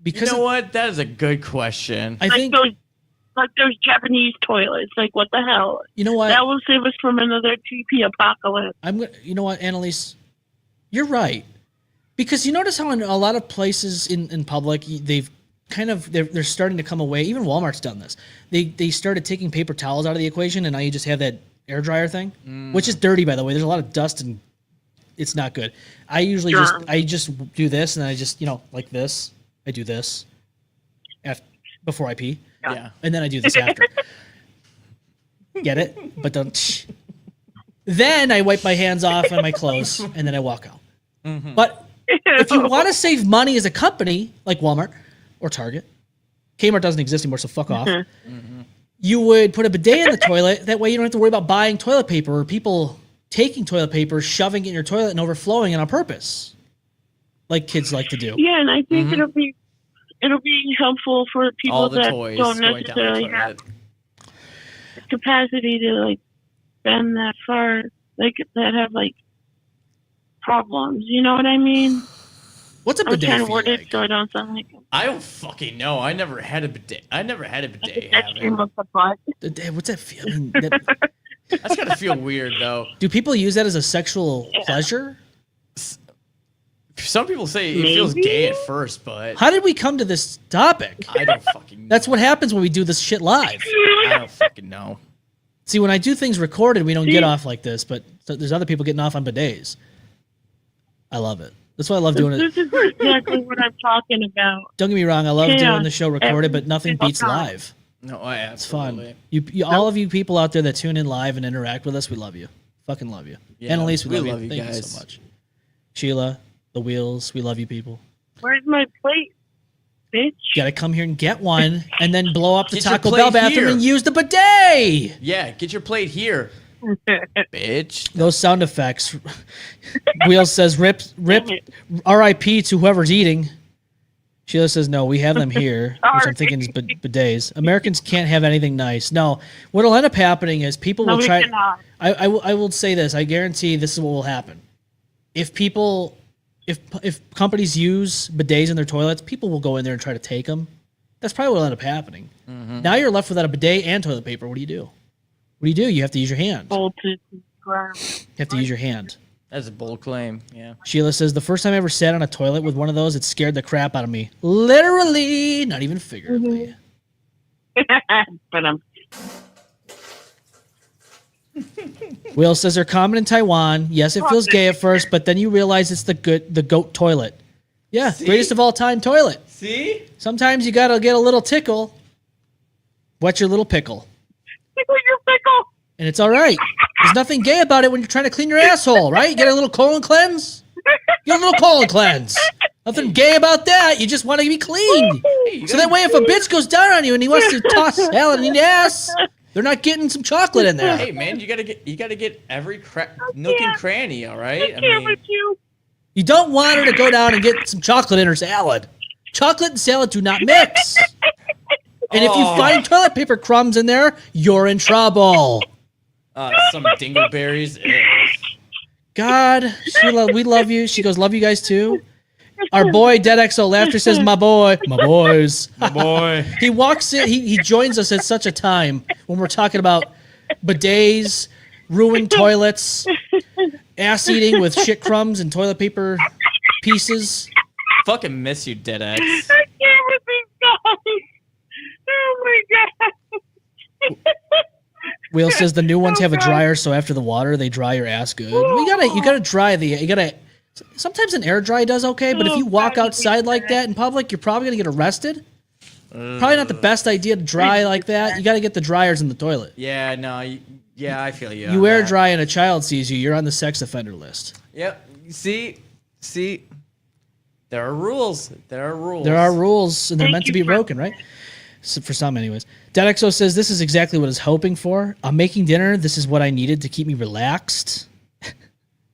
Because you know what? That is a good question. I think those Japanese toilets. Like, what the hell? You know what? That will save us from another TP apocalypse. You know what, Annalise? You're right. Because you notice how in a lot of places in public, they've kind of they're starting to come away. Even Walmart's done this. They started taking paper towels out of the equation, and now you just have that air dryer thing, which is dirty, by the way. There's a lot of dust and it's not good. I usually just do this, and I just, you know, like this. I do this before I pee. Yeah. And then I do this after. Get it? But don't. Then I wipe my hands off and my clothes, and then I walk out. Mm-hmm. But if you want to save money as a company, like Walmart or Target, Kmart doesn't exist anymore, so fuck off. Mm-hmm. You would put a bidet in the toilet. That way you don't have to worry about buying toilet paper or people taking toilet paper, shoving it in your toilet and overflowing it on purpose, like kids like to do. Yeah, and I think it'll be helpful for people that don't necessarily have capacity to like bend that far, like that have like problems. You know what I mean? What's a bidet? I'm trying to word it so I don't sound like I don't fucking know. I never had a bidet. What's that feel? I mean, that's gotta feel weird though. Do people use that as a sexual pleasure? Some people say it feels gay at first, but how did we come to this topic? I don't fucking know. That's what happens when we do this shit live. I don't fucking know. See, when I do things recorded, we don't get off like this, but there's other people getting off on bidets. I love it. That's why I love doing it. This is exactly what I'm talking about. Don't get me wrong, I love doing the show recorded, but nothing beats live. No, it's fun. All of you people out there that tune in live and interact with us, we love you. Fucking love you. Yeah, Annalise, we love you. guys. Thank you so much. Sheila, the wheels, we love you people. Where's my plate, bitch? You gotta come here and get one, and then blow up the Get your Taco Bell plate bathroom here. and use the bidet. Yeah, get your plate here, bitch. Those sound effects. Wheels says, "Rip, R.I.P. to whoever's eating." Sheila says, "No, we have them here," which I'm thinking is bidets. Americans can't have anything nice. No, what'll end up happening is people will try. I will say this. I guarantee this is what will happen. If companies use bidets in their toilets, people will go in there and try to take them. That's probably what will end up happening. Mm-hmm. Now you're left without a bidet and toilet paper. What do you do? You have to use your hand. You have to use your hand. That's a bold claim. Yeah. Sheila says, the first time I ever sat on a toilet with one of those, it scared the crap out of me. Literally, not even figuratively. But Will says they're common in Taiwan. Yes, it feels gay at first, but then you realize it's the goat toilet. Yeah, greatest of all time toilet. See? Sometimes you gotta get a little tickle. Wet your little pickle. Tickle your pickle. And it's all right. There's nothing gay about it when you're trying to clean your asshole, right? You get a little colon cleanse. You get a little colon cleanse. Nothing gay about that. You just want to be clean. So that way, if a bitch goes down on you and he wants to toss salad in your ass, they're not getting some chocolate in there. Hey man, you gotta get every nook and cranny. All right. You don't want her to go down and get some chocolate in her salad. Chocolate and salad do not mix. And if you find toilet paper crumbs in there, you're in trouble. Some dingleberries. God, Sheila, we love you. She goes, love you guys too. Our boy, Dead XO Laughter says, my boy. My boys. My boy. He walks in, he joins us at such a time when we're talking about bidets, ruined toilets, ass eating with shit crumbs and toilet paper pieces. Fucking miss you, Dead X. I can't with these guys. Oh my god. Will says the new ones have a dryer, so after the water, they dry your ass good. You gotta dry sometimes an air dry does okay, but if you walk outside like that in public, you're probably gonna get arrested. Probably not the best idea to dry like that. You gotta get the dryers in the toilet. Yeah, no, I feel you. You air dry and a child sees you, you're on the sex offender list. Yep. See, there are rules. There are rules, and they're meant to be broken, right? So for some, anyways. Dedexo says, this is exactly what I was hoping for. I'm making dinner. This is what I needed to keep me relaxed.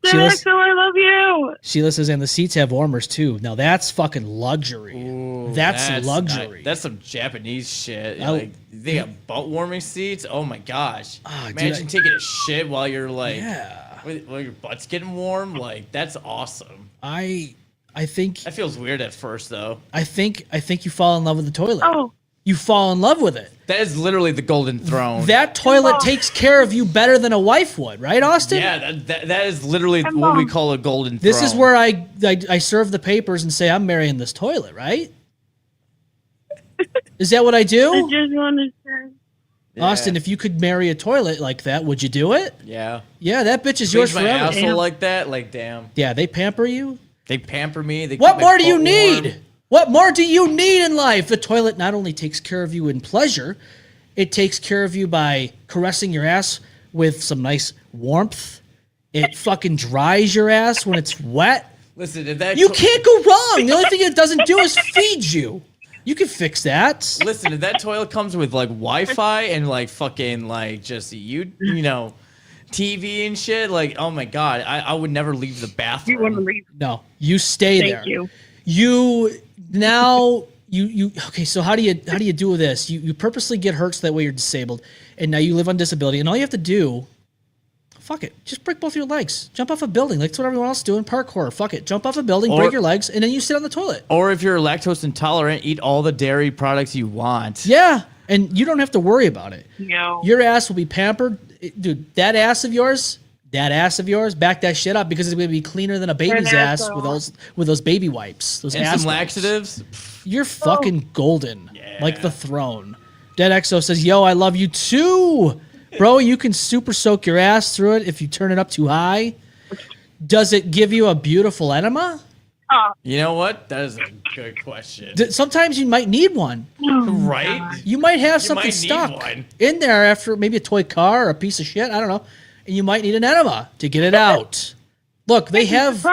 Dedexo, I love you. Sheila says, and the seats have warmers, too. Now, that's fucking luxury. Ooh, that's luxury. That's some Japanese shit. Like, they got butt warming seats. Oh, my gosh. Imagine taking a shit while you're, like, while your butt's getting warm. Like, that's awesome. I think... That feels weird at first, though. I think you fall in love with the toilet. Oh. You fall in love with it. That is literally the golden throne. That toilet takes care of you better than a wife would, right, Austin? Yeah, that is literally what we call a golden throne. This is where I serve the papers and say, I'm marrying this toilet, right? Is that what I do? I just want to say. Austin, if you could marry a toilet like that, would you do it? Yeah. Yeah, that bitch is yours my forever. asshole like that, like, damn. Yeah, they pamper you. They pamper me. They what more do you need? What more do you need in life? The toilet not only takes care of you in pleasure, it takes care of you by caressing your ass with some nice warmth. It fucking dries your ass when it's wet. Listen, if that you can't go wrong. The only thing it doesn't do is feed you. You can fix that. Listen, if that toilet comes with like Wi-Fi and like fucking like just you know, TV and shit, like oh my god, I would never leave the bathroom. You wouldn't leave. No, you stay there. Thank you. Okay, so how do you deal with this? You purposely get hurt so that way you're disabled, and now you live on disability, and all you have to do, fuck it, just break both your legs, jump off a building, like that's what everyone else is doing, parkour, fuck it, jump off a building, break your legs, and then you sit on the toilet. Or if you're lactose intolerant, eat all the dairy products you want. Yeah, and you don't have to worry about it. No. Your ass will be pampered. Dude, that ass of yours, back that shit up because it's going to be cleaner than a baby's ass with those baby wipes. Those and ass some wipes. laxatives. You're fucking golden, like the throne. Dead XO says, yo, I love you too. Bro, you can super soak your ass through it if you turn it up too high. Does it give you a beautiful enema? You know what? That is a good question. Sometimes you might need one. Right? You might have You something might need stuck one. in there after maybe a toy car or a piece of shit. I don't know. And you might need an enema to get it out. Look, they have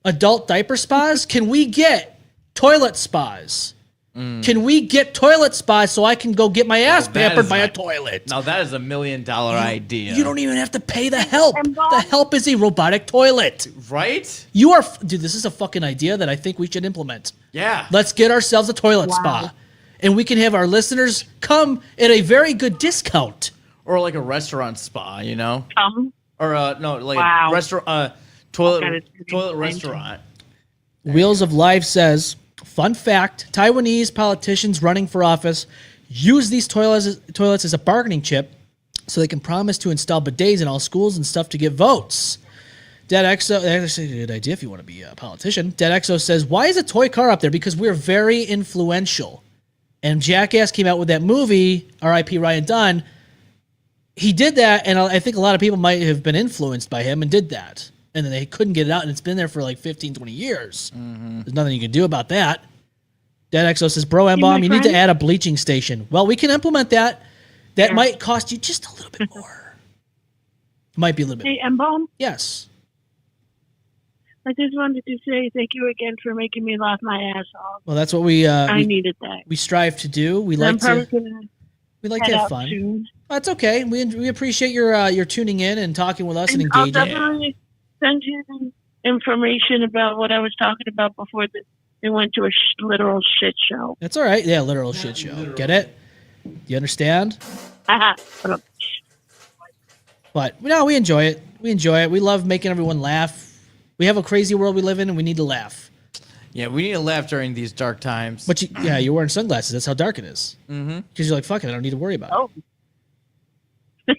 adult diaper spas. Can we get toilet spas? Can we get toilet spas so I can go get my ass pampered by a toilet? Now that is $1 million idea. You don't even have to pay the help. The help is a robotic toilet. Right? You are, dude, this is a fucking idea that I think we should implement. Yeah. Let's get ourselves a toilet spa. And we can have our listeners come at a very good discount. Or like a restaurant spa, you know? Or no, like Wow. a restaurant, toilet restaurant. Wheels of Life says, fun fact, Taiwanese politicians running for office use these toilets as a bargaining chip so they can promise to install bidets in all schools and stuff to get votes. DeadXO, that's a good idea if you want to be a politician. DeadXO says, why is a toy car up there? Because we're very influential. And Jackass came out with that movie, R.I.P. Ryan Dunn. He did that, and I think a lot of people might have been influenced by him and did that. And then they couldn't get it out, and it's been there for like 15, 20 years. There's nothing you can do about that. DeadXO says, bro, M-Balm, you need to add a bleaching station. Well, we can implement that. That might cost you just a little bit more. Might be a little bit. Hey, M-Balm? Yes. I just wanted to say thank you again for making me laugh my ass off. Well, that's what we needed that. we strive to do. We like to have fun. Soon. That's okay. We appreciate your tuning in and talking with us and I'll engaging. definitely send you the information about what I was talking about before they went to a literal shit show. That's all right. Yeah, literal shit show. Get it? You understand? But no, we enjoy it. We enjoy it. We love making everyone laugh. We have a crazy world we live in, and we need to laugh. Yeah, we need to laugh during these dark times. But you're wearing sunglasses. That's how dark it is. Because you're like, fuck it, I don't need to worry about it.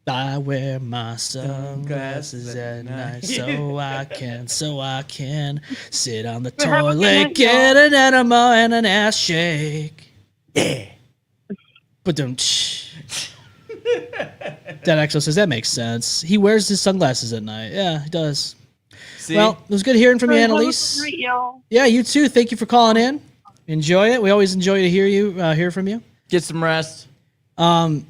I wear my sunglasses at night so I can sit on the toilet, get an enema and an ass shake. Yeah. But don't. That actually says that makes sense. He wears his sunglasses at night. Yeah, he does. See? Well, it was good hearing from you, Annalise. Great, y'all. Yeah, you too. Thank you for calling in. Enjoy it. We always enjoy to hear from you. Get some rest. So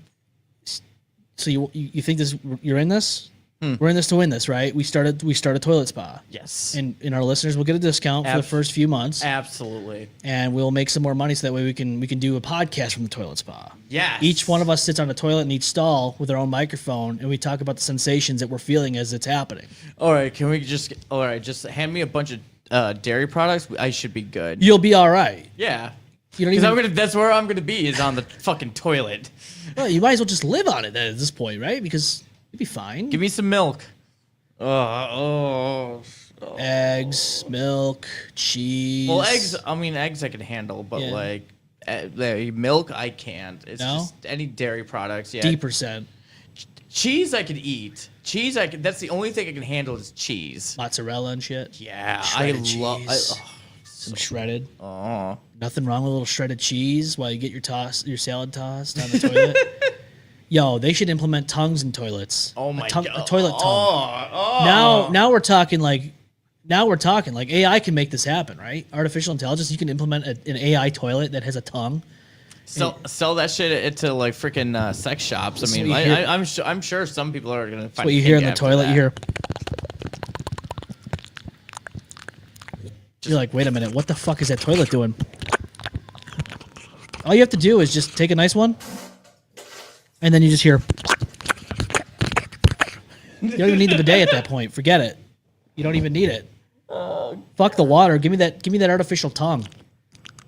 you think you're in this? We're in this to win this, right? We start a toilet spa. Yes. And our listeners will get a discount for the first few months. Absolutely. And we'll make some more money so that way we can do a podcast from the toilet spa. Yes. Each one of us sits on a toilet in each stall with our own microphone, and we talk about the sensations that we're feeling as it's happening. All right, just hand me a bunch of dairy products. I should be good. You'll be all right. Yeah. You don't even. That's where I'm gonna be, is on the fucking toilet. Well, you might as well just live on it then at this point, right? Because you'll be fine. Give me some milk. Eggs, milk, cheese. Well, eggs I can handle, but milk I can't. It's just any dairy products. Yeah. D%. Cheese I could eat. That's the only thing I can handle is cheese. Mozzarella and shit. Yeah, shredded I love some shredded. Oh. Nothing wrong with a little shredded cheese while you get your salad tossed on the toilet. Yo, they should implement tongues in toilets. Oh my god. God. A toilet tongue. Now we're talking like AI can make this happen, right? Artificial intelligence, you can implement an AI toilet that has a tongue. Sell that shit to like freaking sex shops. I mean, I'm sure some people are gonna. That's what you hear in the toilet. You hear. You're like, wait a minute, what the fuck is that toilet doing? All you have to do is just take a nice one, and then you just hear. You don't even need the bidet at that point. Forget it. You don't even need it. Fuck the water. Give me that artificial tongue.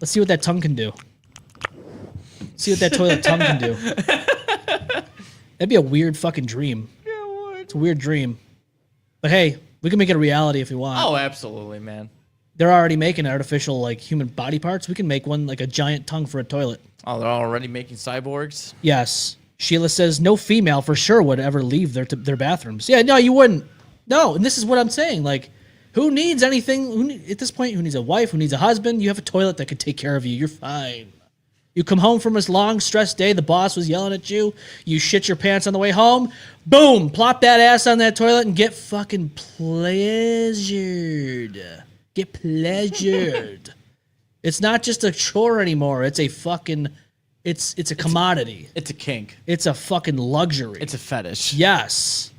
Let's see what that tongue can do. See what that toilet tongue can do. That'd be a weird fucking dream. Yeah, it would. It's a weird dream. But hey, we can make it a reality if we want. Oh, absolutely, man. They're already making artificial like human body parts. We can make one like a giant tongue for a toilet. Oh, they're already making cyborgs? Yes. Sheila says no female for sure would ever leave their bathrooms. Yeah, no, you wouldn't. No, and this is what I'm saying. Like, who needs anything? At this point, who needs a wife? Who needs a husband? You have a toilet that could take care of you. You're fine. You come home from this long, stressed day. The boss was yelling at you. You shit your pants on the way home. Boom. Plop that ass on that toilet and get fucking pleasured. Get pleasured. It's not just a chore anymore. It's a fucking... It's a commodity. It's a kink. It's a fucking luxury. It's a fetish. Yes.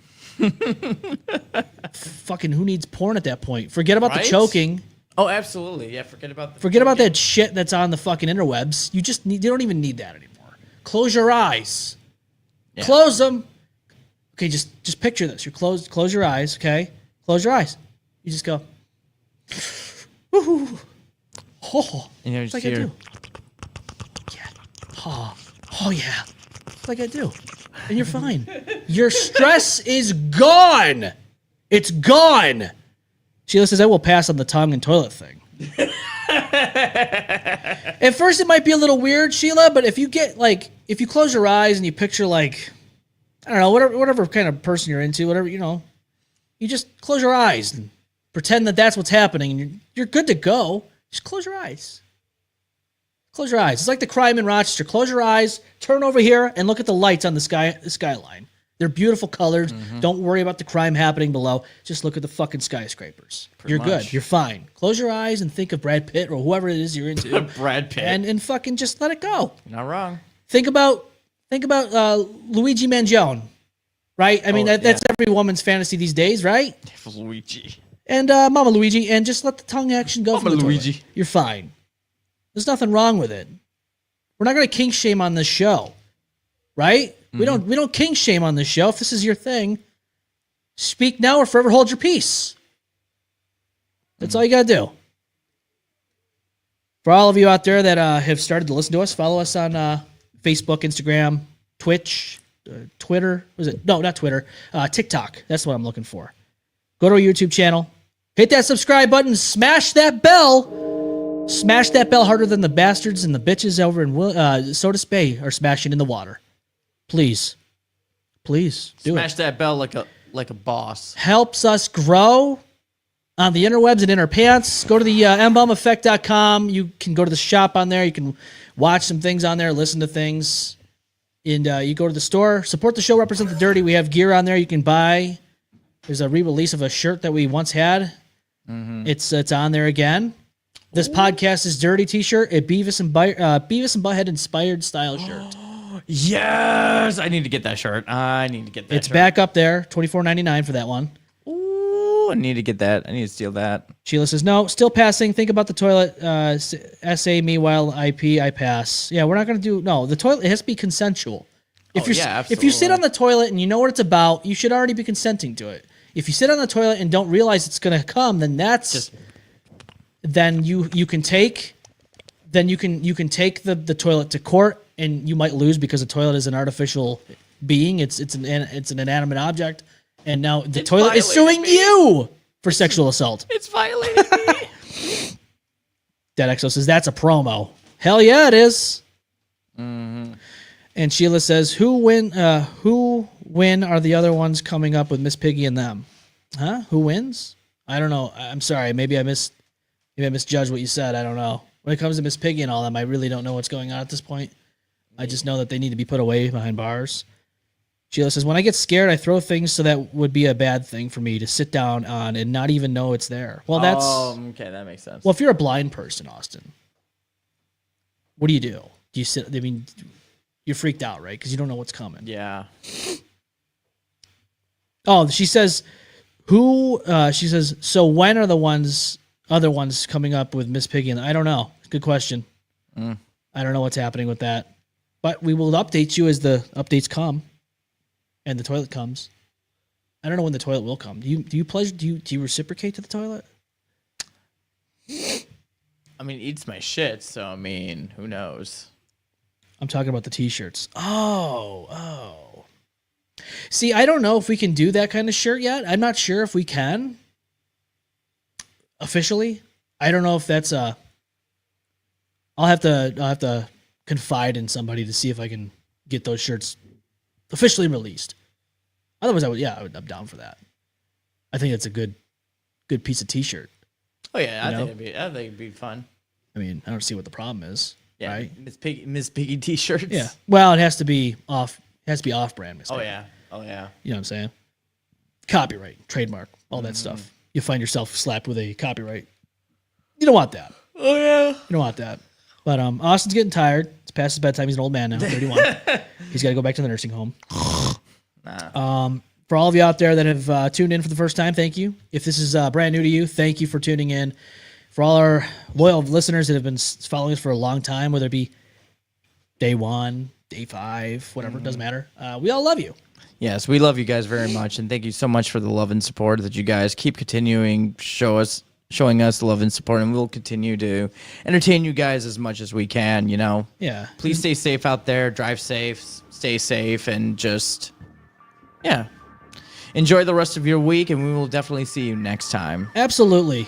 Fucking who needs porn at that point? Forget about the choking. Oh, absolutely. Yeah, forget about that shit that's on the fucking interwebs. You don't even need that anymore. Close your eyes. Yeah. Close them. Okay, just picture this. You close your eyes, okay? Close your eyes. You just go. Woohoo. Oh, and it's like I do. Yeah. Oh, yeah. It's like I do. And you're fine. Your stress is gone. It's gone. Sheila says, I will pass on the tongue and toilet thing. At first, it might be a little weird, Sheila, but if you close your eyes and you picture, like, I don't know, whatever kind of person you're into, whatever, you just close your eyes and pretend that that's what's happening, and you're good to go. Just close your eyes. Close your eyes. It's like the crime in Rochester. Close your eyes, turn over here, and look at the lights on the skyline. They're beautiful colors. Mm-hmm. Don't worry about the crime happening below. Just look at the fucking skyscrapers. You're good. You're fine. Close your eyes and think of Brad Pitt or whoever it is you're into. Brad Pitt. And fucking just let it go. You're not wrong. Think about Luigi Mangione, right? I mean, that's every woman's fantasy these days, right? Luigi. And Mama Luigi, and just let the tongue action go. Mama Luigi. Toilet. You're fine. There's nothing wrong with it. We're not going to kink shame on this show, right? Mm-hmm. We don't kink shame on this show. If this is your thing, speak now or forever hold your peace. That's all you got to do. For all of you out there that have started to listen to us, follow us on Facebook, Instagram, Twitch, Twitter. Was it? No, not Twitter. TikTok. That's what I'm looking for. Go to our YouTube channel. Hit that subscribe button. Smash that bell. Smash that bell harder than the bastards and the bitches over in Soda Bay are smashing in the water. Please do Smash that bell like a boss. Helps us grow on the interwebs and in our pants. Go to the M-BalmEffect.com. You can go to the shop on there. You can watch some things on there, listen to things. And you go to the store. Support the show, represent the dirty. We have gear on there you can buy. There's a re-release of a shirt that we once had. Mm-hmm. It's on there again. This podcast is Dirty T-shirt, a Beavis and Butthead inspired style shirt. Yes, I need to get that shirt. It's shirt. Back up there, $24.99 for that one. Ooh, I need to get that. I need to steal that. Sheila says, no, still passing. Think about the toilet. SA me while IP, I pass. Yeah, we're not going to do, no, the toilet, it has to be consensual. If you sit on the toilet and you know what it's about, you should already be consenting to it. If you sit on the toilet and don't realize it's going to come, then then you can take the toilet to court, and you might lose because the toilet is an artificial being. It's an inanimate object, and now the toilet is suing you for sexual assault. It's violating me. Dead Exo says that's a promo. Hell yeah, it is. Mm-hmm. And Sheila says, who win are the other ones coming up with Miss Piggy and them? Huh? Who wins? I don't know. I'm sorry. Maybe I misjudged what you said. I don't know. When it comes to Miss Piggy and all them, I really don't know what's going on at this point. I just know that they need to be put away behind bars. Sheila says, when I get scared, I throw things, so that would be a bad thing for me to sit down on and not even know it's there. Well, that's... okay, that makes sense. Well, if you're a blind person, Austin, what do? Do you sit... I mean, you're freaked out, right? Because you don't know what's coming. Yeah. Oh, she says, so when are the other ones coming up with Miss Piggy? And I don't know. Good question. I don't know what's happening with that. But we will update you as the updates come and the toilet comes. I don't know when the toilet will come. Do you reciprocate to the toilet? I mean, it eats my shit, so I mean, who knows? I'm talking about the t-shirts. Oh. See, I don't know if we can do that kind of shirt yet. I'm not sure if we can. Officially. I don't know if that's I'll have to confide in somebody to see if I can get those shirts officially released. Otherwise, I'm down for that. I think it's a good piece of t-shirt. Oh yeah, I think it'd be fun. I mean, I don't see what the problem is. Yeah, right? Miss Piggy t-shirts. Yeah. Well, it has to be off. It has to be off-brand. Miss Oh Piggy. yeah. Oh yeah. You know what I'm saying? Copyright, trademark, all that stuff. You find yourself slapped with a copyright. You don't want that. Oh yeah. You don't want that. But Austin's getting tired. It's past his bedtime. He's an old man now, 31. He's got to go back to the nursing home. For all of you out there that have tuned in for the first time, thank you. If this is brand new to you, thank you for tuning in. For all our loyal listeners that have been following us for a long time, whether it be day 1, day 5, whatever, it doesn't matter. We all love you. Yes, we love you guys very much, and thank you so much for the love and support that you guys keep continuing showing us love and support, and we'll continue to entertain you guys as much as we can. You know. Yeah. Please stay safe out there. Drive safe. Stay safe, and just enjoy the rest of your week. And we will definitely see you next time. Absolutely.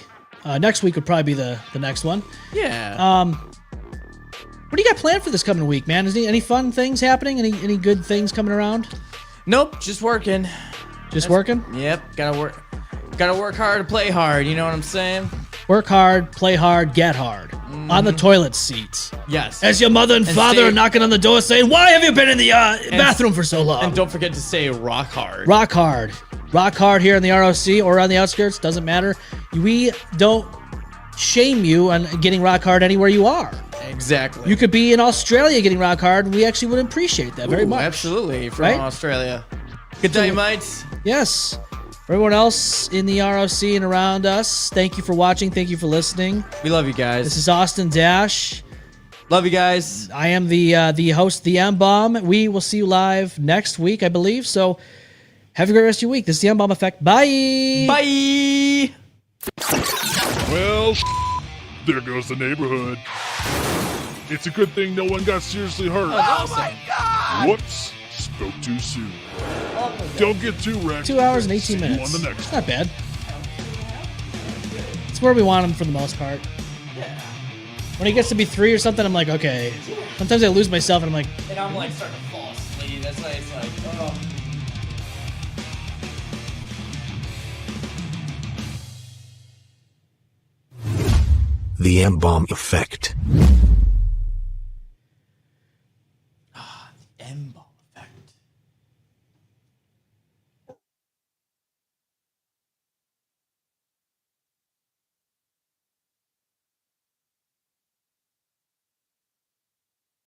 Next week would probably be the next one. Yeah. What do you got planned for this coming week, man? Is any fun things happening? Any good things coming around? Nope. Just working. Working? Yep. Gotta work hard to play hard. You know what I'm saying? Work hard, play hard, get hard. On the toilet seats. Yes. As your mother and father are knocking on the door saying, "Why have you been in the bathroom for so long?" And don't forget to say rock hard. Rock hard. Rock hard here in the ROC or on the outskirts. Doesn't matter. We don't shame you on getting rock hard anywhere you are. Exactly. You could be in Australia getting rock hard, and we actually would appreciate that very much. Absolutely. From Right? Australia. Good day, mates. Yes. For everyone else in the ROC and around us, thank you for watching. Thank you for listening. We love you guys. This is Austin Dash. Love you guys. I am the host, the M-Balm. We will see you live next week, I believe. So have a great rest of your week. This is the M-Balm Effect. Bye. Bye. Well, there goes the neighborhood. It's a good thing no one got seriously hurt. Oh my God! Whoops. Spoke too soon. Don't get too wrecked. 2 hours and 18 See you minutes. on the next It's not bad. It's where we want him for the most part. Yeah. When it gets to be 3 or something, I'm like, okay. Sometimes I lose myself and I'm like, And I'm like starting to fall asleep. That's why it's like, oh. The M-Balm Effect. M-Balm.